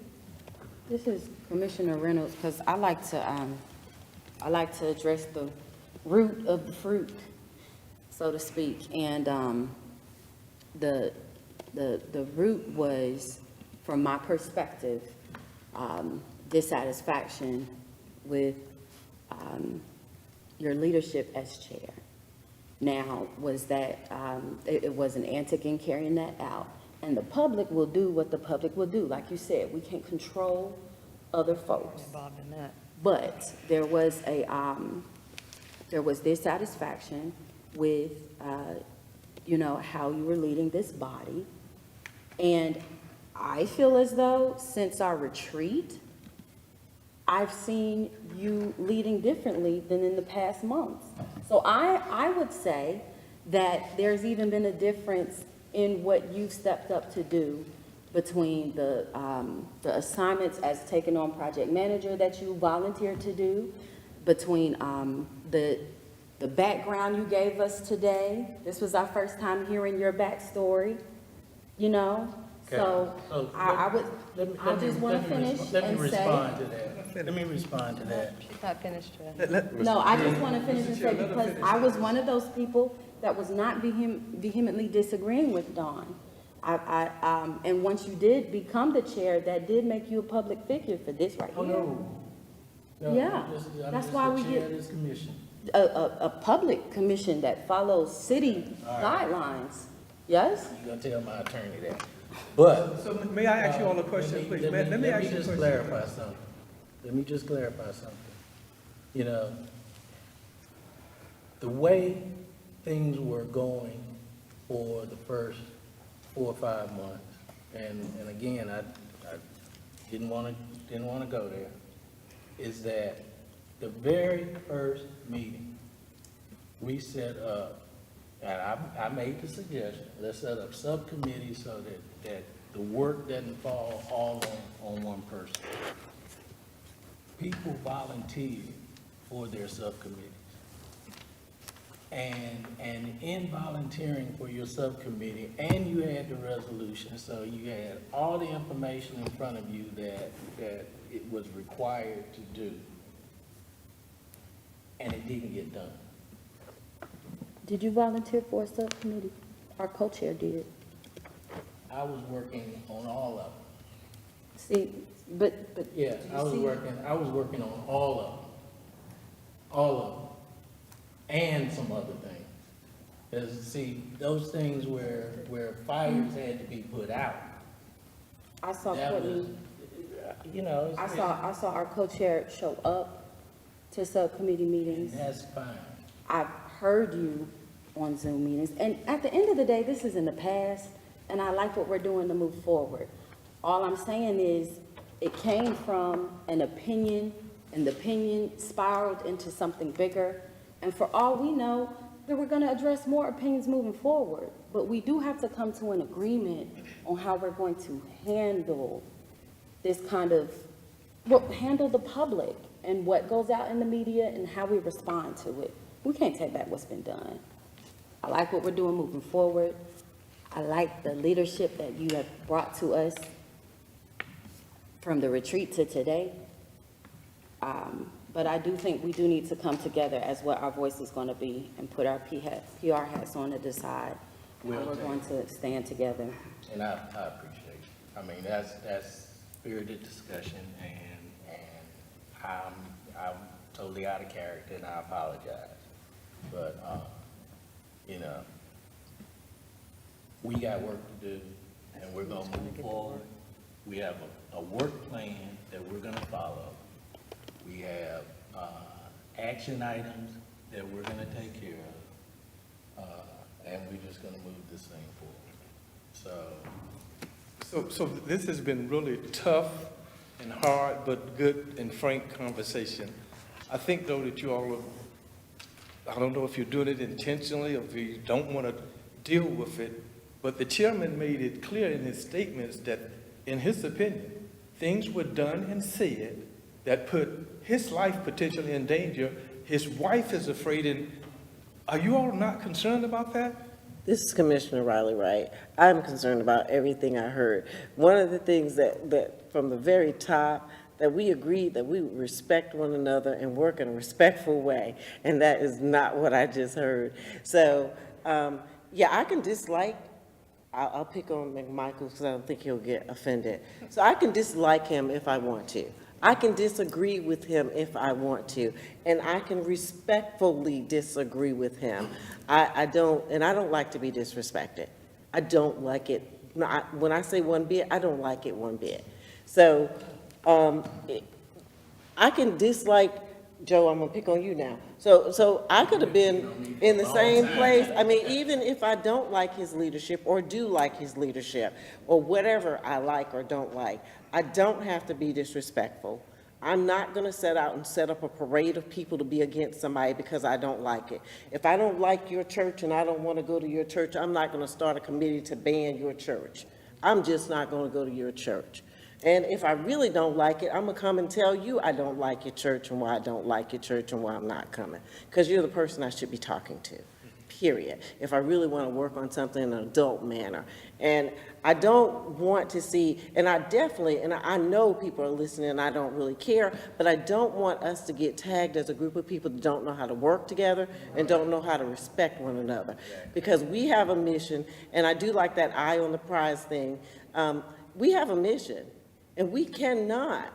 This is Commissioner Reynolds, because I like to address the root of the fruit, so to speak. And the root was, from my perspective, dissatisfaction with your leadership as chair. Now, was that it was an antic in carrying that out, and the public will do what the public will do. Like you said, we can't control other folks. Involved in that. But there was dissatisfaction with, you know, how you were leading this body. And I feel as though since our retreat, I've seen you leading differently than in the past months. So I would say that there's even been a difference in what you've stepped up to do between the assignments as taking on project manager that you volunteered to do, between the background you gave us today. This was our first time hearing your backstory, you know? Okay. So I just want to finish Let me and respond say. to that. Let me respond to that. She's not finished yet. No, I just want to finish and say, because I was one of those people that was not vehemently disagreeing with Dawn. And once you did become the chair, that did make you a public figure for this right Oh, here. no. Yeah, I'm that's just why the we chair get- of this commission. A public commission that follows city guidelines, yes? You're gonna tell my attorney that. But. So may I ask you all a question, please? Let me ask you a just question. clarify something. Let me just clarify something. You know, the way things were going for the first 4 or 5 months, and again, I didn't want to go there, is that the very first meeting, we set up, and I made the suggestion, let's set up subcommittees so that the work doesn't fall all on one person. People volunteered for their subcommittees. And in volunteering for your subcommittee, and you had the resolution, so you had all the information in front of you that it was required to do. And it didn't get done. Did you volunteer for a subcommittee? Our co-chair did. I was working on all of them. See, but. Yeah, I was working on all of them, and some other things. Because, see, those things where fires had to be put out. I saw That Courtney. was, you know. I saw our co-chair show up to subcommittee meetings. That's fine. I've heard you on Zoom meetings, and at the end of the day, this is in the past, and I like what we're doing to move forward. All I'm saying is, it came from an opinion, and the opinion spiraled into something bigger, and for all we know, that we're gonna address more opinions moving forward, but we do have to come to an agreement on how we're going to handle this kind of, well, handle the public and what goes out in the media and how we respond to it. We can't take back what's been done. I like what we're doing moving forward. I like the leadership that you have brought to us from the retreat to today. But I do think we do need to come together as what our voice is going to be and put our PR hats on to decide We'll we're take going to stand together. And I appreciate it. I mean, that's spirited discussion, and I'm totally out of character, and I apologize. But, you know, we got work to do, and we're gonna move forward. We have a work plan that we're gonna follow. We have, action items that we're gonna take care of, and we're just gonna move this thing forward. So this has been really tough and hard, but good and frank conversation. I think, though, that you all are, I don't know if you're doing it intentionally or if you don't want to deal with it, but the chairman made it clear in his statements that, in his opinion, things were done and said that put his life potentially in danger. His wife is afraid, and are you all not concerned about that? This is Commissioner Riley Wright. I'm concerned about everything I heard. One of the things that from the very top, that we agreed that we would respect one another and work in a respectful way, and that is not what I just heard. So, yeah, I can dislike, I'll pick on McMichael because I don't think he'll get offended. So I can dislike him if I want to. I can disagree with him if I want to, and I can respectfully disagree with him. I don't like to be disrespected. I don't like it. When I say one bit, I don't like it one bit. So I can dislike, Joe, I'm gonna pick on you now. So I could have been in the same place. I mean, even if I don't like his leadership or do like his leadership or whatever I like or don't like, I don't have to be disrespectful. I'm not going to set out and set up a parade of people to be against somebody because I don't like it. If I don't like your church and I don't want to go to your church, I'm not going to start a committee to ban your church. I'm just not going to go to your church. And if I really don't like it, I'm going to come and tell you I don't like your church and why I don't like your church and why I'm not coming. Because you're the person I should be talking to, period. If I really want to work on something in an adult manner. And I don't want to see, and I know people are listening and I don't really care, but I don't want us to get tagged as a group of people that don't know how to work together and don't know how to respect one another. Because we have a mission, and I do like that eye on the prize thing. We have a mission. And we cannot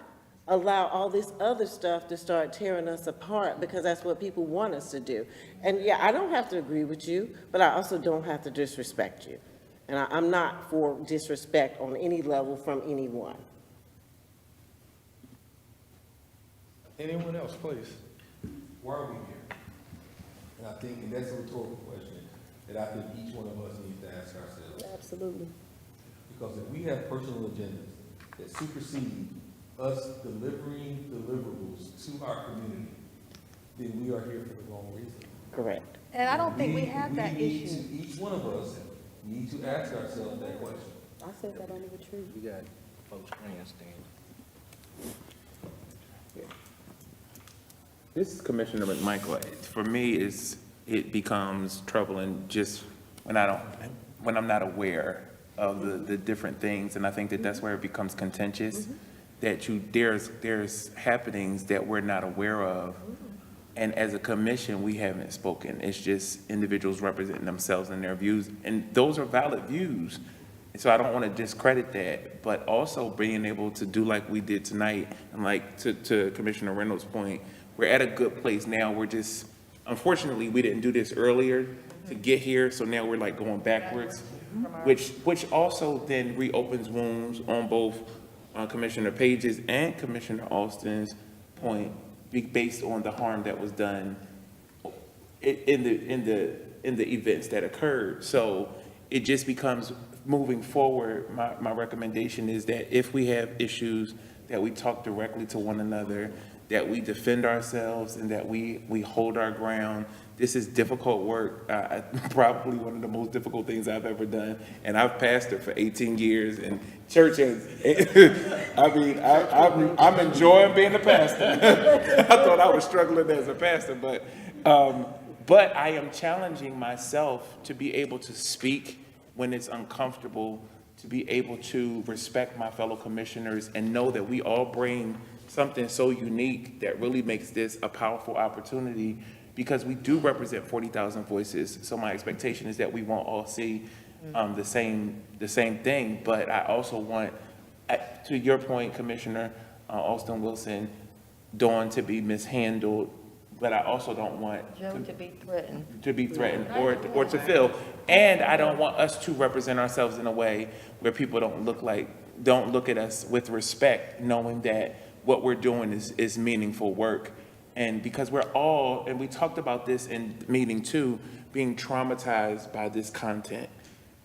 allow all this other stuff to start tearing us apart because that's what people want us to do. And yeah, I don't have to agree with you, but I also don't have to disrespect you. And I'm not for disrespect on any level from anyone. Anyone else, please? Why are we here? And I think, and that's a rhetorical question that I think each one of us needs to ask ourselves. Absolutely. Because if we have personal agendas that supersede us delivering deliverables to our community, then we are here for the wrong reason. Correct. And I don't think we have that issue. Each one of us need to ask ourselves that question. I said that on the retreat. We got folks grandstanding. This is Commissioner McMichael. For me, it becomes troubling just when I'm not aware of the different things, and I think that that's where it becomes contentious. That there's happenings that we're not aware of, and as a commission, we haven't spoken. It's just individuals representing themselves and their views, and those are valid views. And so I don't want to discredit that, but also being able to do like we did tonight, and like to Commissioner Reynolds' point, we're at a good place now. We're just, unfortunately, we didn't do this earlier to get here, so now we're like going backwards, which also then reopens wounds on both Commissioner Page's and Commissioner Alston's point, based on the harm that was done in the events that occurred. So it just becomes, moving forward, my recommendation is that if we have issues, that we talk directly to one another, that we defend ourselves, and that we hold our ground. This is difficult work, probably one of the most difficult things I've ever done. And I've pastored for 18 years, and church is, I mean, I'm enjoying being a pastor. I thought I was struggling as a pastor, but I am challenging myself to be able to speak when it's uncomfortable, to be able to respect my fellow commissioners and know that we all bring something so unique that really makes this a powerful opportunity. because we do represent 40,000 voices. So my expectation is that we won't all see the same thing. But I also want, to your point, Commissioner Austin Wilson, Dawn to be mishandled, but I also don't want Joe to be threatened. or to feel. And I don't want us to represent ourselves in a way where people don't look at us with respect, knowing that what we're doing is meaningful work. And because we're all, and we talked about this in meeting too, being traumatized by this content.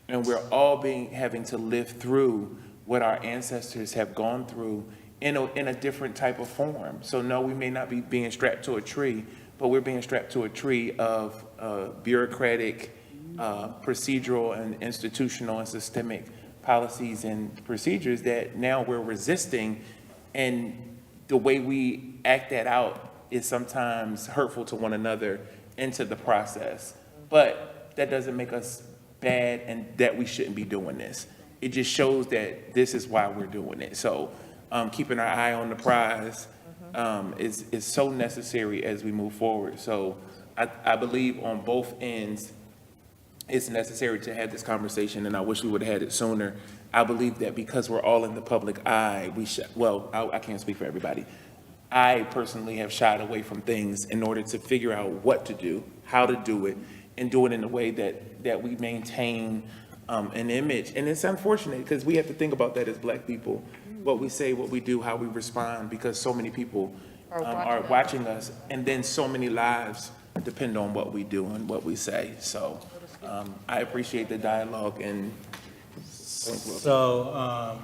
And we're all having to live through what our ancestors have gone through in a different type of form. So no, we may not be being strapped to a tree, but we're being strapped to a tree of bureaucratic, procedural and institutional and systemic policies and procedures that now we're resisting. And the way we act that out is sometimes hurtful to one another into the process. But that doesn't make us bad and that we shouldn't be doing this. It just shows that this is why we're doing it. So keeping our eye on the prize is so necessary as we move forward. So I believe on both ends, it's necessary to have this conversation, and I wish we would have had it sooner. I believe that because we're all in the public eye, I can't speak for everybody. I personally have shied away from things in order to figure out what to do, how to do it, and do it in a way that we maintain an image. And it's unfortunate because we have to think about that as Black people, what we say, what we do, how we respond, because so many people are watching us, and then so many lives depend on what we do and what we say. So I appreciate the dialogue and. So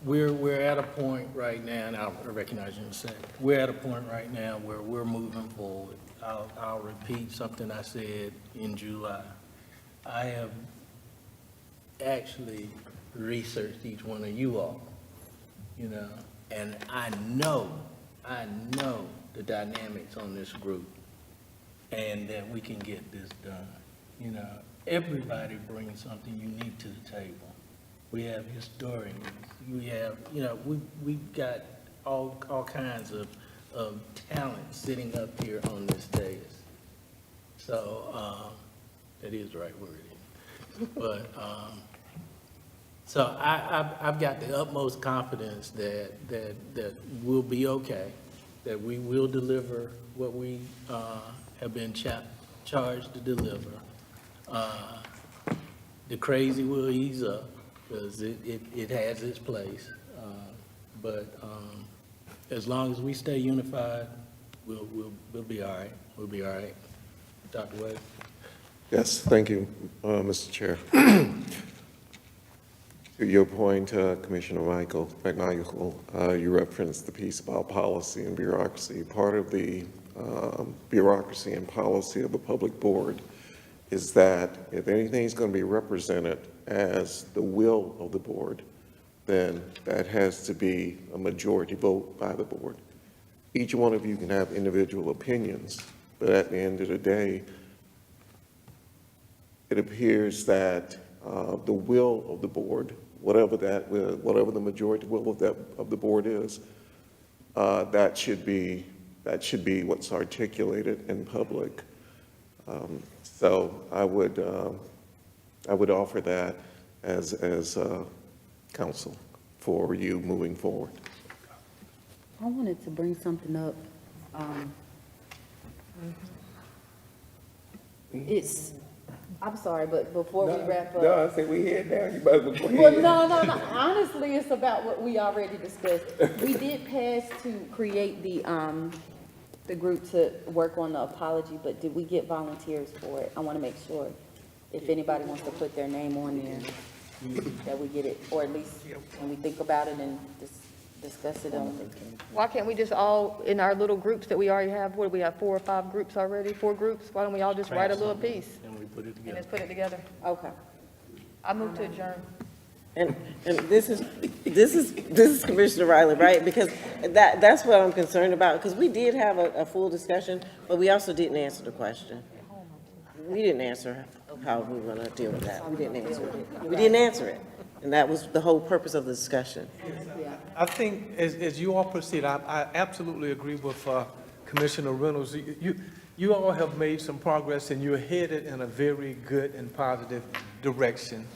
we're at a point right now, and I'll recognize you in a second. We're at a point right now where we're moving forward. I'll repeat something I said in July. I have actually researched each one of you all, and I know the dynamics on this group, and that we can get this done. Everybody brings something unique to the table. We have historians, we have, we've got all kinds of talent sitting up here on this dais. So, that is the right word. But, so I've got the utmost confidence that we'll be okay, that we will deliver what we have been charged to deliver. The crazy will ease up, because it has its place. But as long as we stay unified, we'll be all right. We'll be all right. Dr. Wade? Yes, thank you, Mr. Chair. To your point, Commissioner McMichael, you referenced the piece about policy and bureaucracy. Part of the bureaucracy and policy of a public board is that if anything is going to be represented as the will of the board, then that has to be a majority vote by the board. Each one of you can have individual opinions, but at the end of the day, it appears that the will of the board, whatever the majority will of the board is, that should be what's articulated in public. So I would offer that as counsel for you moving forward. I wanted to bring something up. I'm sorry, but before we wrap up. No, I say we head down, you might as well go Well, ahead. no. Honestly, it's about what we already discussed. We did pass to create the group to work on the apology, but did we get volunteers for it? I want to make sure if anybody wants to put their name on there, that we get it, or at least when we think about it and discuss it on. Why can't we just all, in our little groups that we already have, what do we have, 4 or 5 groups already, 4 groups? Why don't we all just write a little piece And we put it and together. just put it together? Okay. I move to adjourn. And this is Commissioner Riley, right? Because that's what I'm concerned about, because we did have a full discussion, but we also didn't answer the question. We didn't answer how we were going to deal with that. We didn't answer it. We didn't answer it. And that was the whole purpose of the discussion. I think as you all proceed, I absolutely agree with Commissioner Reynolds. You all have made some progress, and you're headed in a very good and positive direction.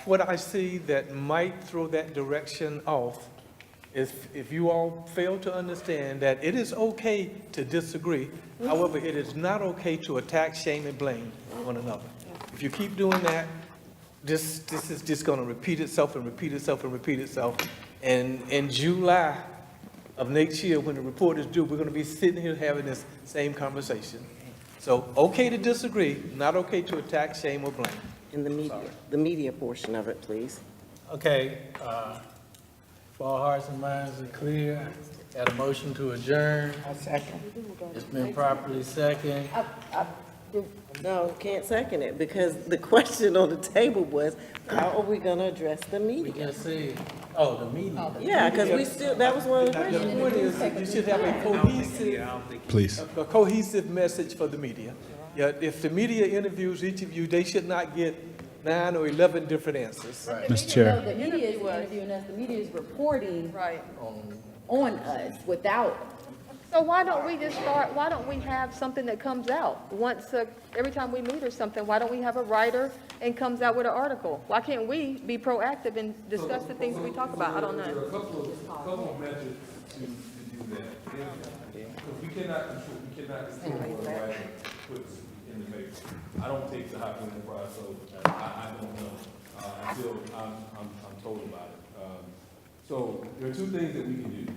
What I see that might throw that direction off is if you all fail to understand that it is okay to disagree. However, it is not okay to attack, shame, and blame one another. If you keep doing that, this is just going to repeat itself and repeat itself and repeat itself. And in July of next year, when the report is due, we're going to be sitting here having this same conversation. So, okay to disagree, not okay to attack, shame, or blame. In the media portion of it, please. Okay, if all hearts and minds are clear, got a motion to adjourn. I second. It's been properly second. No, can't second it, because the question on the table was, how are we gonna address the We media? can see, oh, the meeting. Yeah, because we still, that was one of the The questions. point is, you should have Please. a cohesive message for the media. Yeah, if the media interviews each of you, they should not get 9 or 11 different answers. Mr. Chair. The media is interviewing us, the media is reporting Right. on us without. So why don't we just start, why don't we have something that comes out once, every time we meet or something? Why don't we have a writer and comes out with an article? Why can't we be proactive and discuss the things we talk about? I don't There are know. a couple of methods to do that. Because we cannot control what a writer puts in the paper. I don't take the High Point Enterprise, so I don't know until I'm told about it. So there are two things that we can do.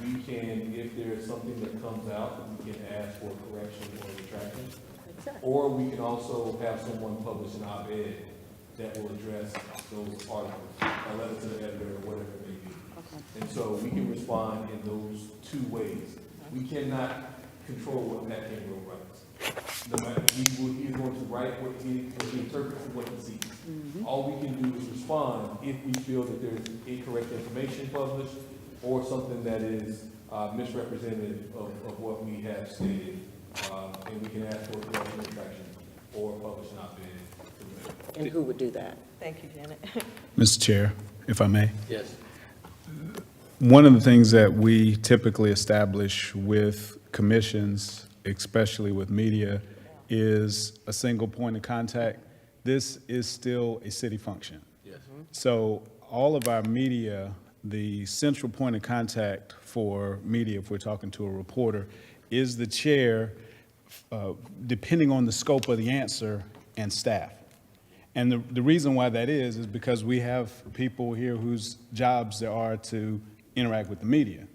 We can, if there is something that comes out, we can ask for correction or retraction. Or we can also have someone publish an op-ed that will address those articles, a letter to the editor or whatever it may be. And so we can respond in those two ways. We cannot control what Pat Kimbrough writes. No matter, he's going to write what he interprets and what he sees. All we can do is respond if we feel that there's incorrect information published or something that is misrepresentative of what we have stated. And we can ask for correction, retraction, or publish an op-ed. And who would do that? Thank you, Janet. Mr. Chair, if I may. Yes. One of the things that we typically establish with commissions, especially with media, is a single point of contact. This is still a city function. Yes. So all of our media, the central point of contact for media, if we're talking to a reporter, is the chair, depending on the scope of the answer, and staff. And the reason why that is because we have people here whose jobs there are to interact with the media.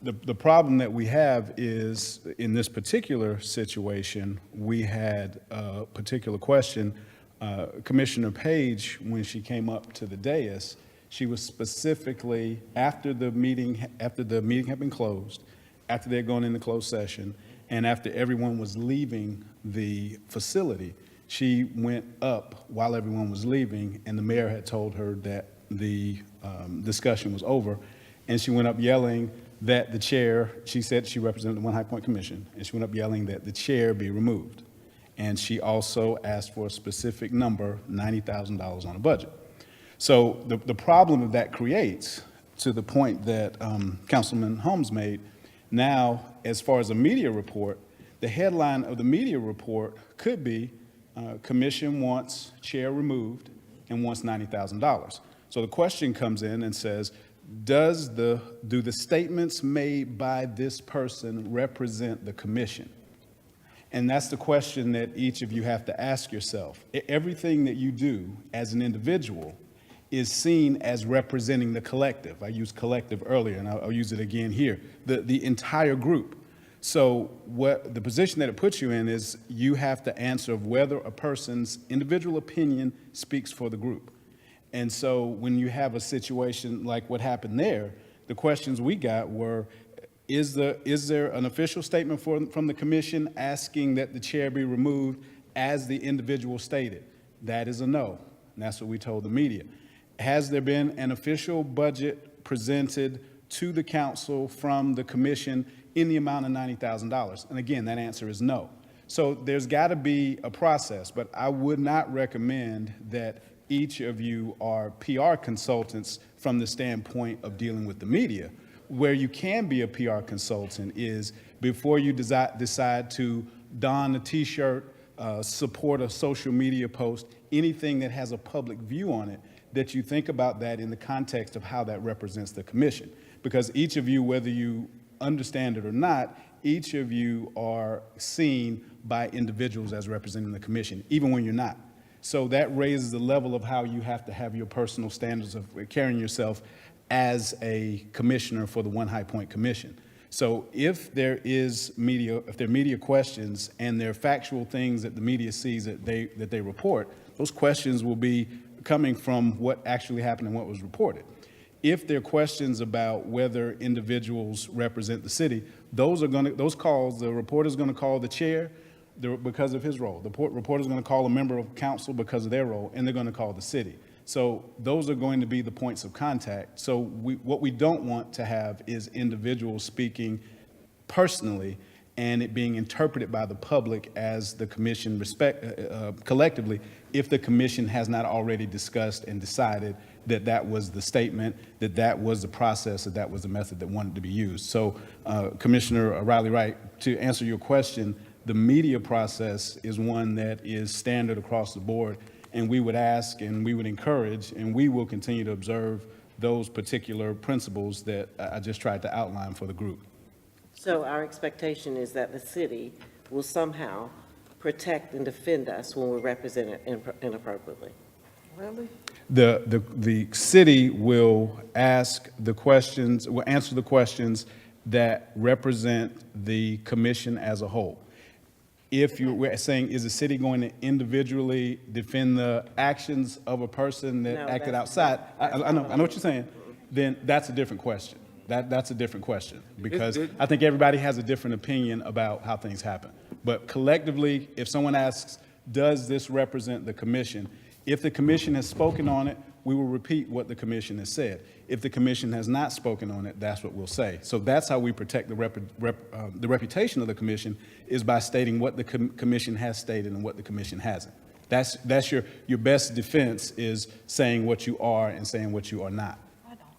The problem that we have is, in this particular situation, we had a particular question. Commissioner Page, when she came up to the dais, she was specifically, after the meeting had been closed, after they had gone into closed session, and after everyone was leaving the facility, she went up while everyone was leaving, and the mayor had told her that the discussion was over, and she went up yelling that the chair, she said she represented the One High Point Commission, and she went up yelling that the chair be removed. And she also asked for a specific number, $90,000 on a budget. So the problem that creates, to the point that Councilman Holmes made, now, as far as a media report, the headline of the media report could be, Commission wants chair removed and wants $90,000. So the question comes in and says, do the statements made by this person represent the commission? And that's the question that each of you have to ask yourself. Everything that you do as an individual is seen as representing the collective. I used collective earlier, and I'll use it again here, the entire group. So what the position that it puts you in is you have to answer whether a person's individual opinion speaks for the group. And so when you have a situation like what happened there, the questions we got were, is there an official statement from the commission asking that the chair be removed as the individual stated? That is a no, and that's what we told the media. Has there been an official budget presented to the council from the commission in the amount of $90,000? And again, that answer is no. So there's got to be a process, but I would not recommend that each of you are PR consultants from the standpoint of dealing with the media. where you can be a PR consultant is before you decide to don a T-shirt, support a social media post, anything that has a public view on it, that you think about that in the context of how that represents the commission. Because each of you, whether you understand it or not, each of you are seen by individuals as representing the commission, even when you're not. So that raises the level of how you have to have your personal standards of carrying yourself as a commissioner for the One High Point Commission. So if there is media, if there are media questions and there are factual things that the media sees that they report, those questions will be coming from what actually happened and what was reported. If there are questions about whether individuals represent the city, those calls, the reporter's going to call the chair because of his role. The reporter's going to call a member of council because of their role, and they're going to call the city. So those are going to be the points of contact. So what we don't want to have is individuals speaking personally and it being interpreted by the public as the commission collectively, if the commission has not already discussed and decided that that was the statement, that that was the process, that that was the method that wanted to be used. So Commissioner Riley Wright, to answer your question, the media process is one that is standard across the board, and we would ask and we would encourage and we will continue to observe those particular principles that I just tried to outline for the group. So our expectation is that the city will somehow protect and defend us when we're represented inappropriately. Really? The city will ask the questions, will answer the questions that represent the commission as a whole. If we're saying, is the city going to individually defend the actions of a person that acted outside? I know what you're saying. Then that's a different question. That's a different question, because I think everybody has a different opinion about how things happen. But collectively, if someone asks, does this represent the commission? If the commission has spoken on it, we will repeat what the commission has said. If the commission has not spoken on it, that's what we'll say. So that's how we protect the reputation of the commission, is by stating what the commission has stated and what the commission hasn't. That's your best defense, is saying what you are and saying what you are not.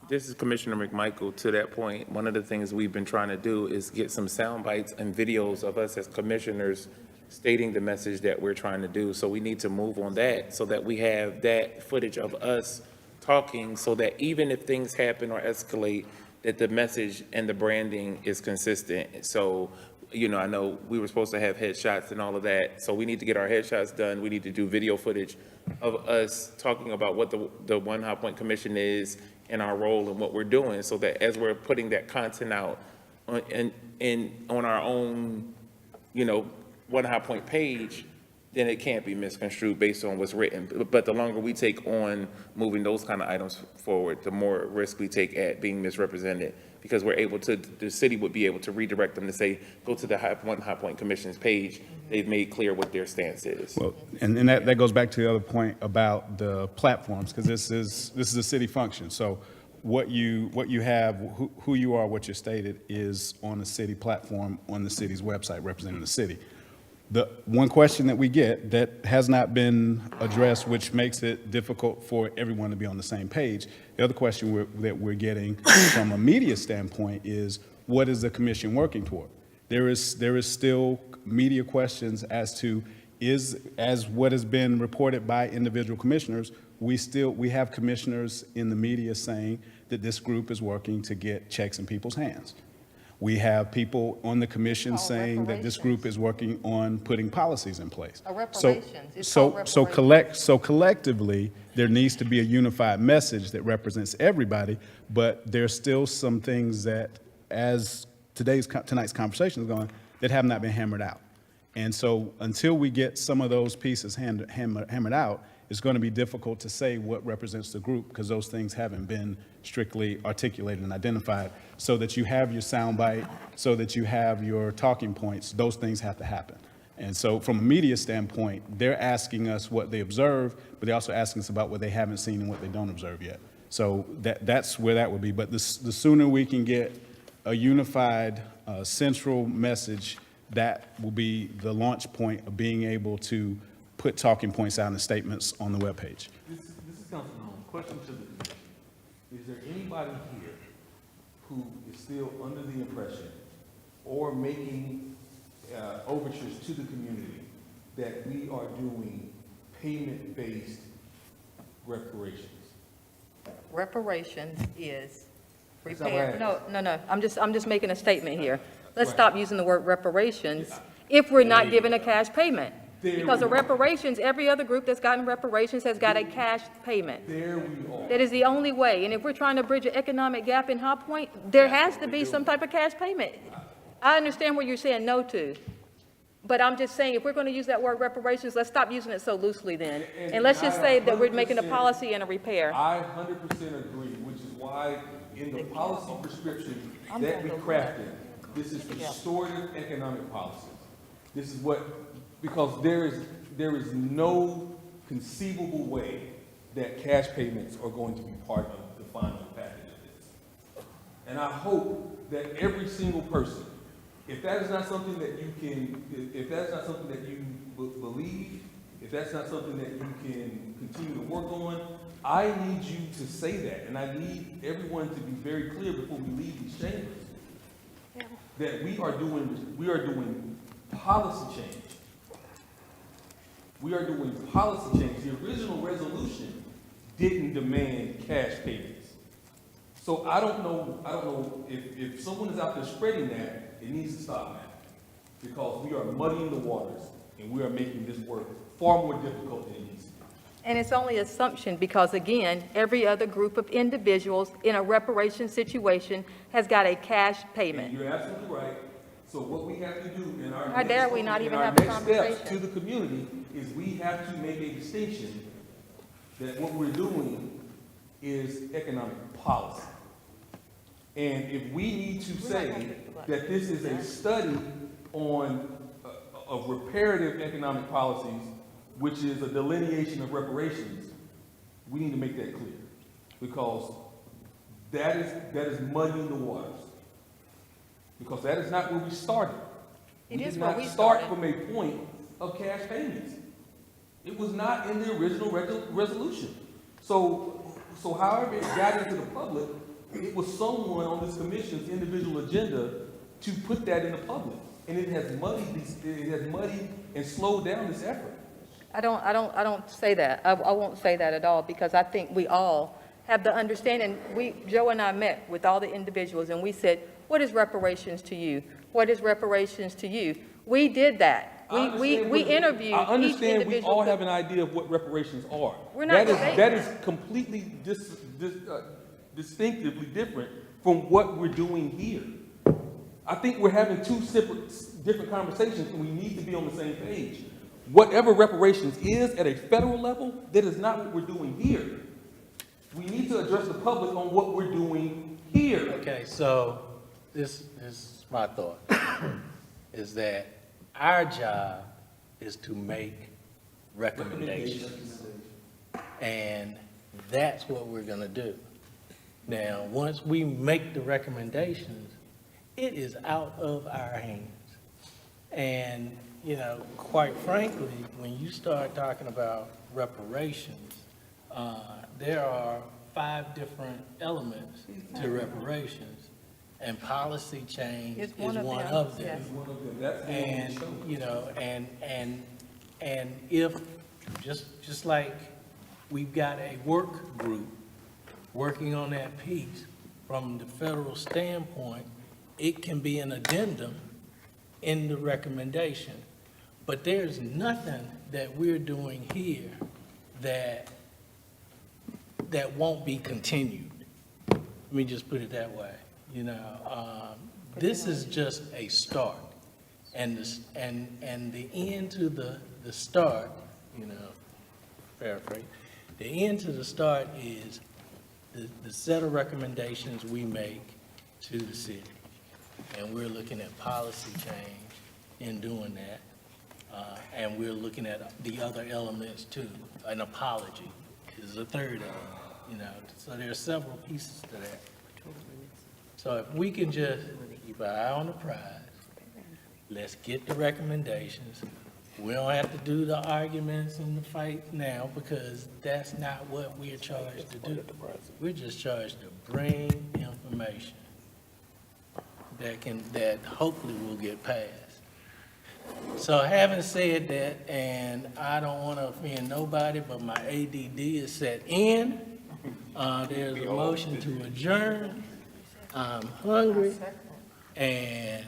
This is Commissioner McMichael. To that point, one of the things we've been trying to do is get some sound bites and videos of us as commissioners stating the message that we're trying to do. So we need to move on that so that we have that footage of us talking, so that even if things happen or escalate, that the message and the branding is consistent. So, you know, I know we were supposed to have headshots and all of that. So we need to get our headshots done. We need to do video footage of us talking about what the One High Point Commission is and our role and what we're doing, so that as we're putting that content out on our own, you know, One High Point page, then it can't be misconstrued based on what's written. But the longer we take on moving those kind of items forward, the more risk we take at being misrepresented, because we're able to, the city would be able to redirect them to say, go to the One High Point Commission's page. They've made clear what their stance is. Well, and that goes back to the other point about the platforms, because this is a city function. So what you have, who you are, what you're stated, is on the city platform, on the city's website, representing the city. The one question that we get that has not been addressed, which makes it difficult for everyone to be on the same page, the other question that we're getting from a media standpoint is, what is the commission working toward? There is still media questions as to, as what has been reported by individual commissioners, we have commissioners in the media saying that this group is working to get checks in people's hands. We have people on the commission saying that this group is working on putting policies in place. So collectively, there needs to be a unified message that represents everybody, but there's still some things that, as tonight's conversation is going, that have not been hammered out. And so until we get some of those pieces hammered out, it's going to be difficult to say what represents the group, because those things haven't been strictly articulated and identified. So that you have your soundbite, so that you have your talking points, those things have to happen. And so from a media standpoint, they're asking us what they observe, but they're also asking us about what they haven't seen and what they don't observe yet. So that's where that would be. But the sooner we can get a unified central message, that will be the launch point of being able to put talking points out and statements on the webpage. This is Councilman Holmes. Question to the commission. Is there anybody here who is still under the impression or making overtures to the community that we are doing payment-based reparations. Reparations is That's not what repair. I No, no, I'm just making a statement here. Let's Right. stop using the word reparations if we're not given a cash payment. There Because we of go. reparations, every other group that's gotten reparations has got a cash payment. There we are. That is the only way. And if we're trying to bridge an economic gap in High Point, there has to be some type of cash payment. I understand what you're saying no to. But I'm just saying, if we're going to use that word reparations, let's stop using it so loosely then. And let's just say that we're making a policy and a repair. I 100% agree, which is why in the policy prescription that we crafted, this is restorative economic policy. This is what, because there is no conceivable way that cash payments are going to be part of the final package of this. And I hope that every single person, if that is not something that you can, if that's not something that you believe, if that's not something that you can continue to work on, I need you to say that. And I need everyone to be very clear before we leave these chambers that we are doing policy change. We are doing policy change. The original resolution didn't demand cash payments. So I don't know if someone is out there spreading that, it needs to stop now. Because we are muddying the waters and we are making this work far more difficult than it needs to be. And it's only assumption because, again, every other group of individuals in a reparation situation has got a cash payment. And you're absolutely right. So what we have to do in our How dare we not even have a next steps conversation? to the community is we have to make a distinction that what we're doing is economic policy. And if we need to say that this is a study on of reparative economic policies, which is a delineation of reparations, we need to make that clear. Because that is muddying the waters. Because that is not where we started. It is did where not we start started. from a point of cash payments. It was not in the original resolution. So however it got into the public, it was someone on this commission's individual agenda to put that in the public. And it has muddied and slowed down this effort. I don't say that. I won't say that at all because I think we all have the understanding. Joe and I met with all the individuals and we said, what is reparations to you? What is reparations to you? We did that. We interviewed I each understand we individual. all have an idea of what reparations are. We're not debating That is completely distinctively different from what we're doing here. I think we're having two different conversations and we need to be on the same page. Whatever reparations is at a federal level, that is not what we're doing here. We need to address the public on what we're doing here. Okay, so this is my thought, is that our job is to make recommendations. And that's what we're gonna do. Now, once we make the recommendations, it is out of our hands. And, you know, quite frankly, when you start talking about reparations, there are 5 different elements to reparations, and policy change is one of them. And, you know, and if, just like we've got a work group working on that piece, from the federal standpoint, it can be an addendum in the recommendation. But there's nothing that we're doing here that won't be continued. Let me just put it that way. You know, this is just a start. And the end to the start, you know, paraphrase, the end to the start is the set of recommendations we make to the city. And we're looking at policy change in doing that. And we're looking at the other elements too. An apology is the third element, you know. So there are several pieces to that. So if we can just keep our eye on the prize, let's get the recommendations. We don't have to do the arguments and the fight now because that's not what we're charged to do. We're just charged to bring information that hopefully will get passed. So having said that, and I don't want to offend nobody, but my ADD is set in. There's a motion to adjourn. I'm hungry, and